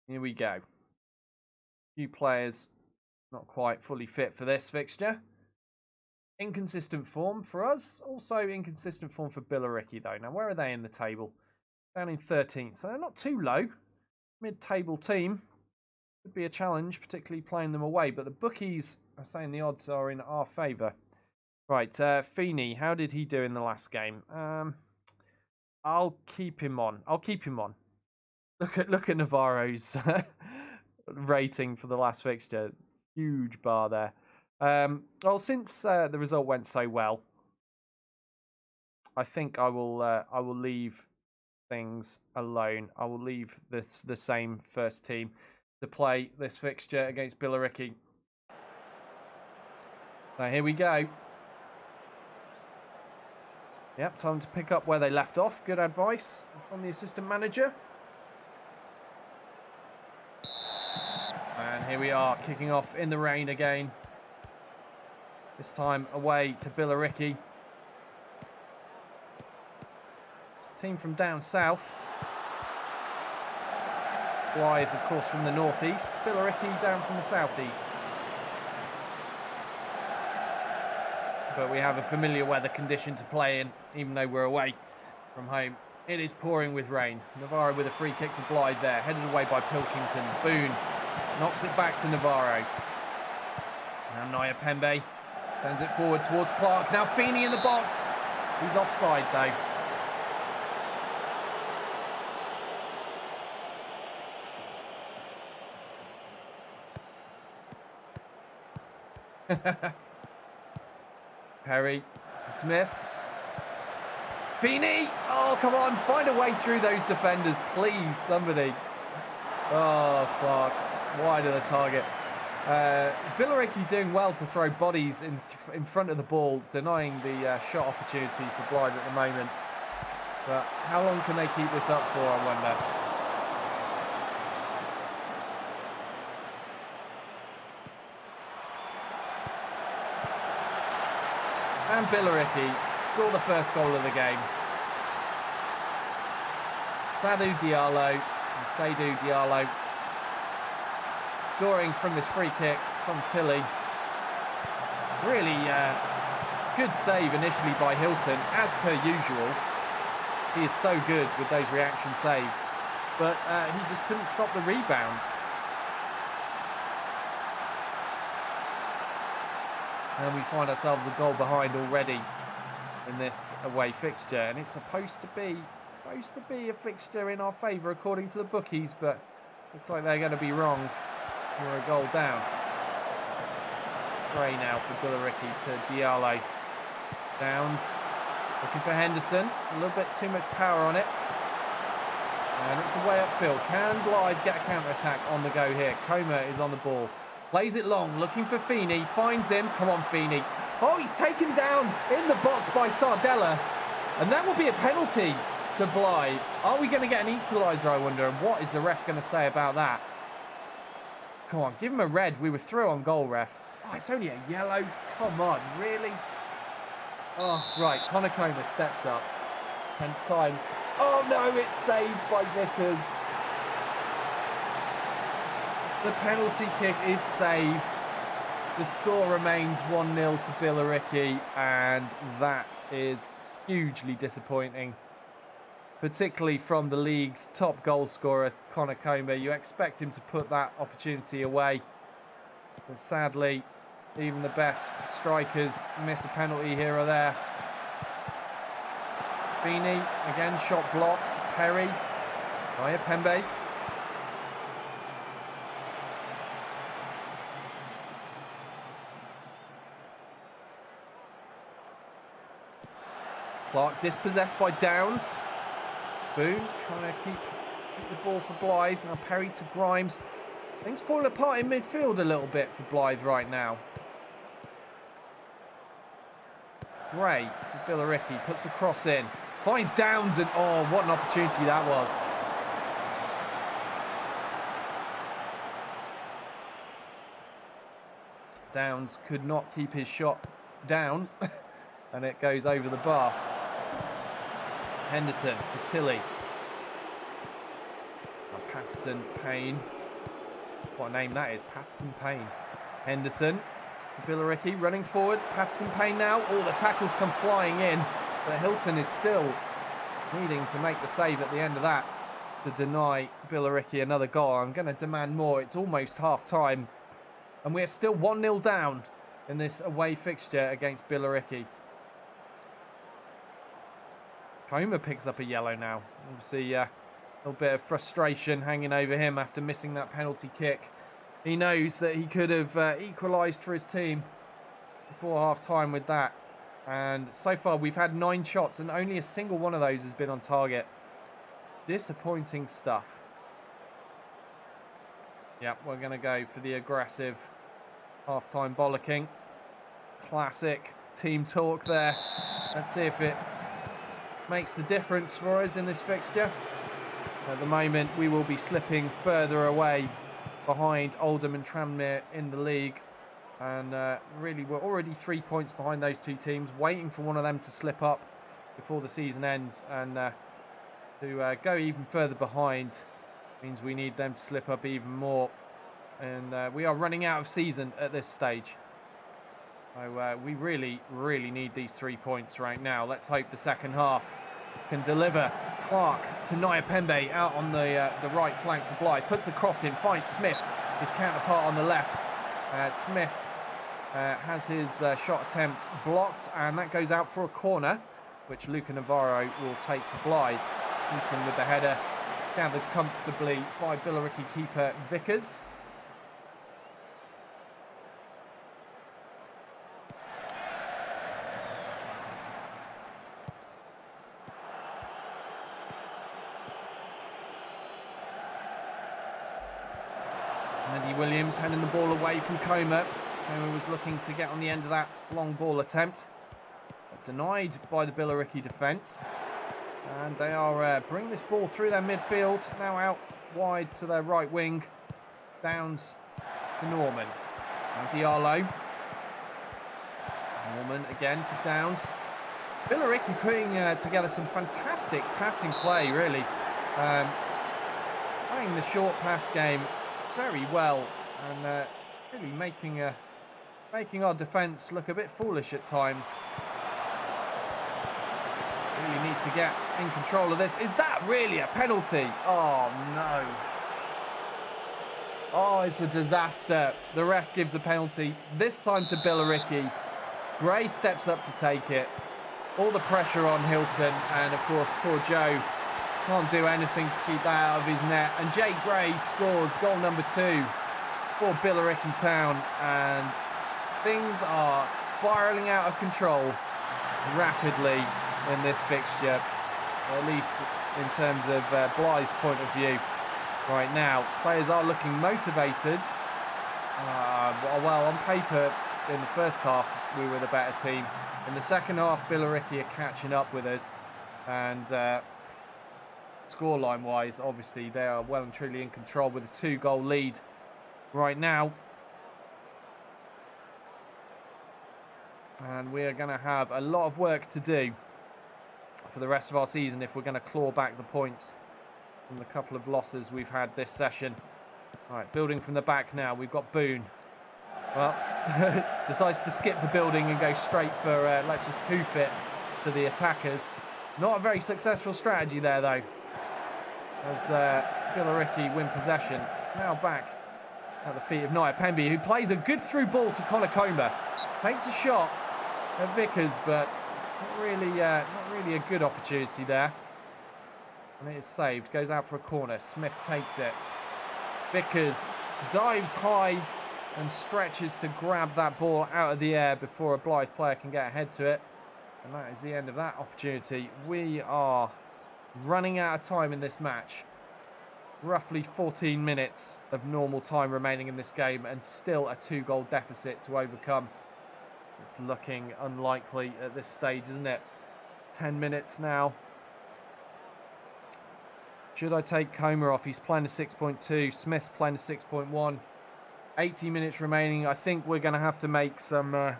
Here we go. Few players not quite fully fit for this fixture. Inconsistent form for us. Also inconsistent form for Billericay, though. Now, where are they in the table? Down in 13th. So they're not too low. Mid-table team. Could be a challenge, particularly playing them away. But the bookies are saying the odds are in our favour. Right, Feeney, how did he do in the last game? I'll keep him on. Look at Navarro's rating for the last fixture. Huge bar there. Well, since the result went so well, I think I will leave things alone. I will leave the same first team to play this fixture against Billericay. So here we go. Yep, time to pick up where they left off. Good advice from the assistant manager. And here we are, kicking off in the rain again. This time away to Billericay. Team from down south. Blyth, of course, from the northeast. Billericay down from the southeast. But we have a familiar weather condition to play in, even though we're away from home. It is pouring with rain. Navarro with a free kick for Blythe there, headed away by Pilkington. Boone knocks it back to Navarro. Now Naya Pembe sends it forward towards Clark. Now Feeney in the box. He's offside though. Perry, Smith. Feeney! Oh, come on, find a way through those defenders, please, somebody. Oh, Clark, wide of the target. Billericay doing well to throw bodies in front of the ball, denying the shot opportunity for Blyth at the moment. But how long can they keep this up for, I wonder? And Billericay score the first goal of the game. Sadou Diallo and Seydou Diallo scoring from this free kick from Tilly. Really good save initially by Hilton, as per usual. He is so good with those reaction saves, but he just couldn't stop the rebound. And we find ourselves a goal behind already in this away fixture, and it's supposed to be a fixture in our favour according to the bookies, but looks like they're going to be wrong. We're a goal down. Gray now for Billericay to Diallo. Downs looking for Henderson. A little bit too much power on it. And it's away upfield. Can Blyth get a counter-attack on the go here? Comer is on the ball. Plays it long, looking for Feeney. Finds him. Come on, Feeney. Oh, he's taken down in the box by Sardella. And that will be a penalty to Blyth. Are we going to get an equaliser, I wonder? And what is the ref going to say about that? Come on, give him a red. We were through on goal, ref. Oh, it's only a yellow. Come on, really? Oh, right. Connor Comer steps up. Tense times. Oh, no, it's saved by Vickers. The penalty kick is saved. The score remains 1-0 to Billericay, and that is hugely disappointing. Particularly from the league's top goal scorer, Connor Comer. You expect him to put that opportunity away. But sadly, even the best strikers miss a penalty here or there. Feeney, again, shot blocked. Perry, Naya Pembe. Clark dispossessed by Downs. Boone trying to keep the ball for Blyth. Now Perry to Grimes. Things falling apart in midfield a little bit for Blyth right now. Gray for Billericay. Puts the cross in. Finds Downs and oh, what an opportunity that was. Downs could not keep his shot down and it goes over the bar. Henderson to Tilly. Patterson, Payne. What a name that is, Patterson, Payne. Henderson, Billericay running forward. Patterson, Payne now. Oh, the tackles come flying in. But Hilton is still needing to make the save at the end of that to deny Billericay another goal. I'm going to demand more. It's almost half-time. And we're still 1-0 down in this away fixture against Billericay. Comer picks up a yellow now. Obviously, a little bit of frustration hanging over him after missing that penalty kick. He knows that he could have equalised for his team before half-time with that. And so far, we've had 9 shots and only a single one of those has been on target. Disappointing stuff. Yep, we're going to go for the aggressive half-time bollocking. Classic team talk there. Let's see if it makes the difference for us in this fixture. At the moment, we will be slipping further away behind Oldham and Tranmere in the league. And really, we're already 3 points behind those two teams, waiting for one of them to slip up before the season ends. And to go even further behind means we need them to slip up even more. And we are running out of season at this stage. So we really, really need these 3 points right now. Let's hope the second half can deliver. Clark to Naya Pembe out on the right flank for Blyth. Puts the cross in, finds Smith, his counterpart on the left. Smith has his shot attempt blocked, and that goes out for a corner, which Luca Navarro will take for Blyth. Eaton with the header, gathered comfortably by Billericay keeper Vickers. Andy Williams handing the ball away from Comer. Comer was looking to get on the end of that long ball attempt, but denied by the Billericay defence. And they are bringing this ball through their midfield, now out wide to their right wing. Downs to Norman. Now Diallo. Norman again to Downs. Billericay putting together some fantastic passing play, really. Playing the short pass game very well, and really making our defence look a bit foolish at times. Really need to get in control of this. Is that really a penalty? Oh no. Oh, it's a disaster. The ref gives a penalty, this time to Billericay. Gray steps up to take it. All the pressure on Hilton, and of course poor Joe can't do anything to keep that out of his net. And Jake Gray scores goal number 2 for Billericay Town, and things are spiralling out of control rapidly in this fixture, at least in terms of Blyth's point of view. Right now, players are looking motivated. Well, on paper, in the first half, we were the better team. In the second half, Billericay are catching up with us. And scoreline-wise, obviously, they are well and truly in control with a 2-goal lead right now. And we are going to have a lot of work to do for the rest of our season if we're going to claw back the points from the couple of losses we've had this session. All right, building from the back now. We've got Boone. Well, decides to skip the building and go straight for, let's just hoof it to the attackers. Not a very successful strategy there, though, as Billericay win possession. It's now back at the feet of Nia Pemby, who plays a good through ball to Connor Comer. Takes a shot at Vickers, but not really a good opportunity there. And it is saved. Goes out for a corner. Smith takes it. Vickers dives high and stretches to grab that ball out of the air before a Blyth player can get ahead to it. And that is the end of that opportunity. We are running out of time in this match. Roughly 14 minutes of normal time remaining in this game, and still a 2-goal deficit to overcome. It's looking unlikely at this stage, isn't it? 10 minutes now. Should I take Comer off? He's playing a 6.2. Smith's playing a 6.1. 80 minutes remaining. I think we're going to have to make some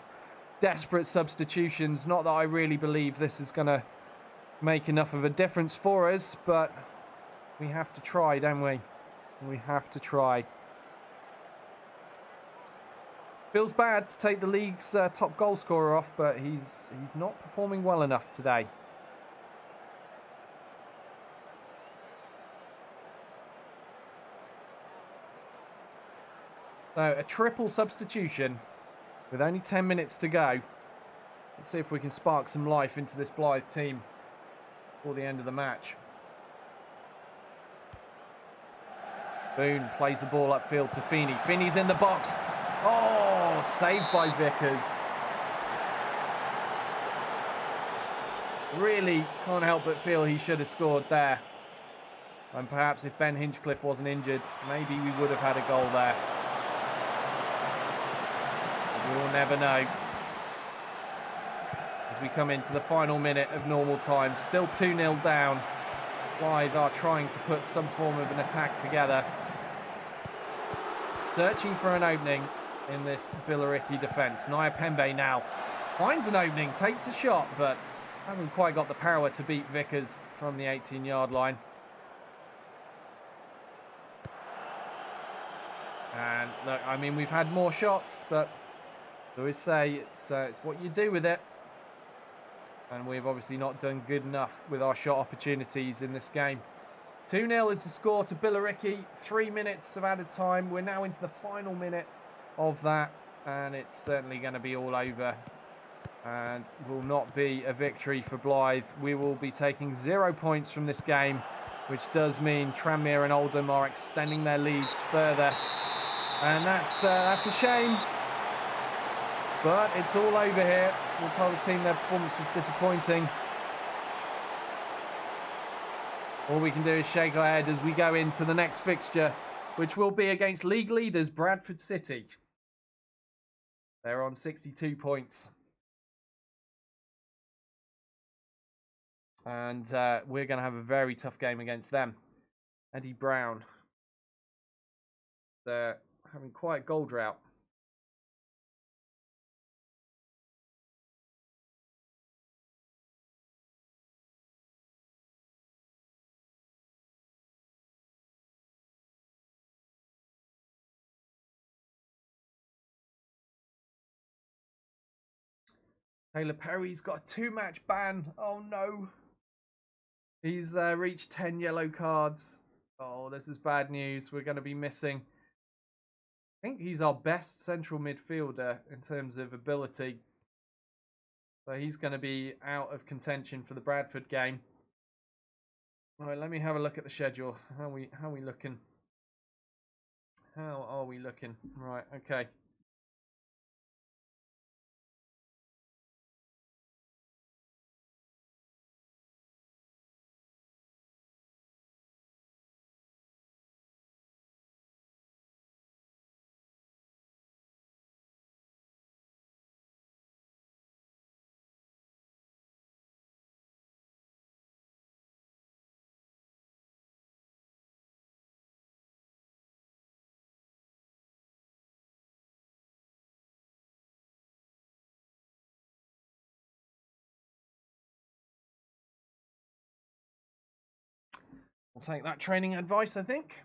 desperate substitutions. Not that I really believe this is going to make enough of a difference for us, but we have to try, don't we? We have to try. Feels bad to take the league's top goal scorer off, but he's not performing well enough today. So a triple substitution with only 10 minutes to go. Let's see if we can spark some life into this Blyth team before the end of the match. Boone plays the ball upfield to Feeney. Feeney's in the box. Oh, saved by Vickers. Really can't help but feel he should have scored there. And perhaps if Ben Hinchcliffe wasn't injured, maybe we would have had a goal there. We'll never know. As we come into the final minute of normal time, still 2-0 down. Blyth are trying to put some form of an attack together. Searching for an opening in this Billericay defence. Nia Pembe now finds an opening, takes a shot, but hasn't quite got the power to beat Vickers from the 18-yard line. And look, I mean, we've had more shots, but I always say it's what you do with it. And we've obviously not done good enough with our shot opportunities in this game. 2-0 is the score to Billericay. 3 minutes of added time. We're now into the final minute of that, and it's certainly going to be all over. And will not be a victory for Blyth. We will be taking 0 points from this game, which does mean Tranmere and Oldham are extending their leads further. And that's a shame. But it's all over here. We'll tell the team their performance was disappointing. All we can do is shake our head as we go into the next fixture which will be against league leaders Bradford City. They're on 62 points. And we're going to have a very tough game against them. Eddie Brown. They're having quite a goal drought. Taylor Perry's got a 2-match ban. Oh no. He's reached 10 yellow cards. Oh, this is bad news. We're going to be missing. I think he's our best central midfielder in terms of ability. So he's going to be out of contention for the Bradford game. All right, let me have a look at the schedule. How are we looking? How are we looking? Right, okay. We'll take that training advice, I think.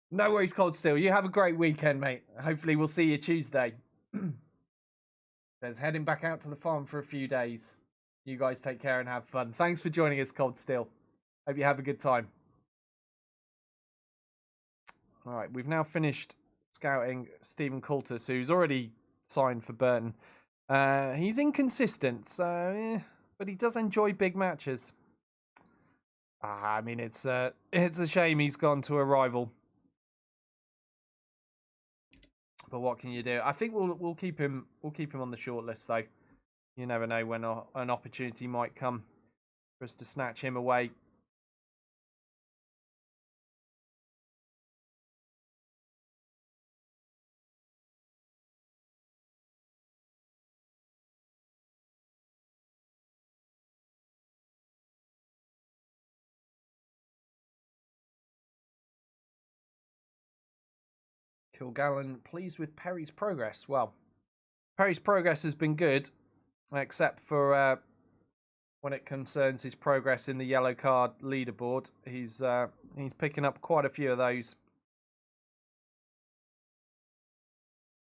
No worries, Cold Steel. You have a great weekend, mate. Hopefully we'll see you Tuesday. There's heading back out to the farm for a few days. You guys take care and have fun. Thanks for joining us, Cold Steel. Hope you have a good time. All right, we've now finished scouting Stephen Coulter, who's already signed for Burton. He's inconsistent, so but he does enjoy big matches. I mean, it's a shame he's gone to a rival. But what can you do? I think we'll keep him on the short list though. You never know when an opportunity might come for us to snatch him away. Kilgallen pleased with Perry's progress. Well, Perry's progress has been good, except for when it concerns his progress in the yellow card leaderboard. He's picking up quite a few of those.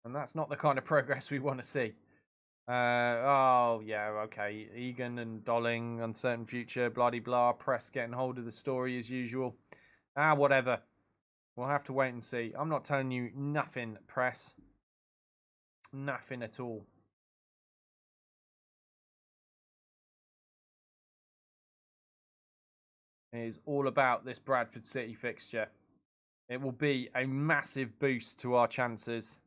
And that's not the kind of progress we want to see. Oh, yeah, okay. Egan and Dolling, uncertain future, blah-de-blah. Press getting hold of the story as usual. Whatever. We'll have to wait and see. I'm not telling you nothing, Press. Nothing at all. It is all about this Bradford City fixture. It will be a massive boost to our chances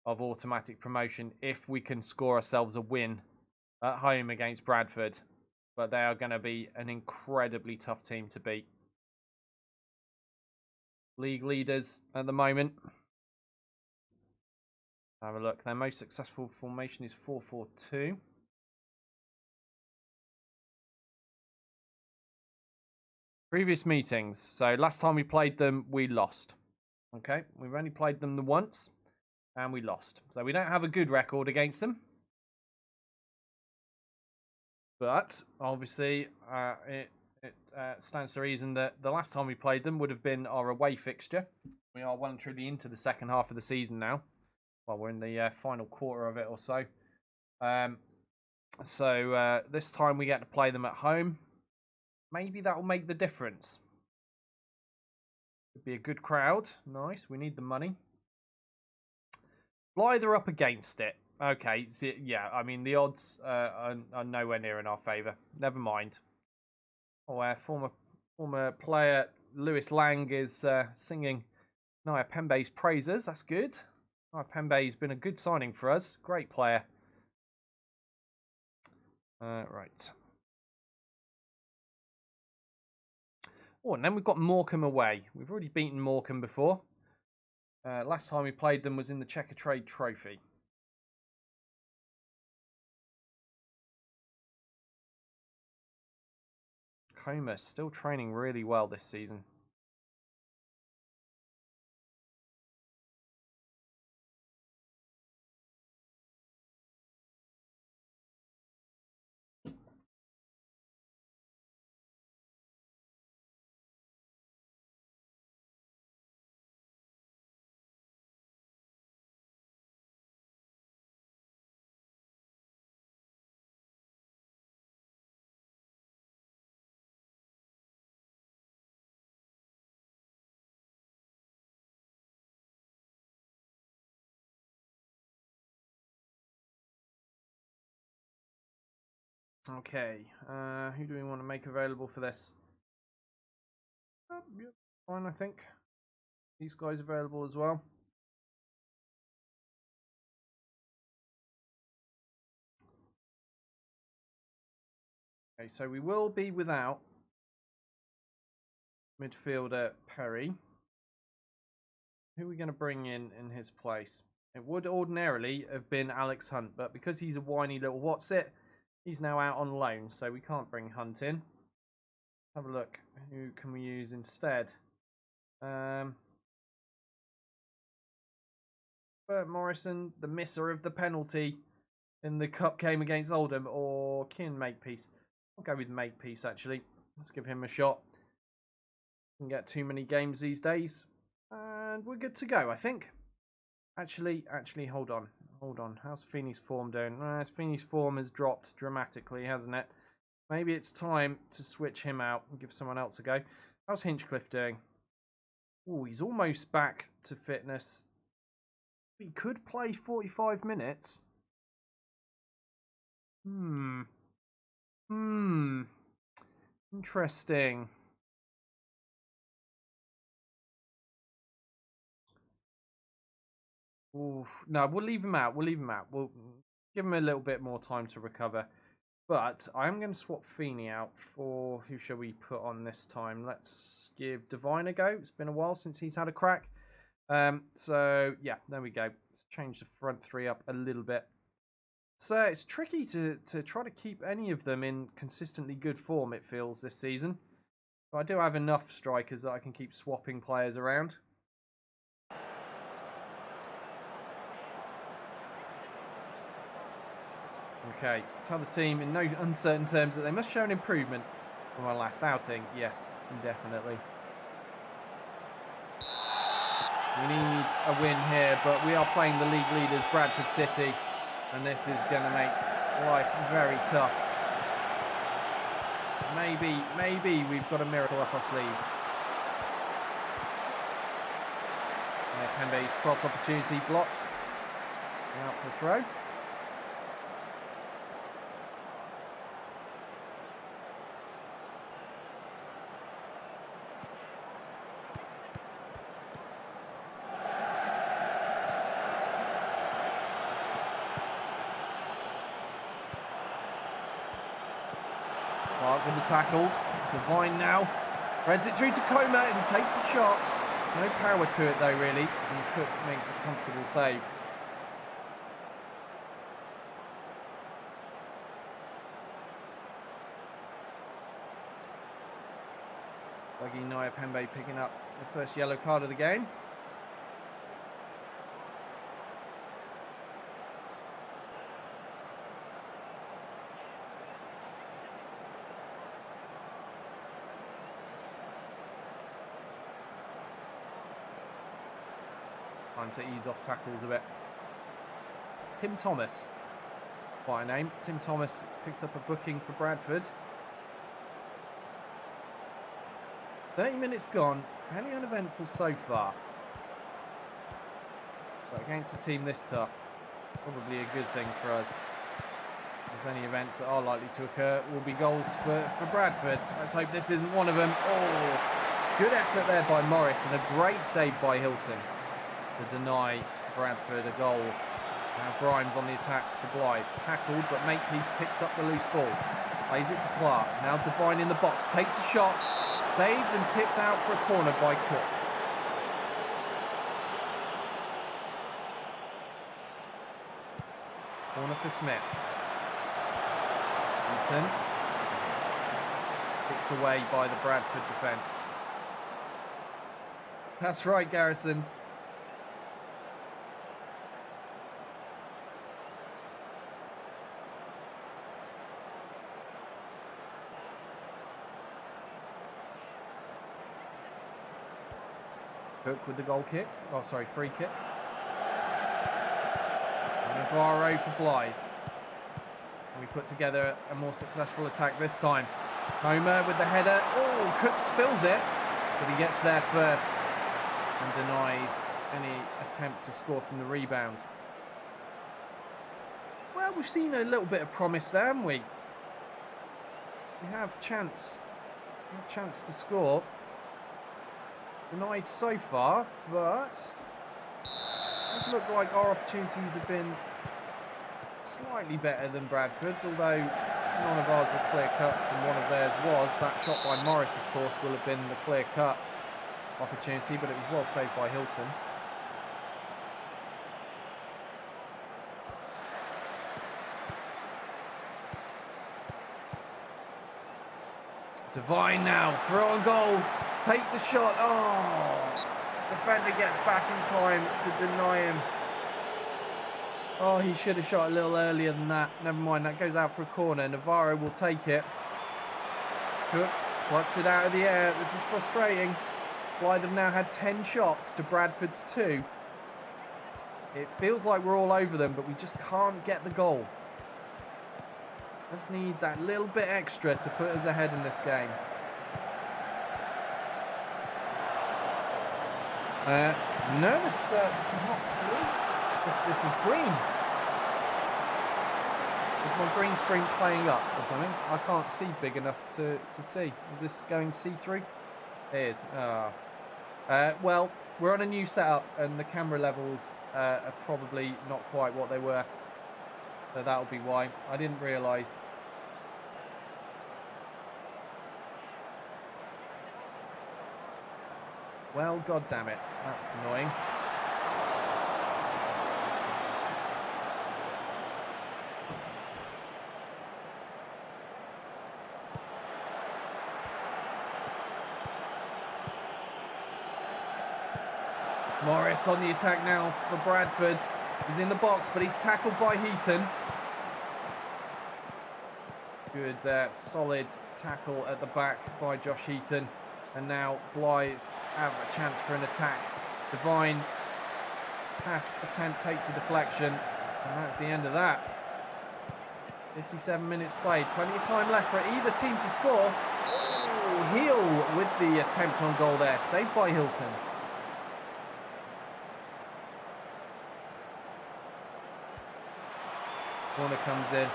of automatic promotion if we can score ourselves a win at home against Bradford. But they are going to be an incredibly tough team to beat. League leaders at the moment. Have a look. Their most successful formation is 4-4-2. Previous meetings. So last time we played them, we lost. Okay, we've only played them the once, and we lost. So we don't have a good record against them. But obviously, it stands to reason that the last time we played them would have been our away fixture. We are well and truly into the second half of the season now. Well, we're in the final quarter of it or so. So this time we get to play them at home. Maybe that will make the difference. Could be a good crowd. Nice. We need the money. Blyth are up against it. Okay. So, yeah, I mean, the odds are nowhere near in our favour. Never mind. Oh, former player Lewis Lang is singing Naya Pembe's praises. That's good. Naya Pembe's been a good signing for us. Great player. Right. Oh, and then we've got Morecambe away. We've already beaten Morecambe before. Last time we played them was in the Checker Trade Trophy. Comer still training really well this season. Okay, who do we want to make available for this? Yeah, fine, I think. These guys available as well. Okay, so we will be without midfielder Perry. Who are we going to bring in his place? It would ordinarily have been Alex Hunt, but because he's a whiny little what's-it, he's now out on loan, so we can't bring Hunt in. Have a look. Who can we use instead? Bert Morrison, the misser of the penalty in the cup game against Oldham, or Kieran Makepeace. I'll go with Makepeace, actually. Let's give him a shot. Can get too many games these days. And we're good to go, I think. Actually, hold on. How's Feeney's form doing? Feeney's form has dropped dramatically, hasn't it? Maybe it's time to switch him out and give someone else a go. How's Hinchcliffe doing? Oh, he's almost back to fitness. He could play 45 minutes. Interesting. Ooh, no, we'll leave him out. We'll give him a little bit more time to recover. But I am going to swap Feeney out for... Who shall we put on this time? Let's give Devine a go. It's been a while since he's had a crack. So, yeah, there we go. Let's change the front three up a little bit. So, it's tricky to try to keep any of them in consistently good form, it feels, this season. But I do have enough strikers that I can keep swapping players around. Okay, tell the team in no uncertain terms that they must show an improvement from our last outing. Yes, definitely. We need a win here, but we are playing the league leaders, Bradford City, and this is going to make life very tough. Maybe we've got a miracle up our sleeves. Pembe's cross opportunity blocked. Out for the throw. Clark with the tackle. Devine now. Threads it through to Comer and takes a shot. No power to it though, really. And Cook makes a comfortable save. Dougie Pembe picking up the first yellow card of the game. Time to ease off tackles a bit. Tim Thomas. Quite a name. Tim Thomas picked up a booking for Bradford. 30 minutes gone. Fairly uneventful so far. But against a team this tough, probably a good thing for us. If there's any events that are likely to occur, will be goals for Bradford. Let's hope this isn't one of them. Oh, good effort there by Morris and a great save by Hilton to deny Bradford a goal. Now Grimes on the attack for Blyth. Tackled, but Makepeace picks up the loose ball. Plays it to Clark. Now Devine in the box. Takes a shot. Saved and tipped out for a corner by Cook. Corner for Smith. Eaton. Picked away by the Bradford defence. That's right, Garrison. Cook with the goal kick. Oh, sorry, free kick. Navarro for Blyth. And we put together a more successful attack this time. Homer with the header. Oh, Cook spills it, but he gets there first and denies any attempt to score from the rebound. Well, we've seen a little bit of promise there, haven't we? We have chance. We have chance to score. Denied so far, but it does look like our opportunities have been slightly better than Bradford's, although none of ours were clear cuts and one of theirs was. That shot by Morris, of course, will have been the clear cut opportunity, but it was well saved by Hilton. Devine now, throw on goal, take the shot. Oh, defender gets back in time to deny him. Oh, he should have shot a little earlier than that. Never mind, that goes out for a corner. Navarro will take it. Cook plucks it out of the air. This is frustrating. Blyth have now had 10 shots to Bradford's 2. It feels like we're all over them, but we just can't get the goal. Let's need that little bit extra to put us ahead in this game. No, this is not blue. This is green. Is my green screen playing up or something? I can't see big enough to see. Is this going see-through? It is. Well, we're on a new setup and the camera levels are probably not quite what they were. So that'll be why. I didn't realise. Well, god damn it. That's annoying. Morris on the attack now for Bradford. He's in the box, but he's tackled by Heaton. Good, solid tackle at the back by Josh Heaton. And now Blyth have a chance for an attack. Devine pass attempt takes a deflection. And that's the end of that. 57 minutes played. Plenty of time left for either team to score. Oh, Heel with the attempt on goal there. Saved by Hilton. Corner comes in.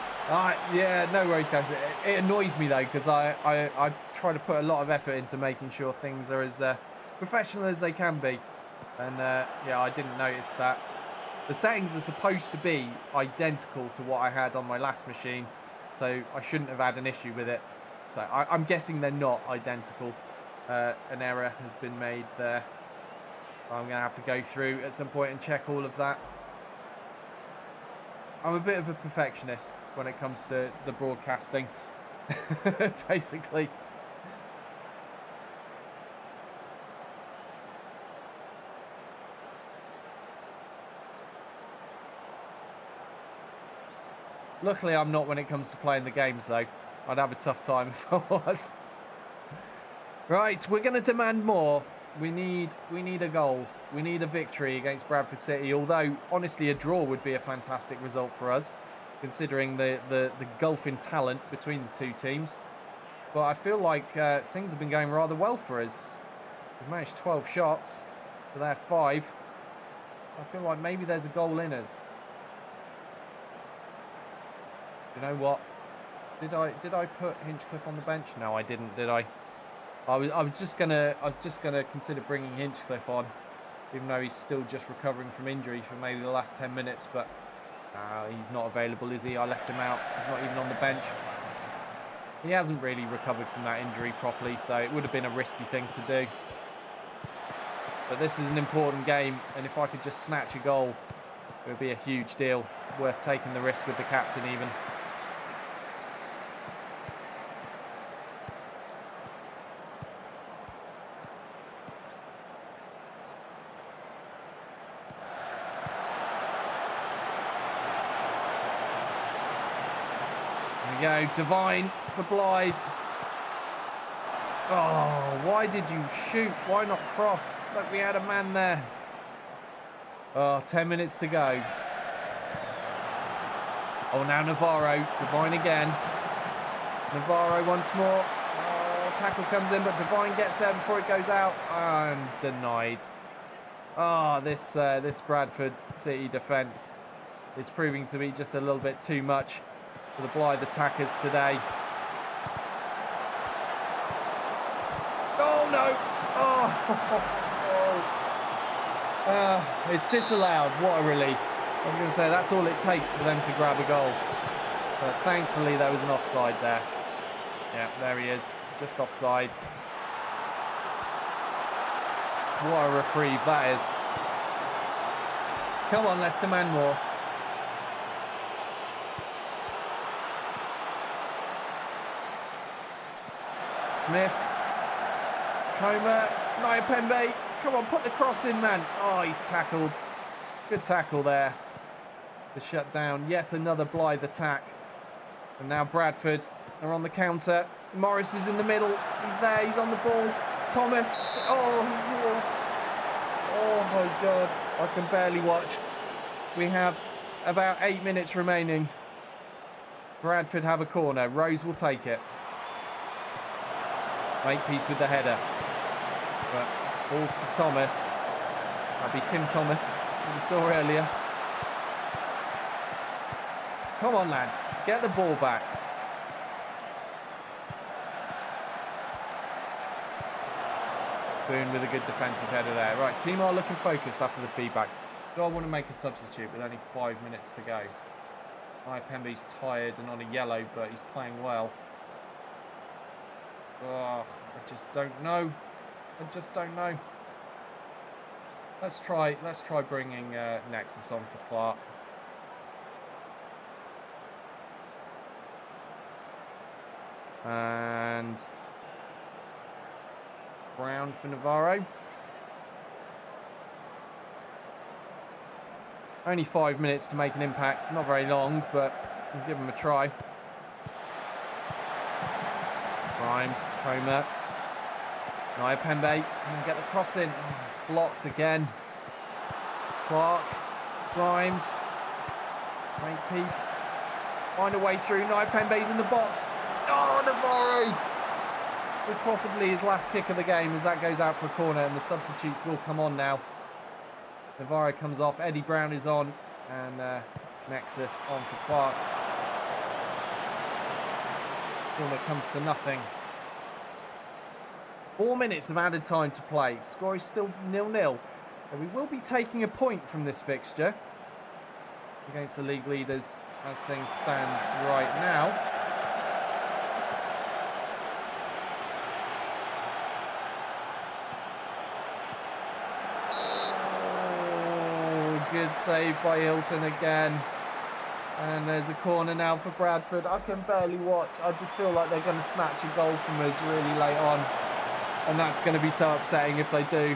Yeah, no worries, guys. It annoys me though because I try to put a lot of effort into making sure things are as professional as they can be, and yeah, I didn't notice that. The settings are supposed to be identical to what I had on my last machine, so I shouldn't have had an issue with it. So I'm guessing they're not identical. An error has been made there. I'm going to have to go through at some point and check all of that. I'm a bit of a perfectionist when it comes to the broadcasting, basically. Luckily, I'm not when it comes to playing the games, though. I'd have a tough time if I was. Right, we're going to demand more. We need a goal. We need a victory against Bradford City. Although, honestly, a draw would be a fantastic result for us, considering the gulf in talent between the two teams. But I feel like things have been going rather well for us. We've managed 12 shots to their 5. I feel like maybe there's a goal in us. You know what? Did I put Hinchcliffe on the bench? No, I didn't. Did I? I was just gonna consider bringing Hinchcliffe on, even though he's still just recovering from injury for maybe the last 10 minutes. But He's not available, is he? I left him out. He's not even on the bench. He hasn't really recovered from that injury properly, so it would have been a risky thing to do. But this is an important game, and if I could just snatch a goal, it would be a huge deal. Worth taking the risk with the captain even. There we go, Devine for Blyth. Oh, why did you shoot? Why not cross? Look, we had a man there. Oh, 10 minutes to go. Oh, now Navarro. Devine again. Navarro once more. Oh, tackle comes in, but Devine gets there before it goes out. And denied. Oh, this Bradford City defence is proving to be just a little bit too much for the Blyth attackers today. Oh, no. Oh. It's disallowed. What a relief. I was going to say, that's all it takes for them to grab a goal. But thankfully, there was an offside there. Yeah, there he is. Just offside. What a reprieve that is. Come on, let's demand more. Smith. Comer. Nyapembe. Come on, put the cross in, man. Oh, he's tackled. Good tackle there to shut down yet another Blyth attack. And now Bradford are on the counter. Morris is in the middle. He's there. He's on the ball. Thomas. Oh my God. I can barely watch. We have about 8 minutes remaining. Bradford have a corner. Rose will take it. Makepeace with the header. But falls to Thomas. That'd be Tim Thomas, who we saw earlier. Come on, lads. Get the ball back. Boone with a good defensive header there. Right, team are looking focused after the feedback. Do I want to make a substitute with only 5 minutes to go? Nyapembe's tired and on a yellow, but he's playing well. Oh, I just don't know. I just don't know. Let's try bringing Nexus on for Clark. And Brown for Navarro. Only 5 minutes to make an impact. Not very long, but we'll give him a try. Grimes, Comer. Nyapembe can get the cross in. Blocked again. Clark. Grimes. Makepeace. Find a way through. Nyapembe's in the box. Oh, Navarro! With possibly his last kick of the game as that goes out for a corner, and the substitutes will come on now. Navarro comes off. Eddie Brown is on. And Nexus on for Clark. Corner comes to nothing. 4 minutes of added time to play. Score is still 0-0. So we will be taking a point from this fixture against the league leaders as things stand right now. Oh, good save by Hilton again. And there's a corner now for Bradford. I can barely watch. I just feel like they're going to snatch a goal from us really late on. And that's going to be so upsetting if they do.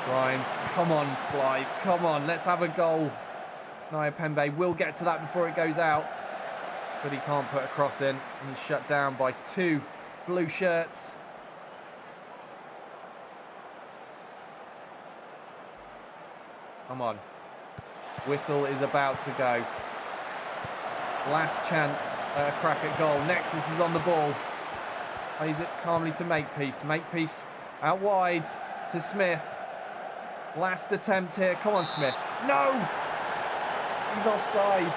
Grimes, come on, Blyth, come on, let's have a goal. Nyapembe will get to that before it goes out. But he can't put a cross in. He's shut down by 2 blue shirts. Come on. Whistle is about to go. Last chance at a crack at goal. Nexus is on the ball. Plays it calmly to Makepeace. Makepeace out wide to Smith. Last attempt here. Come on, Smith. No! He's offside.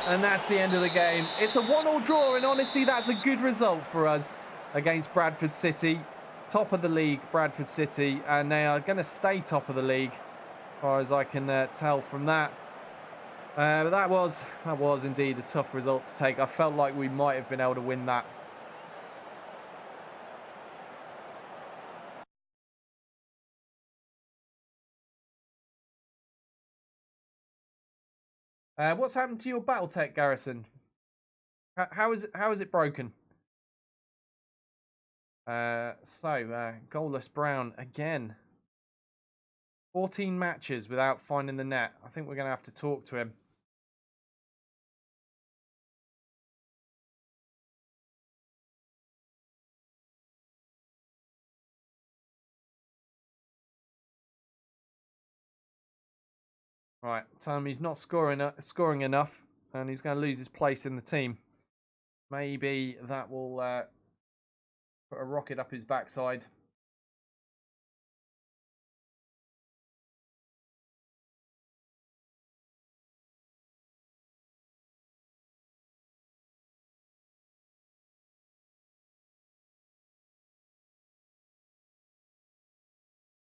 And that's the end of the game. It's a 1-1 draw, and honestly, that's a good result for us against Bradford City. top of the league, Bradford City, and they are going to stay top of the league, as far as I can tell from that. But that was indeed a tough result to take. I felt like we might have been able to win that. What's happened to your BattleTech, Garrison? How is it broken? Goalless Brown again. 14 matches without finding the net. I think we're going to have to talk to him. Right, tell him he's not scoring enough, and he's going to lose his place in the team. Maybe that will put a rocket up his backside.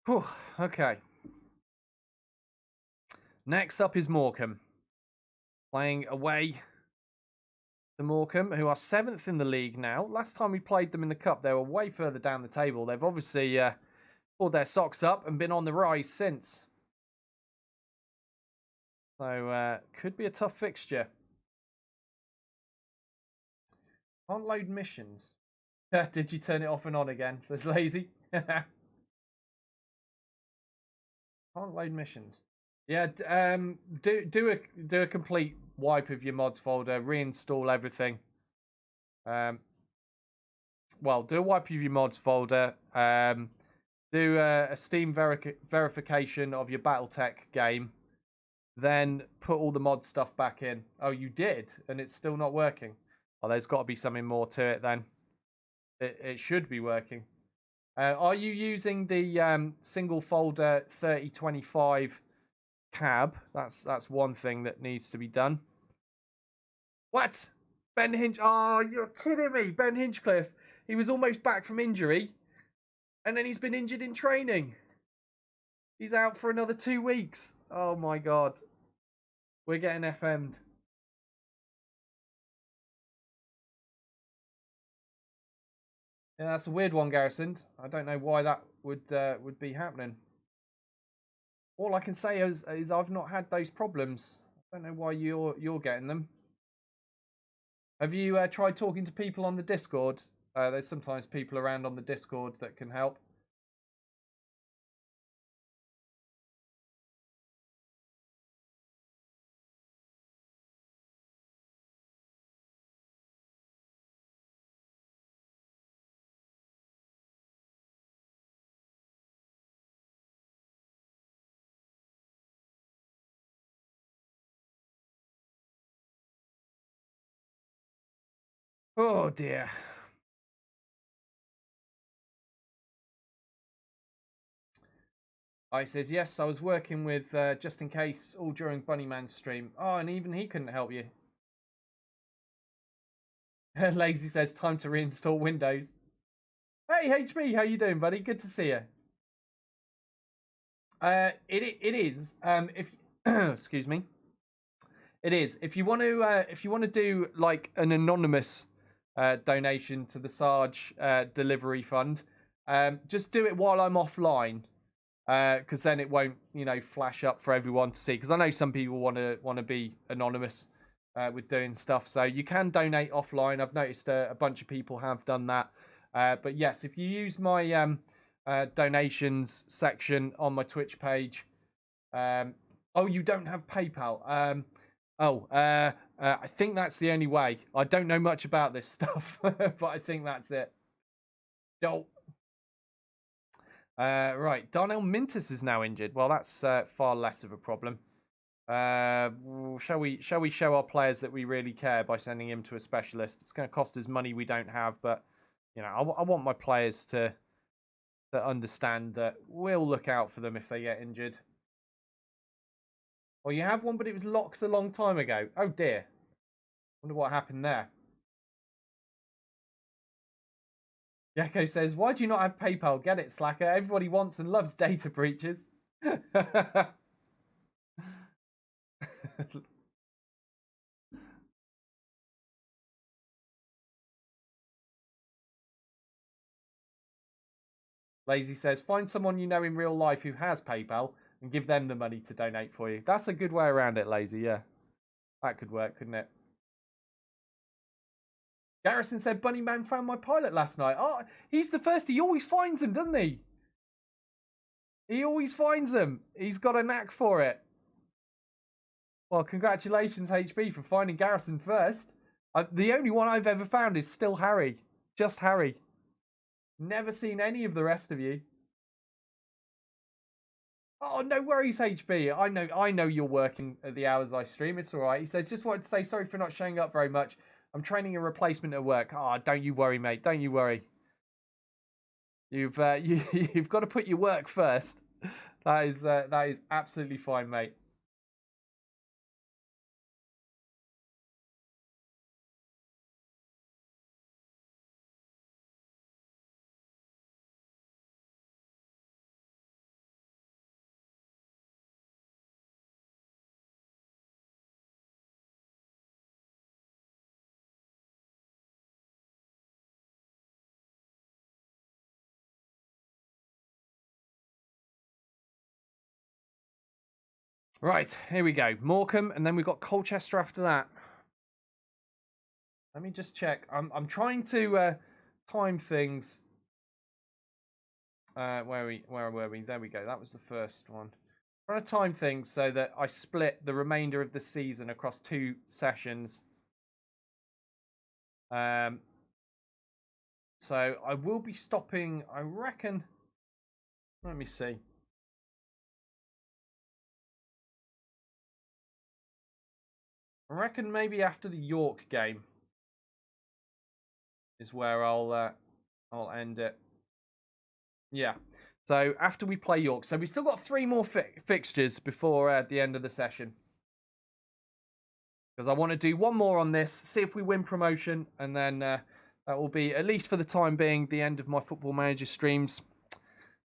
Whew, okay. Next up is Morecambe. Playing away to Morecambe, who are 7th in the league now. Last time we played them in the Cup, they were way further down the table. They've obviously pulled their socks up and been on the rise since. So, could be a tough fixture. Can't load missions. Did you turn it off and on again? So it's lazy. Can't load missions. Yeah, do a complete wipe of your mods folder, reinstall everything. Well, do a wipe of your mods folder. Do a Steam verification of your BattleTech game. Then put all the mod stuff back in. Oh, you did, and it's still not working. Oh, there's got to be something more to it then. It should be working. Are you using the single folder 3025 cab? That's one thing that needs to be done. What? Ben Hinch? Oh, you're kidding me. Ben Hinchcliffe. He was almost back from injury, and then he's been injured in training. He's out for another 2 weeks. Oh my god. We're getting FM'd. Yeah, that's a weird one, Garrison. I don't know why that would be happening. All I can say is I've not had those problems. I don't know why you're getting them. Have you tried talking to people on the Discord? There's sometimes people around on the Discord that can help. Oh dear. He says, yes, I was working with Just In Case all during Bunnyman's stream. Oh, and even he couldn't help you. Lazy says, time to reinstall Windows. Hey, HB, how you doing, buddy? Good to see you. It is. If excuse me, it is. If you want to do like an anonymous donation to the Sarge delivery fund, just do it while I'm offline. Because then it won't, flash up for everyone to see. Because I know some people want to be anonymous with doing stuff, so you can donate offline. I've noticed a bunch of people have done that. But yes, if you use my donations section on my Twitch page, oh, you don't have PayPal. I think that's the only way. I don't know much about this stuff, but I think that's it. Oh. Right, Darnell Mintus is now injured. Well, that's far less of a problem. Shall we show our players that we really care by sending him to a specialist? It's going to cost us money we don't have, but I want my players to understand that we'll look out for them if they get injured. Well, you have one, but it was locked a long time ago. Oh dear. Wonder what happened there. Gecko says, why do you not have PayPal? Get it, Slacker. Everybody wants and loves data breaches. Lazy says, find someone you know in real life who has PayPal and give them the money to donate for you. That's a good way around it, Lazy, yeah. That could work, couldn't it? Garrison said, Bunnyman found my pilot last night. Oh, he's the first. He always finds them, doesn't he? He always finds them. He's got a knack for it. Well, congratulations, HB, for finding Garrison first. The only one I've ever found is still Harry. Just Harry. Never seen any of the rest of you. Oh, no worries, HB. I know you're working at the hours I stream. It's all right. He says, just wanted to say sorry for not showing up very much. I'm training a replacement at work. Oh, don't you worry, mate. Don't you worry. You've got to put your work first. That is absolutely fine, mate. Right, here we go. Morecambe, and then we've got Colchester after that. Let me just check. I'm trying to time things. Where were we? There we go. That was the first one. I'm trying to time things so that I split the remainder of the season across 2 sessions. So I will be stopping, I reckon. Let me see. I reckon maybe after the York game is where I'll end it. Yeah. So after we play York, so we've still got 3 more fixtures before the end of the session. Because I want to do 1 more on this, see if we win promotion, and then that will be, at least for the time being, the end of my Football Manager streams.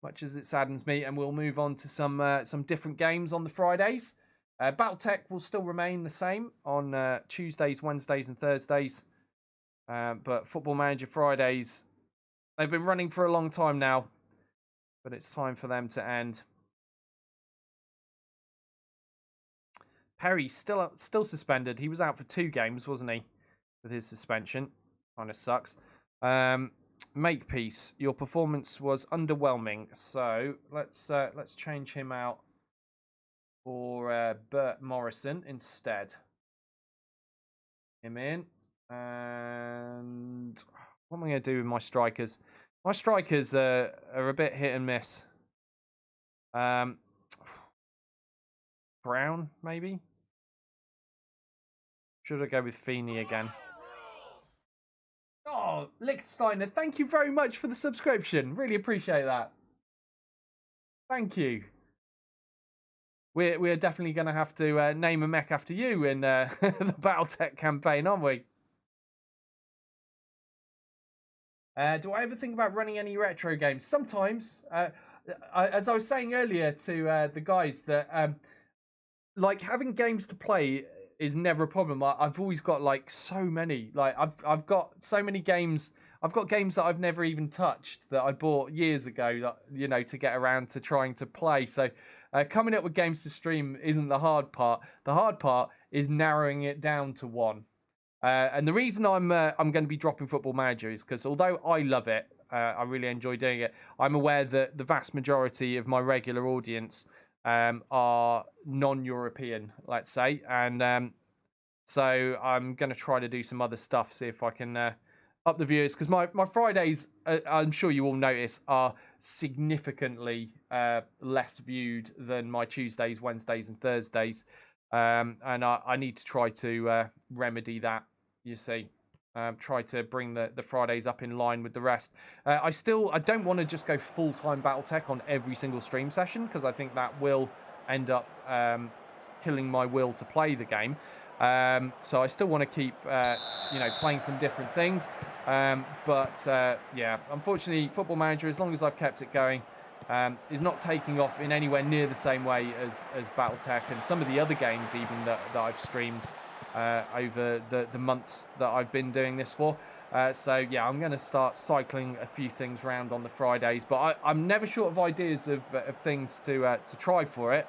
Much as it saddens me, and we'll move on to some different games on the Fridays. Battletech will still remain the same on Tuesdays, Wednesdays, and Thursdays. But Football Manager Fridays, they've been running for a long time now, but it's time for them to end. Perry's still suspended. He was out for 2 games, wasn't he? With his suspension, kind of sucks. Makepeace, your performance was underwhelming. So let's change him out for Bert Morrison instead. Him in. And what am I going to do with my strikers? My strikers are a bit hit and miss. Brown, maybe? Should I go with Feeney again? Oh, Lichtsteiner, thank you very much for the subscription. Really appreciate that. Thank you. We're definitely going to have to name a mech after you in the Battletech campaign, aren't we? Do I ever think about running any retro games? Sometimes. As I was saying earlier to the guys, that like having games to play is never a problem. I've always got like so many. Like I've got so many games. I've got games that I've never even touched that I bought years ago. That, you know, to get around to trying to play. So coming up with games to stream isn't the hard part. The hard part is narrowing it down to 1. And the reason I'm going to be dropping Football Manager is because although I love it, I really enjoy doing it, I'm aware that the vast majority of my regular audience are non-European, let's say, and so I'm going to try to do some other stuff, see if I can up the viewers, because my Fridays, I'm sure you all notice, are significantly less viewed than my Tuesdays, Wednesdays, and Thursdays, and I need to try to remedy that. You see, try to bring the Fridays up in line with the rest. I don't want to just go full-time Battletech on every single stream session, because I think that will end up killing my will to play the game. So I still want to keep, playing some different things. Yeah, unfortunately, Football Manager, as long as I've kept it going, is not taking off in anywhere near the same way as Battletech and some of the other games even that I've streamed over the months that I've been doing this for. So yeah, I'm going to start cycling a few things around on the Fridays, but I'm never short of ideas of things to try for it.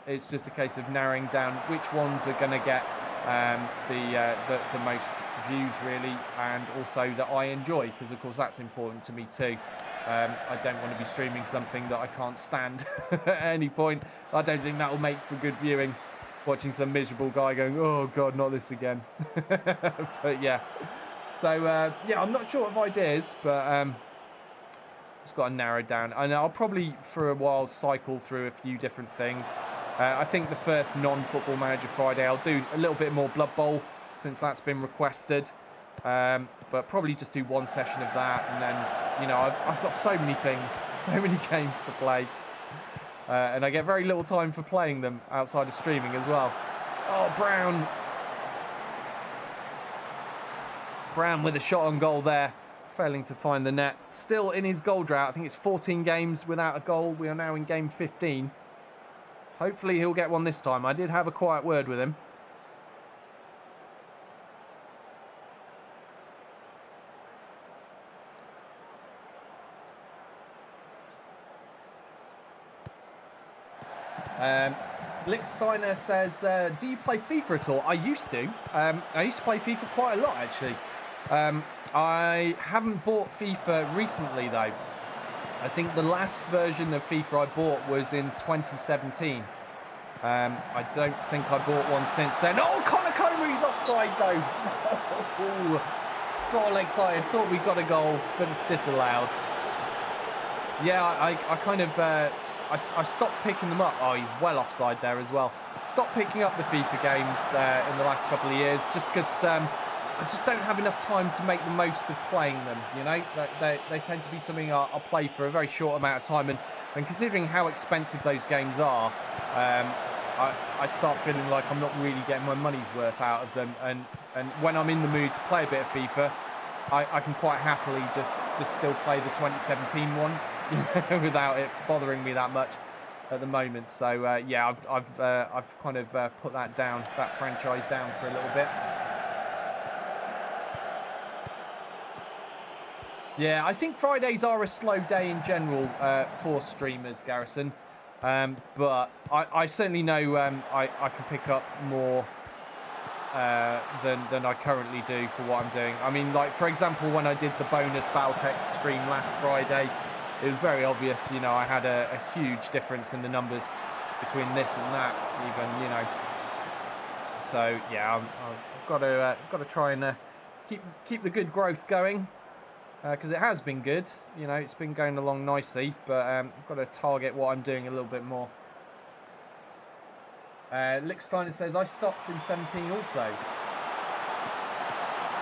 It's just a case of narrowing down which ones are going to get the most views really, and also that I enjoy, because of course that's important to me too. I don't want to be streaming something that I can't stand at any point. I don't think that will make for good viewing, watching some miserable guy going, oh god, not this again. But yeah, so yeah, I'm not short of ideas, but it's got to narrow down, and I'll probably for a while cycle through a few different things. I think the first non-Football Manager Friday I'll do a little bit more Blood Bowl, since that's been requested, but probably just do one session of that, and then, you know, I've got so many things, so many games to play, and I get very little time for playing them outside of streaming as well. Oh, Brown with a shot on goal there, failing to find the net. Still in his goal drought. I think it's 14 games without a goal. We are now in game 15. Hopefully he'll get one this time. I did have a quiet word with him. Licksteiner says, do you play FIFA at all? I used to. I used to play FIFA quite a lot, actually. I haven't bought FIFA recently, though. I think the last version of FIFA I bought was in 2017. I don't think I bought one since then. Oh, Connor Comery's offside, though. Got all excited. Thought we got a goal, but it's disallowed. Yeah, I kind of... I stopped picking them up. Oh, he's well offside there as well. Stopped picking up the FIFA games in the last couple of years, just because I just don't have enough time to make the most of playing them. You know, they tend to be something I'll play for a very short amount of time, and considering how expensive those games are, I start feeling like I'm not really getting my money's worth out of them. And when I'm in the mood to play a bit of FIFA, I can quite happily just still play the 2017 one. Without it bothering me that much at the moment. So yeah, I've kind of put that franchise down for a little bit. Yeah, I think Fridays are a slow day in general for streamers, Garrison. But I certainly know I can pick up more than I currently do for what I'm doing. I mean, like, for example, when I did the bonus Battletech stream last Friday, it was very obvious, you know, I had a huge difference in the numbers between this and that, even, you know. So yeah, I've got to try and keep the good growth going, because it has been good. You know, it's been going along nicely, but I've got to target what I'm doing a little bit more. Licksteiner says, I stopped in 17 also.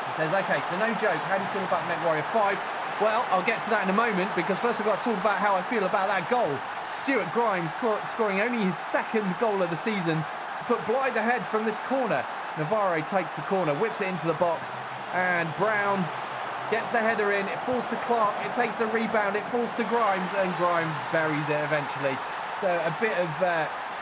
He says, okay, so no joke, how do you feel about MechWarrior 5? Well, I'll get to that in a moment, because first I've got to talk about how I feel about that goal. Stuart Grimes scoring only his second goal of the season to put Blyth ahead from this corner. Navarro takes the corner, whips it into the box, and Brown gets the header in. It falls to Clark, it takes a rebound, it falls to Grimes, and Grimes buries it eventually. So a bit of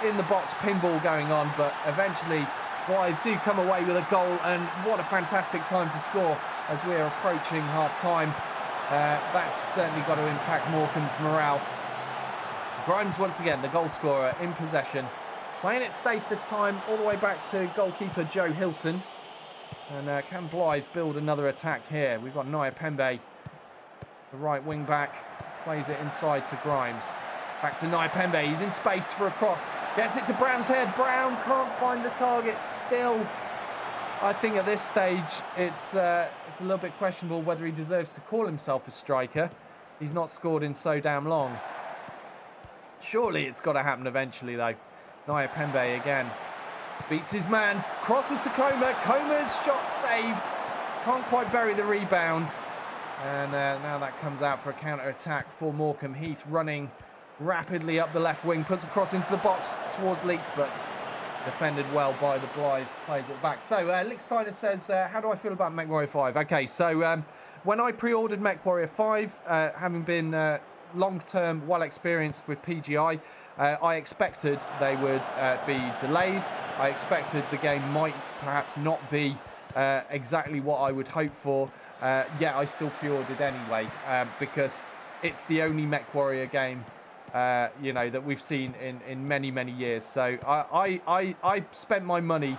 in-the-box pinball going on, but eventually Blyth do come away with a goal, and what a fantastic time to score as we're approaching half-time. That's certainly got to impact Morecambe's morale. Grimes once again, the goal scorer, in possession. Playing it safe this time, all the way back to goalkeeper Joe Hilton. And can Blyth build another attack here? We've got Naya Pembe, the right wing back, plays it inside to Grimes. Back to Naya Pembe, he's in space for a cross. Gets it to Brown's head. Brown can't find the target still. I think at this stage it's a little bit questionable whether he deserves to call himself a striker. He's not scored in so damn long. Surely it's got to happen eventually, though. Naya Pembe again beats his man, crosses to Comer. Comer's shot saved. Can't quite bury the rebound. And now that comes out for a counter-attack for Morecambe. Heath running rapidly up the left wing, puts a cross into the box towards Leek, but Defended well by the Blyth players at the back. So, Lick Steiner says, how do I feel about MechWarrior 5? Okay, so when I pre-ordered MechWarrior 5, having been long-term, well-experienced with PGI, I expected they would be delays. I expected the game might perhaps not be exactly what I would hope for. Yet I still pre-ordered anyway, because it's the only MechWarrior game that we've seen in many years. So I spent my money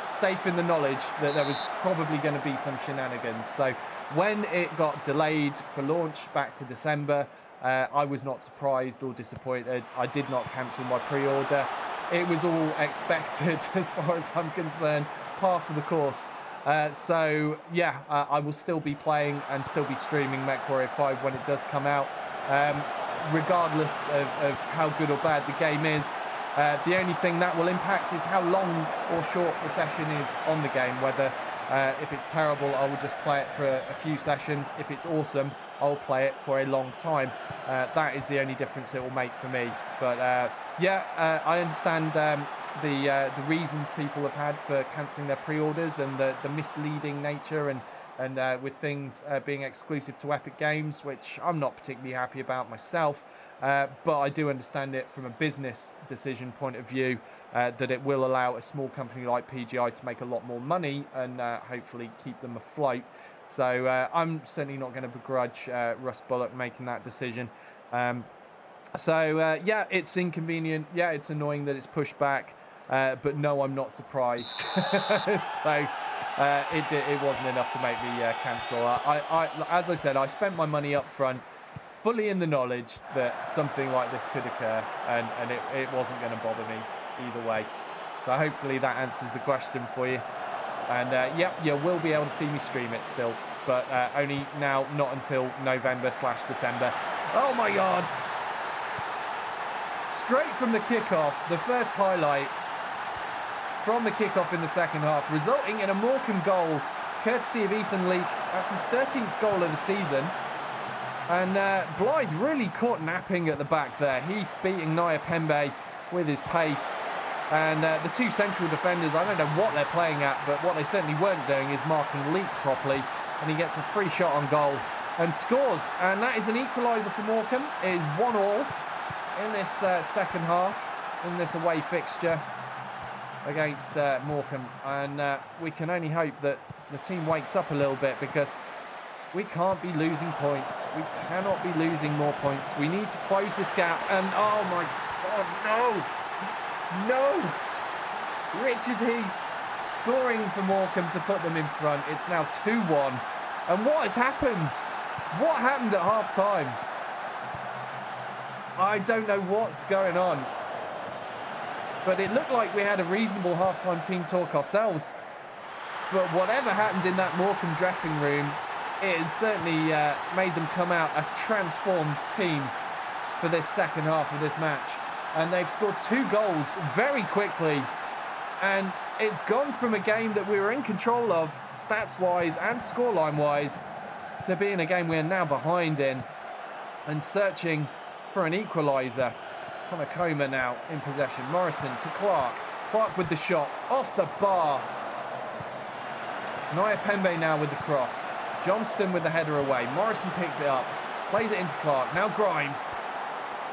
safe in the knowledge that there was probably going to be some shenanigans. So when it got delayed for launch back to December, I was not surprised or disappointed. I did not cancel my pre-order. It was all expected as far as I'm concerned, par for the course. So yeah, I will still be playing and still be streaming MechWarrior 5 when it does come out. Regardless of how good or bad the game is, the only thing that will impact is how long or short the session is on the game. Whether if it's terrible, I will just play it for a few sessions. If it's awesome, I'll play it for a long time. That is the only difference it will make for me. But I understand the reasons people have had for cancelling their pre-orders and the misleading nature and with things being exclusive to Epic Games, which I'm not particularly happy about myself, but I do understand it from a business decision point of view, that it will allow a small company like PGI to make a lot more money and hopefully keep them afloat. So I'm certainly not going to begrudge Russ Bullock making that decision. Yeah, it's inconvenient. Yeah, it's annoying that it's pushed back, but no, I'm not surprised. So it wasn't enough to make me cancel. As I said, I spent my money up front, fully in the knowledge that something like this could occur, and it wasn't going to bother me either way. So hopefully that answers the question for you. And you will be able to see me stream it still, but only now, not until November/December. Oh my God! Straight from the kickoff, the first highlight from the kickoff in the second half, resulting in a Morecambe goal, courtesy of Ethan Leake. That's his 13th goal of the season. And Blyth really caught napping at the back there. Heath beating Naya Pembe with his pace. And the two central defenders, I don't know what they're playing at, but what they certainly weren't doing is marking Leake properly. And he gets a free shot on goal and scores. And that is an equaliser for Morecambe. It is 1-1 in this second half, in this away fixture against Morecambe, and we can only hope that the team wakes up a little bit, because we can't be losing points. We cannot be losing more points. We need to close this gap, and oh my God, no! Richard Heath scoring for Morecambe to put them in front. It's now 2-1, and what has happened? What happened at half-time? I don't know what's going on. But it looked like we had a reasonable half-time team talk ourselves. But whatever happened in that Morecambe dressing room, it has certainly made them come out a transformed team for this second half of this match. And they've scored 2 goals very quickly. And it's gone from a game that we were in control of, stats-wise and scoreline-wise, to being a game we're now behind in and searching for an equaliser. Konakoma now in possession. Morrison to Clark. Clark with the shot. Off the bar. Naya Pembe now with the cross. Johnston with the header away. Morrison picks it up. Plays it into Clark. Now Grimes.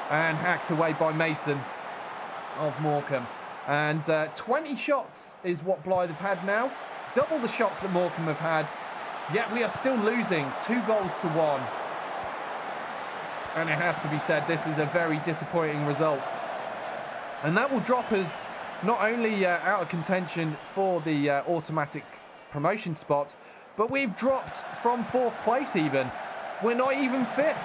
And hacked away by Mason of Morecambe. And 20 shots is what Blyth have had now. Double the shots that Morecambe have had. Yet we are still losing 2-1. And it has to be said, this is a very disappointing result. And that will drop us not only out of contention for the automatic promotion spots, but we've dropped from 4th place even. We're not even 5th.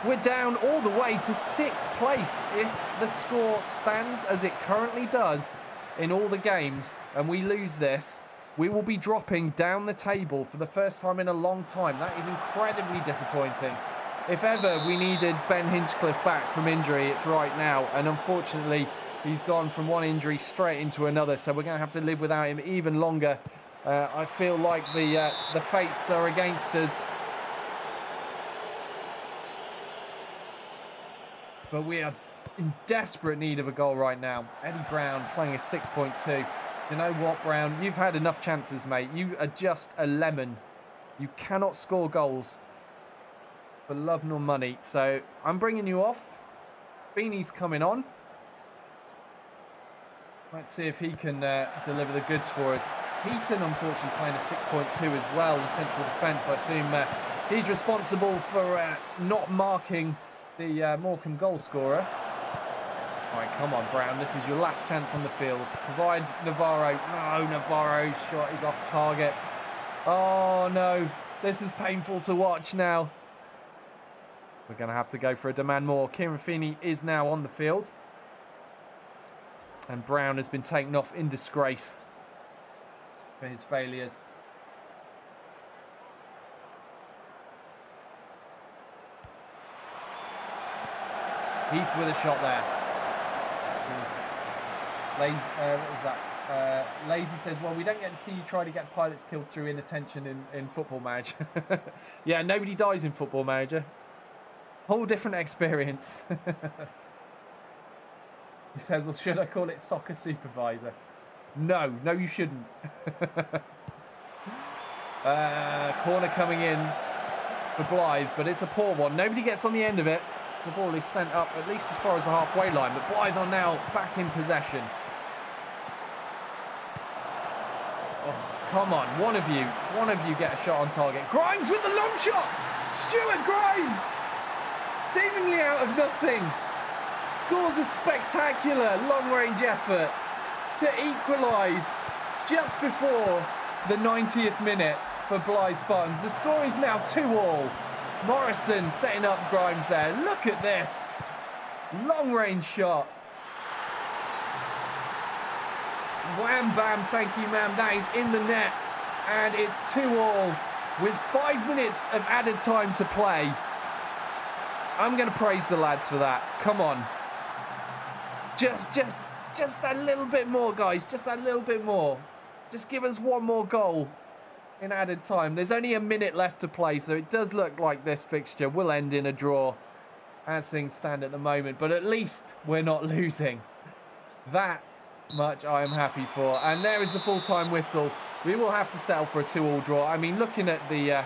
We're down all the way to 6th place if the score stands as it currently does in all the games, and we lose this. We will be dropping down the table for the first time in a long time. That is incredibly disappointing. If ever we needed Ben Hinchcliffe back from injury, it's right now. And unfortunately, he's gone from one injury straight into another. So we're going to have to live without him even longer. I feel like the fates are against us. But we are in desperate need of a goal right now. Eddie Brown playing a 6.2. You know what, Brown? You've had enough chances, mate. You are just a lemon. You cannot score goals for love nor money. So I'm bringing you off. Beanie's coming on. Let's see if he can deliver the goods for us. Heaton, unfortunately, playing a 6.2 as well in central defence. I assume he's responsible for not marking the Morecambe goal scorer. All right, come on, Brown. This is your last chance on the field. Provide Navarro. No, Navarro's shot is off target. Oh, no. This is painful to watch now. We're going to have to go for a demand more. Kieran Feeney is now on the field. And Brown has been taken off in disgrace for his failures. Heath with a shot there. Lazy, what was that? Lazy says, well, we don't get to see you try to get pilots killed through inattention in Football Manager. Yeah, nobody dies in Football Manager. Whole different experience. He says, or should I call it soccer supervisor? No, you shouldn't. Corner coming in for Blyth, but it's a poor one. Nobody gets on the end of it. The ball is sent up at least as far as the halfway line, but Blyth are now back in possession. Oh, come on, one of you get a shot on target. Grimes with the long shot! Stuart Grimes! Seemingly out of nothing. Scores a spectacular long-range effort to equalise just before the 90th minute for Blyth Spartans. The score is now 2-2. Morrison setting up Grimes there. Look at this. Long-range shot. Wham, bam, thank you, ma'am. That is in the net. And it's 2-2 with 5 minutes of added time to play. I'm going to praise the lads for that. Come on. Just a little bit more, guys. Just a little bit more. Just give us one more goal in added time. There's only a minute left to play, so it does look like this fixture will end in a draw as things stand at the moment. But at least we're not losing. That much I am happy for. And there is the full-time whistle. We will have to settle for a 2-2 draw. I mean, looking at the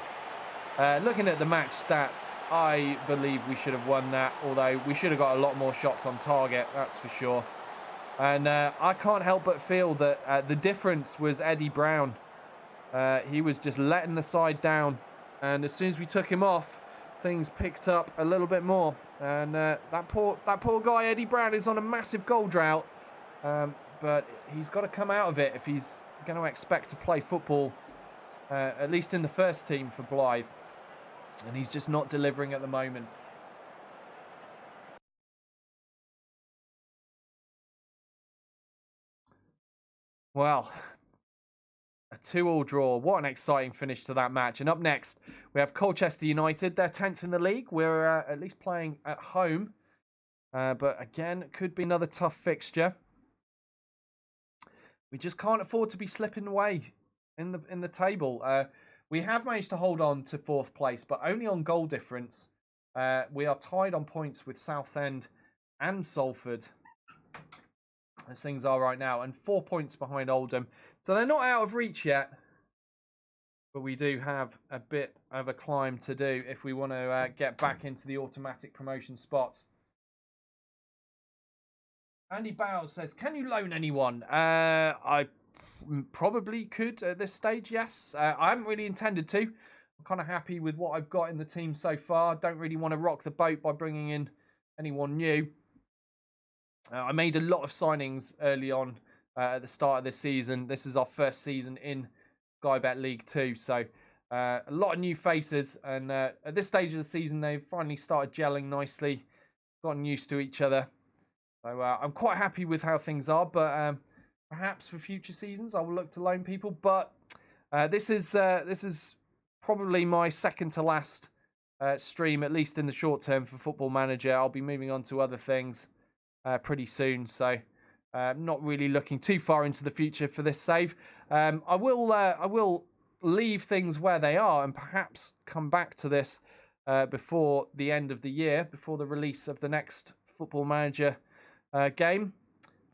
match stats, I believe we should have won that, although we should have got a lot more shots on target, that's for sure. And I can't help but feel that the difference was Eddie Brown. He was just letting the side down, and as soon as we took him off, things picked up a little bit more. And that poor guy, Eddie Brown, is on a massive goal drought, but he's got to come out of it if he's going to expect to play football, at least in the first team for Blyth. And he's just not delivering at the moment. Well, a 2-2 draw. What an exciting finish to that match. And up next, we have Colchester United. They're 10th in the league. We're at least playing at home. But again, could be another tough fixture. We just can't afford to be slipping away in the table. We have managed to hold on to 4th place, but only on goal difference. We are tied on points with Southend and Salford, as things are right now, and 4 points behind Oldham. So they're not out of reach yet, but we do have a bit of a climb to do if we want to get back into the automatic promotion spots. Andy Bowles says, can you loan anyone? I probably could at this stage, yes. I haven't really intended to. I'm kind of happy with what I've got in the team so far. Don't really want to rock the boat by bringing in anyone new. I made a lot of signings early on at the start of this season. This is our first season in Guy Bet League 2, so a lot of new faces. And at this stage of the season, they've finally started gelling nicely, gotten used to each other. So I'm quite happy with how things are, but perhaps for future seasons I will look to loan people. But this is probably my second to last stream, at least in the short term, for Football Manager. I'll be moving on to other things pretty soon, so not really looking too far into the future for this save. I will leave things where they are and perhaps come back to this before the end of the year, before the release of the next Football Manager game,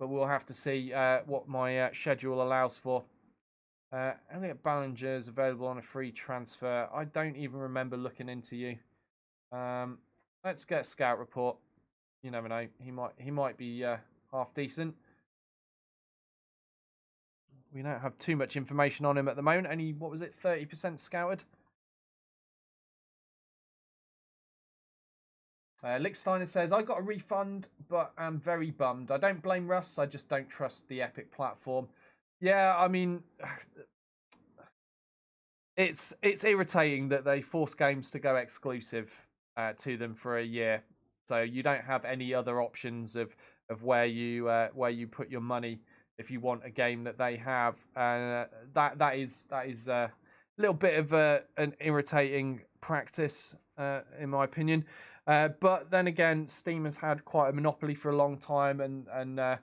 but we'll have to see what my schedule allows for. Elliot Ballinger is available on a free transfer. I don't even remember looking into you. Let's get a scout report. You never know. He might be half decent. We don't have too much information on him at the moment. Only, what was it, 30% scouted? Licksteiner says, I got a refund, but I'm very bummed. I don't blame Russ. I just don't trust the Epic platform. Yeah, I mean, it's irritating that they force games to go exclusive to them for a year. So you don't have any other options of where you put your money if you want a game that they have. That is a little bit of an irritating practice, in my opinion. But then again, Steam has had quite a monopoly for a long time, and I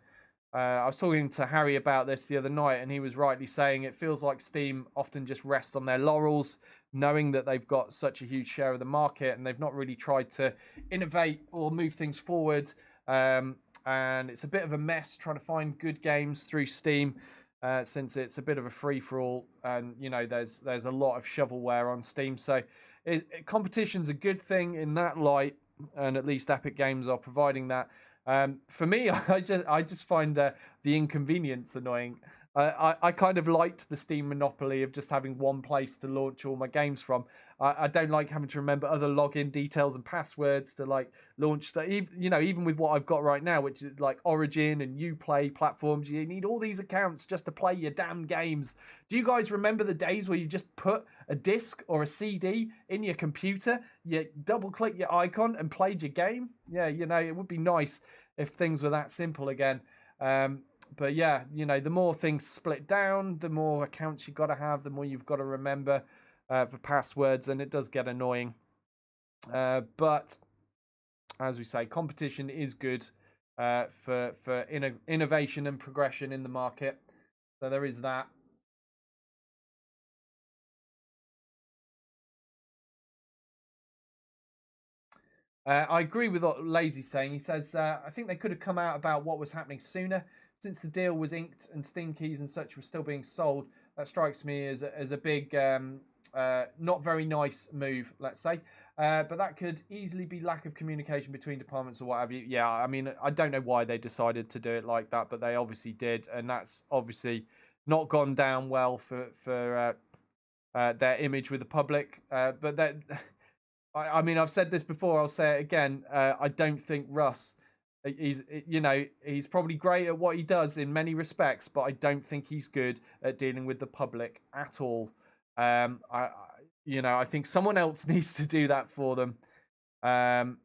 was talking to Harry about this the other night, and he was rightly saying it feels like Steam often just rest on their laurels, knowing that they've got such a huge share of the market, and they've not really tried to innovate or move things forward. And it's a bit of a mess trying to find good games through Steam, since it's a bit of a free-for-all, and there's a lot of shovelware on Steam. So competition's a good thing in that light, and at least Epic Games are providing that. For me, I just find the inconvenience annoying. I kind of liked the Steam monopoly of just having one place to launch all my games from. I don't like having to remember other login details and passwords to like launch stuff. Even with what I've got right now, which is like Origin and Uplay platforms, you need all these accounts just to play your damn games. Do you guys remember the days where you just put a disc or a CD in your computer, you double click your icon and played your game? Yeah, it would be nice if things were that simple again. But yeah, the more things split down, the more accounts you've got to have, the more you've got to remember for passwords, and it does get annoying. But as we say, competition is good for innovation and progression in the market. So there is that. I agree with what Lazy's saying. He says, I think they could have come out about what was happening sooner. Since the deal was inked and Steam keys and such were still being sold, that strikes me as a big, not very nice move, let's say. But that could easily be lack of communication between departments or what have you. Yeah, I mean, I don't know why they decided to do it like that, but they obviously did. And that's obviously not gone down well for their image with the public. But that... I mean, I've said this before. I'll say it again. I don't think Russ. He's probably great at what he does in many respects, but I don't think he's good at dealing with the public at all. I think someone else needs to do that for them. Hold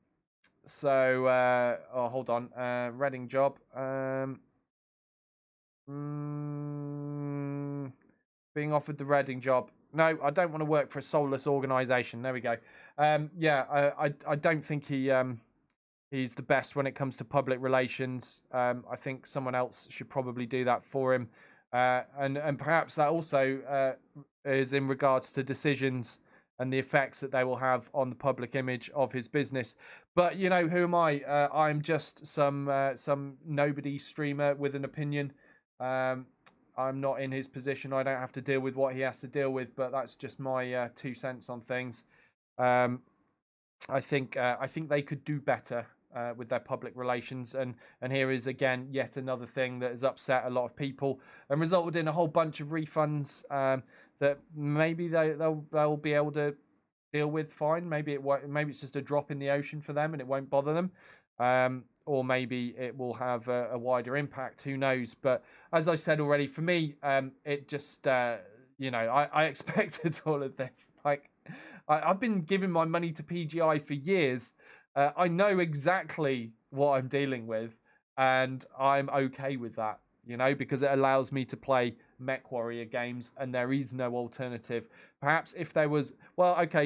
on. Reading job. Being offered the Reading job. No, I don't want to work for a soulless organisation. There we go. I don't think he's the best when it comes to public relations. I think someone else should probably do that for him. And perhaps that also is in regards to decisions and the effects that they will have on the public image of his business. But who am I? I'm just some nobody streamer with an opinion. I'm not in his position. I don't have to deal with what he has to deal with, but that's just my 2 cents on things. I think they could do better with their public relations, and here is again yet another thing that has upset a lot of people and resulted in a whole bunch of refunds that maybe they'll be able to deal with fine. Maybe it's just a drop in the ocean for them and it won't bother them. Or maybe it will have a wider impact. Who knows? But as I said already, for me, it just, I expected all of this. Like, I've been giving my money to PGI for years. I know exactly what I'm dealing with, and I'm okay with that, because it allows me to play MechWarrior games, and there is no alternative. Perhaps if there was,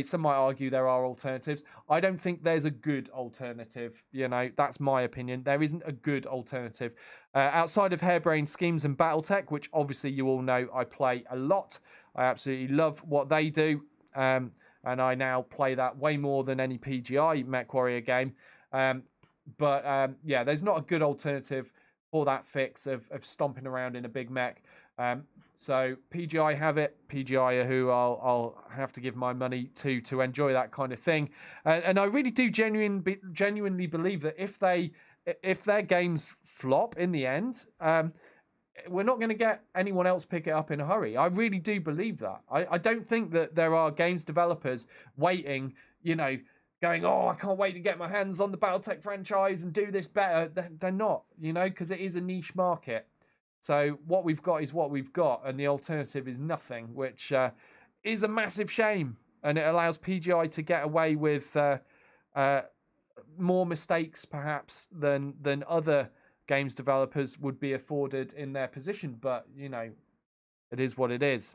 some might argue there are alternatives. I don't think there's a good alternative. That's my opinion. There isn't a good alternative. Outside of Harebrained Schemes and Battletech, which obviously you all know I play a lot. I absolutely love what they do. And I now play that way more than any PGI MechWarrior game. But yeah, there's not a good alternative for that fix of stomping around in a big mech. So PGI have it. PGI are who I'll have to give my money to enjoy that kind of thing. And I really do genuinely believe that if their games flop in the end, we're not going to get anyone else pick it up in a hurry. I really do believe that. I don't think that there are games developers waiting, going, oh, I can't wait to get my hands on the Battletech franchise and do this better. They're not, because it is a niche market. So what we've got is what we've got, and the alternative is nothing, which is a massive shame. And it allows PGI to get away with more mistakes, perhaps, than other games developers would be afforded in their position. But, it is what it is.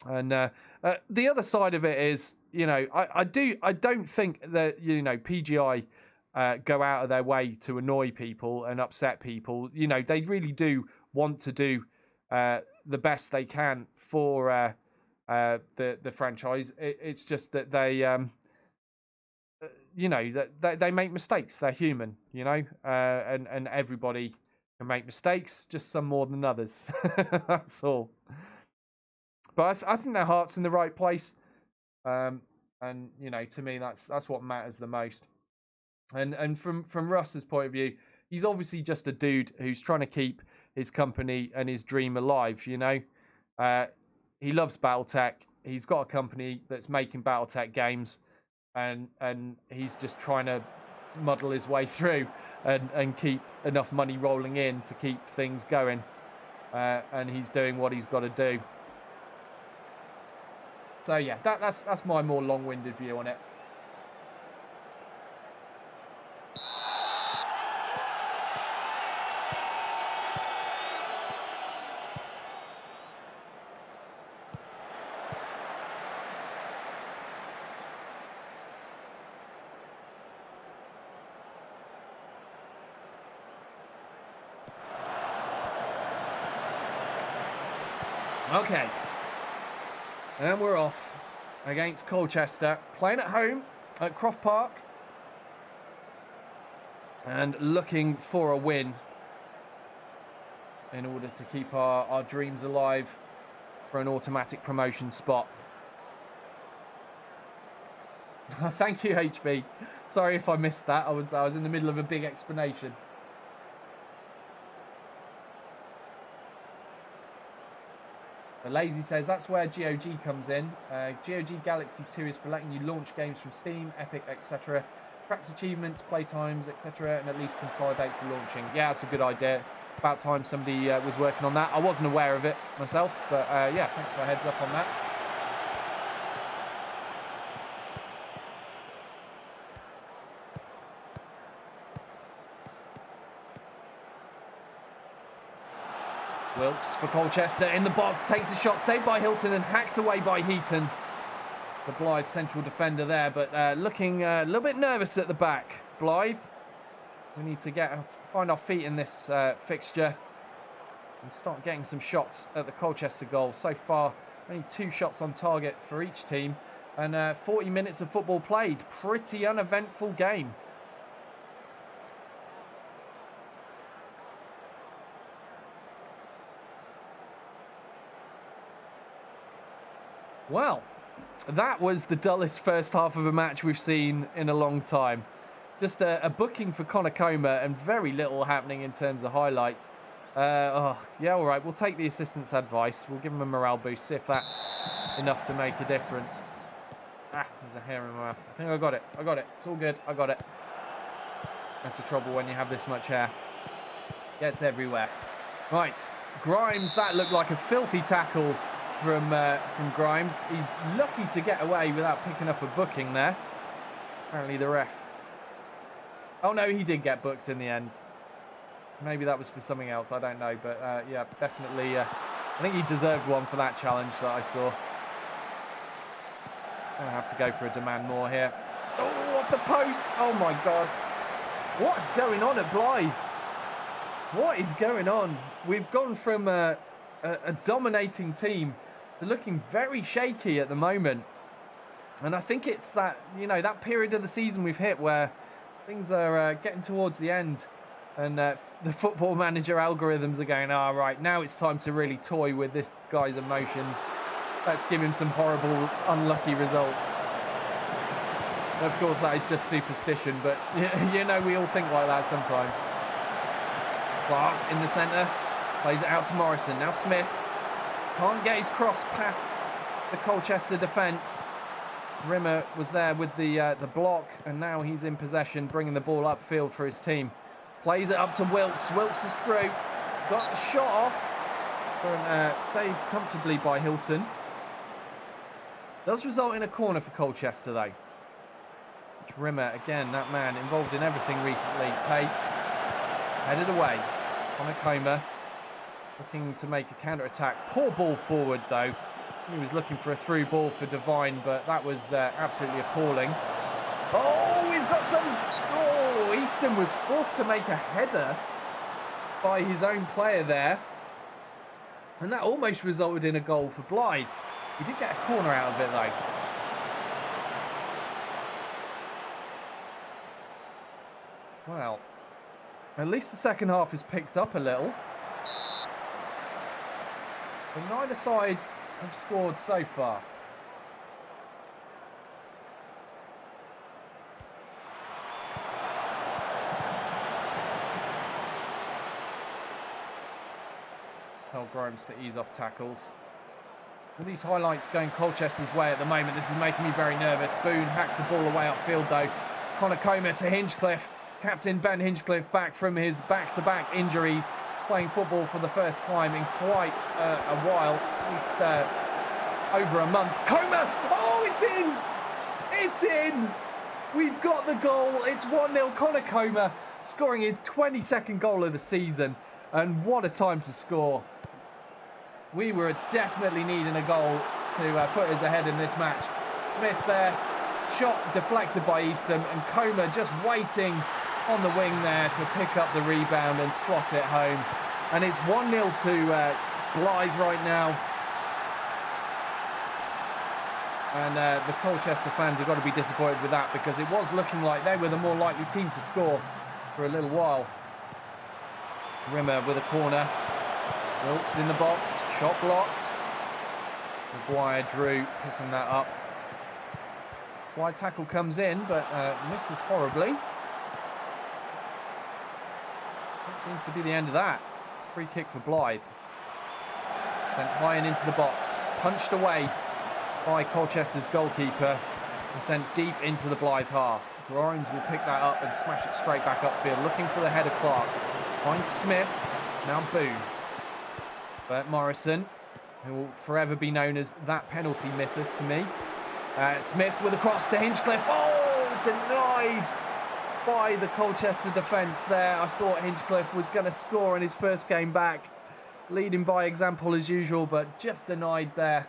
And the other side of it is, I don't think that, PGI go out of their way to annoy people and upset people. They really do want to do the best they can for the franchise. It's just that they, that they make mistakes. They're human, and everybody can make mistakes, just some more than others. That's all. But I think their heart's in the right place. And to me, that's what matters the most. And from Russ's point of view, he's obviously just a dude who's trying to keep his company and his dream alive. He loves BattleTech. He's got a company that's making BattleTech games, and he's just trying to muddle his way through and keep enough money rolling in to keep things going. And he's doing what he's got to do. So yeah, that's my more long-winded view on it. Okay. And we're off against Colchester, playing at home at Croft Park and looking for a win in order to keep our dreams alive for an automatic promotion spot. Thank you, HB. Sorry if I missed that. I was in the middle of a big explanation. The Lazy says that's where GOG comes in. GOG Galaxy 2 is for letting you launch games from Steam, Epic, etc. Tracks achievements, playtimes, etc. and at least consolidates the launching. Yeah, that's a good idea. About time somebody was working on that. I wasn't aware of it myself, but yeah, thanks for a heads up on that. Wilkes for Colchester in the box, takes a shot, saved by Hilton and hacked away by Heaton. The Blyth central defender there, but looking a little bit nervous at the back. Blyth, we need to find our feet in this fixture and start getting some shots at the Colchester goal. So far, only 2 shots on target for each team, and 40 minutes of football played. Pretty uneventful game. Well, that was the dullest first half of a match we've seen in a long time. Just a booking for Conacoma and very little happening in terms of highlights. Yeah, all right, we'll take the assistant's advice. We'll give him a morale boost, see if that's enough to make a difference. There's a hair in my mouth. I think I got it. It's all good. I got it. That's the trouble when you have this much hair. Gets everywhere. Right, Grimes, that looked like a filthy tackle from Grimes. He's lucky to get away without picking up a booking there. Apparently the ref. Oh no, he did get booked in the end. Maybe that was for something else, I don't know. But yeah, definitely, I think he deserved one for that challenge that I saw. Gonna have to go for a demand more here. Oh, off the post! Oh my God. What's going on at Blyth? What is going on? We've gone from a dominating team to looking very shaky at the moment. And I think it's that, that period of the season we've hit where Things are getting towards the end. And the football manager algorithms are going, all right, now it's time to really toy with this guy's emotions. Let's give him some horrible, unlucky results. Of course, that is just superstition, but you know, we all think like that sometimes. Clark in the centre, plays it out to Morrison. Now Smith can't get his cross past the Colchester defence. Rimmer was there with the block, and now he's in possession, bringing the ball upfield for his team. Plays it up to Wilkes. Wilkes is through. Got the shot off. But, saved comfortably by Hilton. Does result in a corner for Colchester, though. Which Rimmer, again, that man involved in everything recently, takes. Headed away. Conakoma looking to make a counter-attack. Poor ball forward, though. He was looking for a through ball for Devine, but that was absolutely appalling. Oh, we've got some... Oh, Easton was forced to make a header by his own player there. And that almost resulted in a goal for Blyth. He did get a corner out of it, though. Well, at least the second half has picked up a little. But neither side have scored so far. Tell Grimes to ease off tackles. All these highlights going Colchester's way at the moment. This is making me very nervous. Boone hacks the ball away upfield though. Conakoma to Hinchcliffe. Captain Ben Hinchcliffe back from his back-to-back injuries. Playing football for the first time in quite a while. At least over a month. Coma! Oh, it's in! It's in! We've got the goal. It's 1-0 Conakoma. Scoring his 22nd goal of the season. And what a time to score. We were definitely needing a goal to put us ahead in this match. Smith there, shot deflected by Eastham, and Coma just waiting on the wing there to pick up the rebound and slot it home. And it's 1-0 to Blyth right now. And the Colchester fans have got to be disappointed with that, because it was looking like they were the more likely team to score for a little while. Rimmer with a corner. Wilkes in the box. Shot blocked. Maguire Drew picking that up. Wide tackle comes in, but misses horribly. That seems to be the end of that. Free kick for Blyth. Sent high and into the box. Punched away by Colchester's goalkeeper and sent deep into the Blyth half. Grimes will pick that up and smash it straight back upfield, looking for the header Clark. Finds Smith, now Boone. But Morrison, who will forever be known as that penalty misser to me. Smith with a cross to Hinchcliffe. Oh, denied by the Colchester defence there. I thought Hinchcliffe was going to score in his first game back. Leading by example as usual, but just denied there.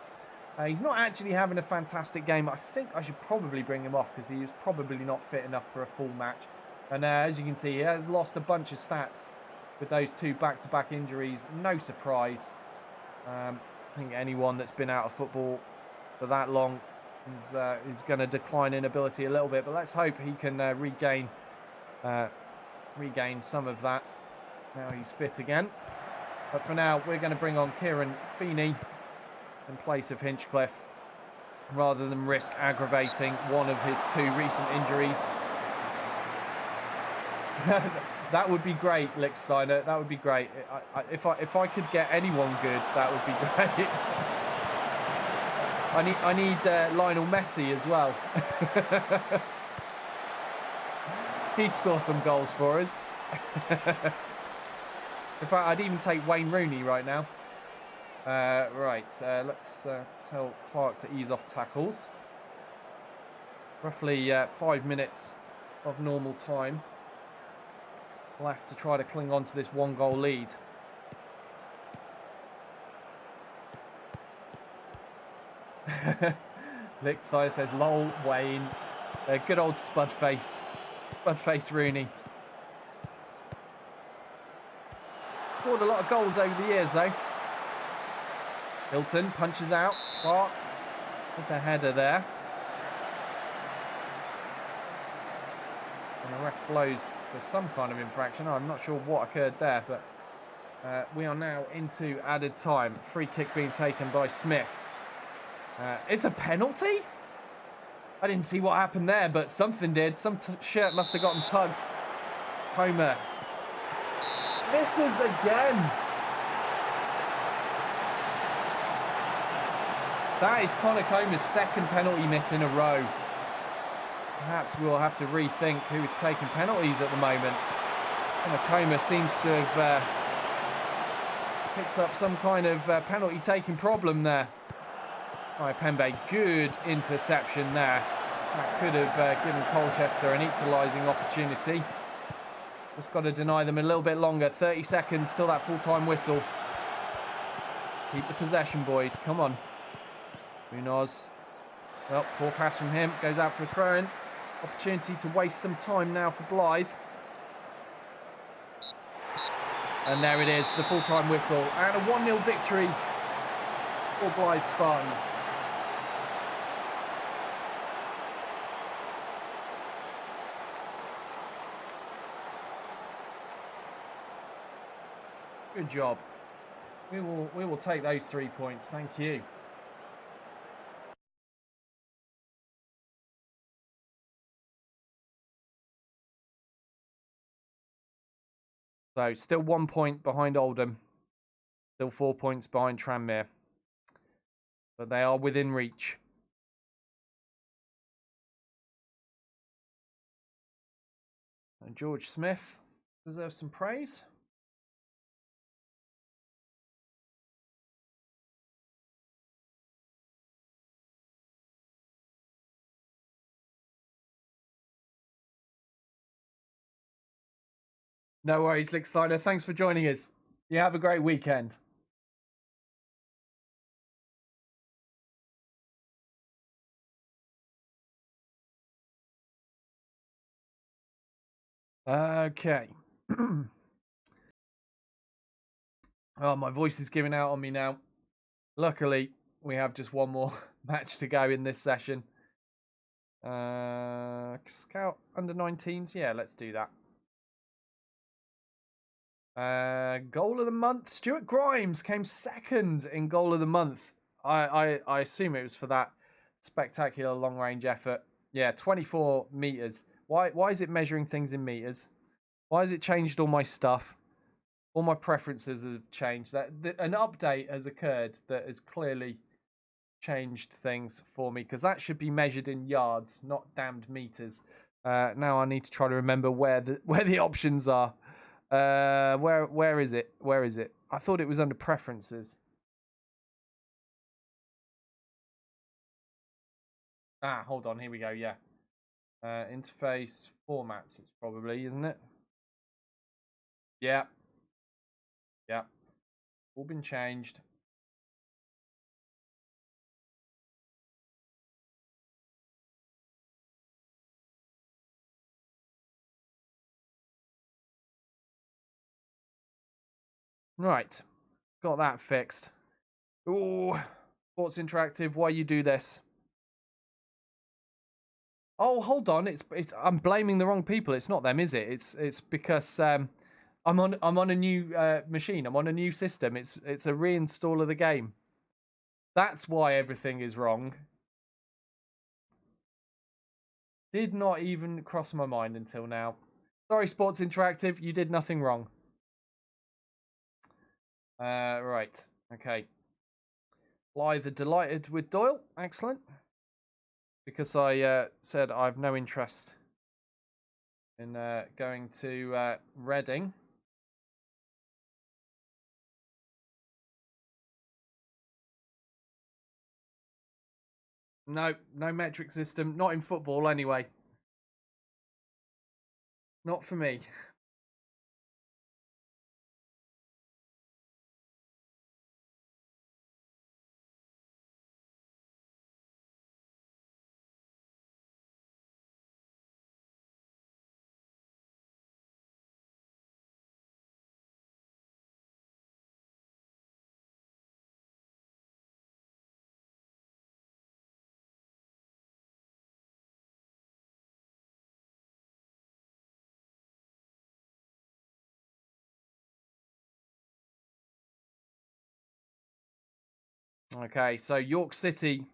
He's not actually having a fantastic game. I think I should probably bring him off, because he was probably not fit enough for a full match. And as you can see, he has lost a bunch of stats with those two back-to-back injuries. No surprise. I think anyone that's been out of football for that long is going to decline in ability a little bit. But let's hope he can regain some of that. Now he's fit again. But for now, we're going to bring on Kieran Feeney in place of Hinchcliffe, rather than risk aggravating one of his two recent injuries. That would be great, Lichtsteiner. That would be great. If I could get anyone good, that would be great. I need Lionel Messi as well. He'd score some goals for us. In fact, I'd even take Wayne Rooney right now. Let's tell Clark to ease off tackles. Roughly 5 minutes of normal time left to try to cling on to this 1-goal lead. Lichtsteiner says, lol, Wayne. Good old Spudface Rooney. Scored a lot of goals over the years, though. Hilton punches out. Clark with the header there. And the ref blows for some kind of infraction. I'm not sure what occurred there, but we are now into added time. Free kick being taken by Smith. It's a penalty? I didn't see what happened there, but something did. Some shirt must have gotten tugged. Comer misses again. That is Connor Comer's second penalty miss in a row. Perhaps we'll have to rethink who is taking penalties at the moment. Connor Comer seems to have picked up some kind of penalty-taking problem there. Pembe, good interception there. That could have given Colchester an equalising opportunity. Just got to deny them a little bit longer. 30 seconds till that full-time whistle. Keep the possession, boys. Come on. Munoz. Well, poor pass from him. Goes out for a throw-in. Opportunity to waste some time now for Blyth. And there it is, the full-time whistle. And a 1-0 victory for Blyth Spartans. Good job. We will take those 3 points. Thank you. So still 1 point behind Oldham. Still 4 points behind Tranmere. But they are within reach. And George Smith deserves some praise. No worries, Lick Slider. Thanks for joining us. You have a great weekend. Okay. Oh, my voice is giving out on me now. Luckily, we have just one more match to go in this session. Scout under 19s. Yeah, let's do that. Goal of the month. Stuart Grimes came second in goal of the month. I assume it was for that spectacular long range effort. Yeah, 24 meters. Why is it measuring things in meters? Why has it changed all my stuff? All my preferences have changed. An update has occurred that has clearly changed things for me, because that should be measured in yards, not damned meters. Now I need to try to remember where the options are. Where is it? Where is it? I thought it was under preferences. Ah, hold on. Here we go. Yeah. Interface formats. It's probably, isn't it? Yeah. Yeah. All been changed. Right. Got that fixed. Ooh. Sports Interactive, why you do this? Oh, hold on. It's I'm blaming the wrong people. It's not them, is it? It's because I'm on a new machine. I'm on a new system. It's a reinstall of the game. That's why everything is wrong. Did not even cross my mind until now. Sorry, Sports Interactive. You did nothing wrong. Right. Okay. Blythe delighted with Doyle. Excellent. Because I said I have no interest in going to Reading. No metric system. Not in football, anyway. Not for me. Okay, so York City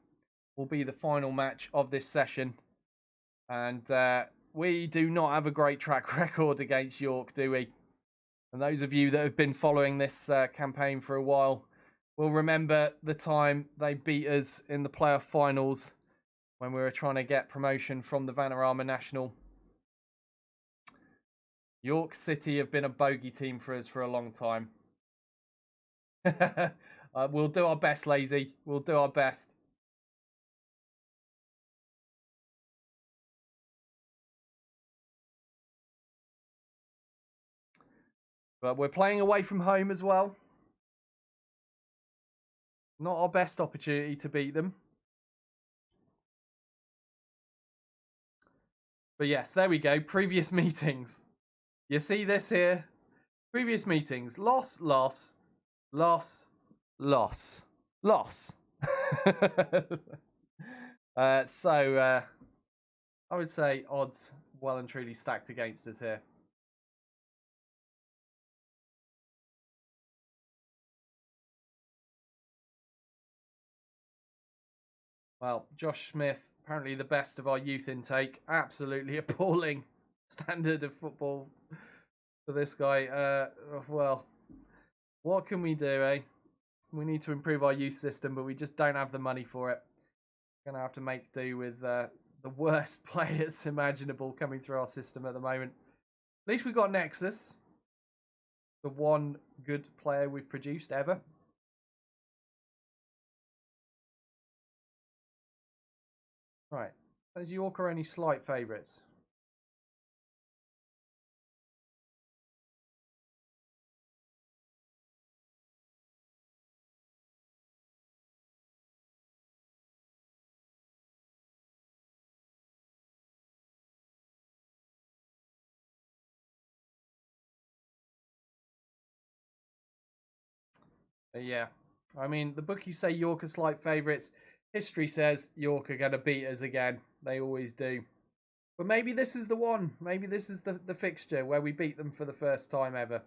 will be the final match of this session. And we do not have a great track record against York, do we? And those of you that have been following this campaign for a while will remember the time they beat us in the playoff finals when we were trying to get promotion from the Vanarama National. York City have been a bogey team for us for a long time. We'll do our best, Lazy. We'll do our best. But we're playing away from home as well. Not our best opportunity to beat them. But yes, there we go. Previous meetings. You see this here? Previous meetings. Loss, loss, loss, loss, loss. So I would say odds well and truly stacked against us here. Well, Josh Smith, apparently the best of our youth intake. Absolutely appalling standard of football for this guy. Well, what can we do, eh? We need to improve our youth system, but we just don't have the money for it. We're going to have to make do with the worst players imaginable coming through our system at the moment. At least we've got Nexus, the one good player we've produced ever. Right. Is York or any slight favourites? Yeah. I mean, the bookies say York are slight favourites. History says York are going to beat us again. They always do. But maybe this is the one. Maybe this is the fixture where we beat them for the first time ever.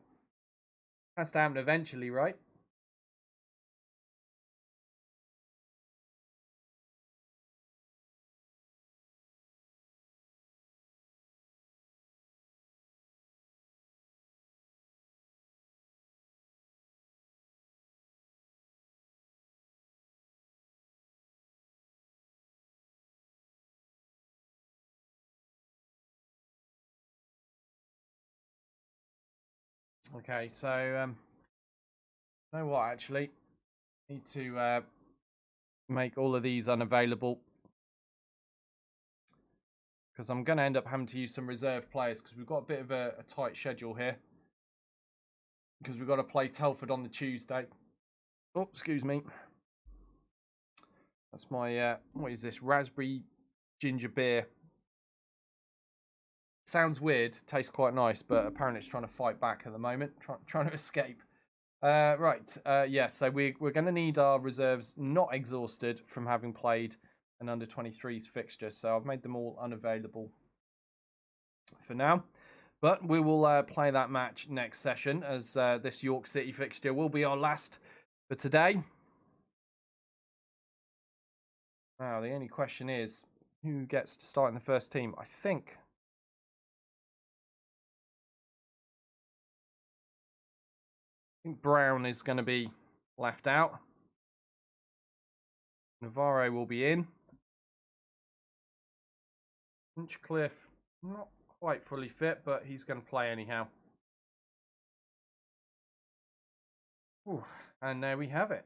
Has to happen eventually, right? Okay, so you know what, actually? Need to make all of these unavailable. Because I'm going to end up having to use some reserve players because we've got a bit of a tight schedule here. Because we've got to play Telford on the Tuesday. Oh, excuse me. That's my, what is this? Raspberry ginger beer. Sounds weird, tastes quite nice, but apparently it's trying to fight back at the moment, trying to escape. Right, yeah, so we're going to need our reserves not exhausted from having played an under-23s fixture, so I've made them all unavailable for now. But we will play that match next session, as this York City fixture will be our last for today. Now, the only question is, who gets to start in the first team? I think Brown is going to be left out. Navarro will be in. Hinchcliffe, not quite fully fit, but he's going to play anyhow. Ooh, and there we have it.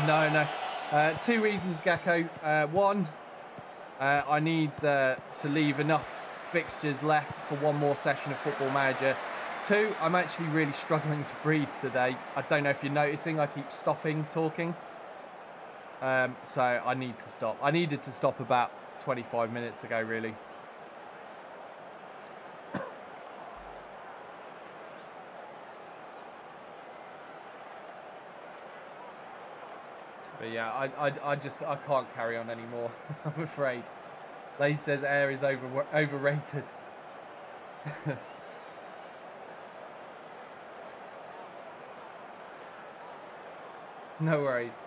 No. Two reasons, Gecko. One, I need to leave enough fixtures left for one more session of Football Manager. Two, I'm actually really struggling to breathe today. I don't know if you're noticing, I keep stopping talking. So I need to stop. I needed to stop about 25 minutes ago, really. But yeah, I can't carry on anymore. I'm afraid. Lace says air is overrated. No worries.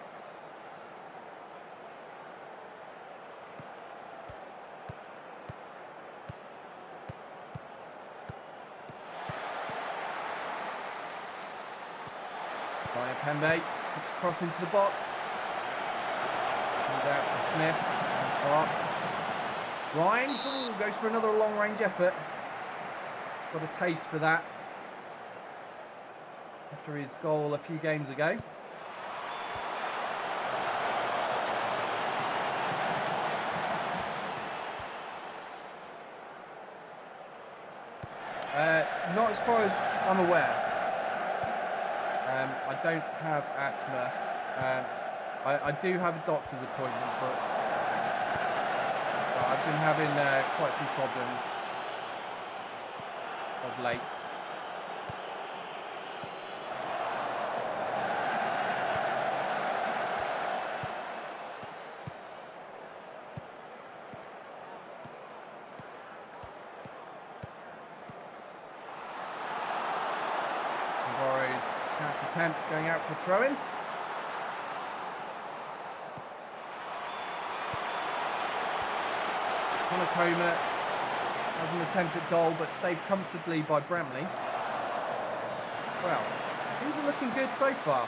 Pembe puts a cross into the box. Comes out to Smith. Rhymes goes for another long-range effort. Got a taste for that after his goal a few games ago. Not as far as I'm aware. I don't have asthma. I do have a doctor's appointment booked. But I've been having quite a few problems of late. Pass attempt going out for a throw-in. Honokoma has an attempt at goal, but saved comfortably by Bramley. Well, things are looking good so far.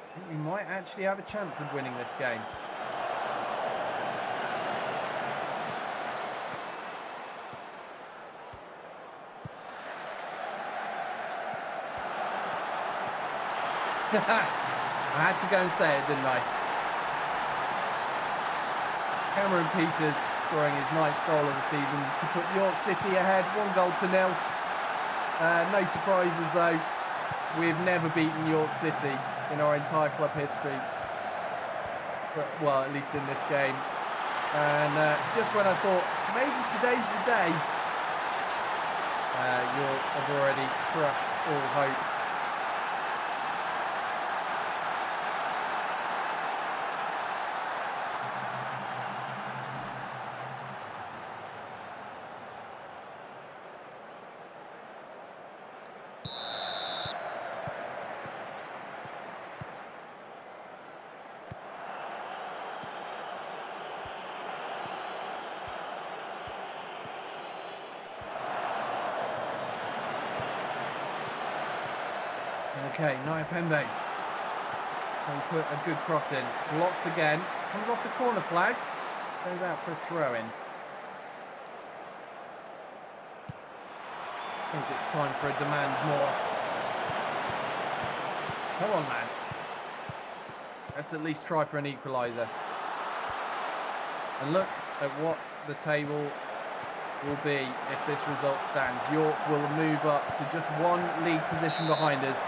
I think we might actually have a chance of winning this game. I had to go and say it, didn't I? Cameron Peters scoring his 9th goal of the season to put York City ahead, 1-0. No surprises though, we've never beaten York City in our entire club history. But, well, at least in this game. And just when I thought maybe today's the day, York have already crushed all hope. Okay, Naya Pembe can put a good cross in. Blocked again. Comes off the corner flag. Goes out for a throw-in. I think it's time for a demand more. Come on, lads. Let's at least try for an equaliser. And look at what the table will be if this result stands. York will move up to just one league position behind us.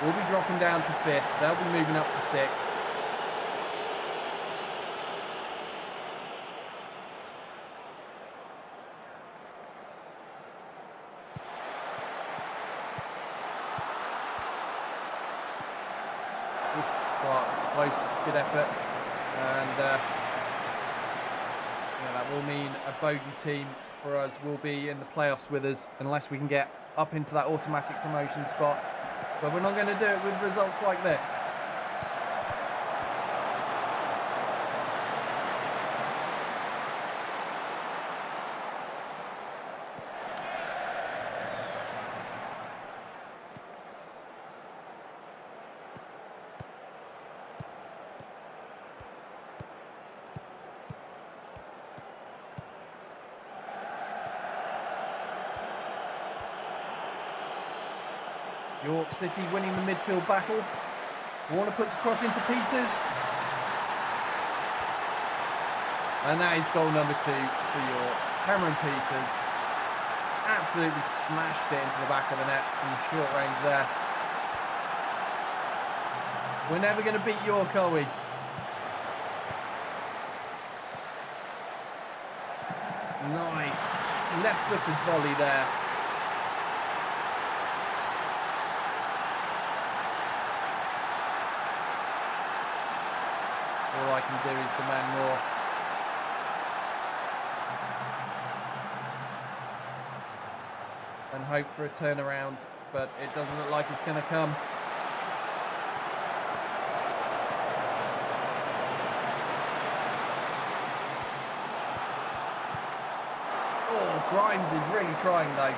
We'll be dropping down to 5th. They'll be moving up to 6th. Close, good effort. And yeah, that will mean a bogey team for us will be in the playoffs with us unless we can get up into that automatic promotion spot. But we're not going to do it with results like this. York City winning the midfield battle. Warner puts a cross into Peters. And that is goal number 2 for York. Cameron Peters absolutely smashed it into the back of the net from short range there. We're never going to beat York, are we? Nice. Left-footed volley there. All I can do is demand more. And hope for a turnaround, but it doesn't look like it's going to come. Oh, Grimes is really trying though.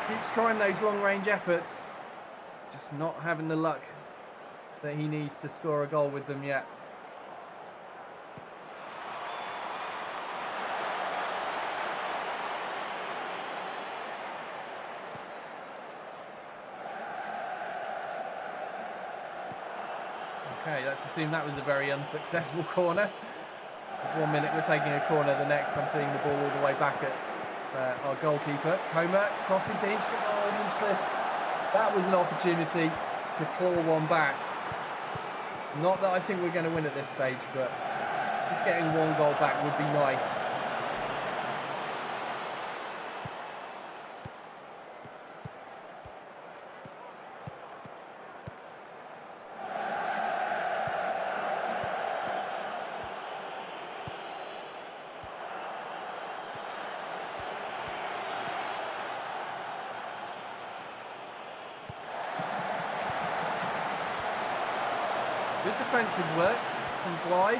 Keeps trying those long-range efforts. Just not having the luck that he needs to score a goal with them yet. Okay, let's assume that was a very unsuccessful corner. 1 minute we're taking a corner, the next I'm seeing the ball all the way back at our goalkeeper. Comer crossing to Hinchcliffe. Oh, Hinchcliffe. That was an opportunity to claw one back. Not that I think we're going to win at this stage, but just getting one goal back would be nice. Good defensive work from Blyth.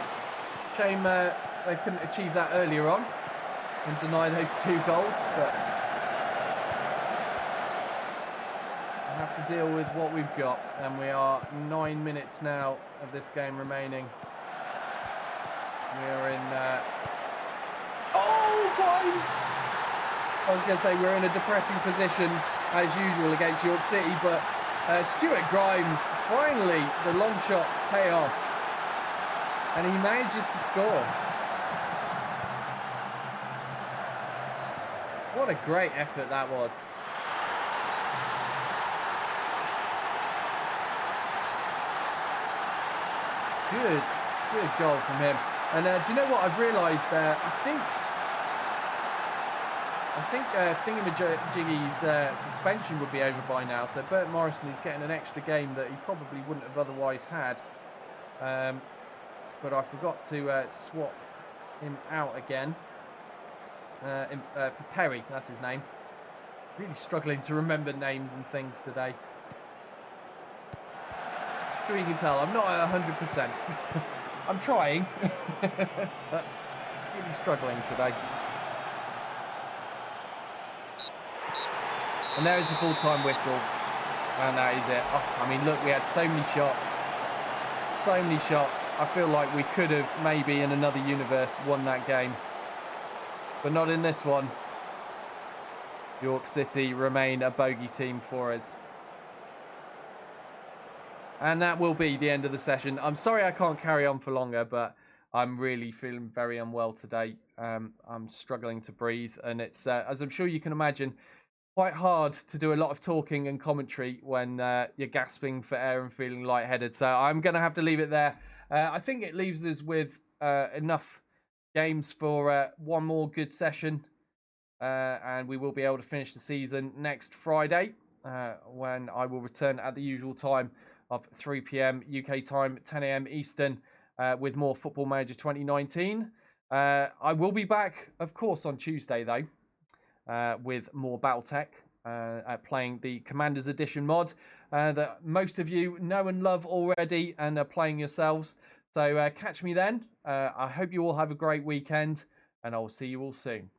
Shame they couldn't achieve that earlier on and deny those 2 goals, but we'll have to deal with what we've got. And we are 9 minutes now of this game remaining. We are in... Oh, Grimes! I was going to say we're in a depressing position as usual against York City, but Stuart Grimes, finally the long shots pay off and he manages to score. What a great effort that was. Good goal from him. And do you know what I've realised? I think Thingamajiggy's suspension would be over by now, so Bert Morrison is getting an extra game that he probably wouldn't have otherwise had. But I forgot to swap him out again for Perry, that's his name. Really struggling to remember names and things today. Sure, you can tell I'm not at 100%. I'm trying, but really struggling today. And there is the full-time whistle, and that is it. Oh, I mean, look, we had so many shots. So many shots. I feel like we could have, maybe in another universe, won that game. But not in this one. York City remain a bogey team for us. And that will be the end of the session. I'm sorry I can't carry on for longer, but I'm really feeling very unwell today. I'm struggling to breathe, and it's, as I'm sure you can imagine, quite hard to do a lot of talking and commentary when you're gasping for air and feeling lightheaded. So I'm going to have to leave it there. I think it leaves us with enough games for one more good session. And we will be able to finish the season next Friday when I will return at the usual time of 3 p.m. UK time, 10 a.m. Eastern with more Football Manager 2019. I will be back, of course, on Tuesday, though. With more Battletech, playing the Commander's Edition mod that most of you know and love already and are playing yourselves. So catch me then. I hope you all have a great weekend, and I will see you all soon.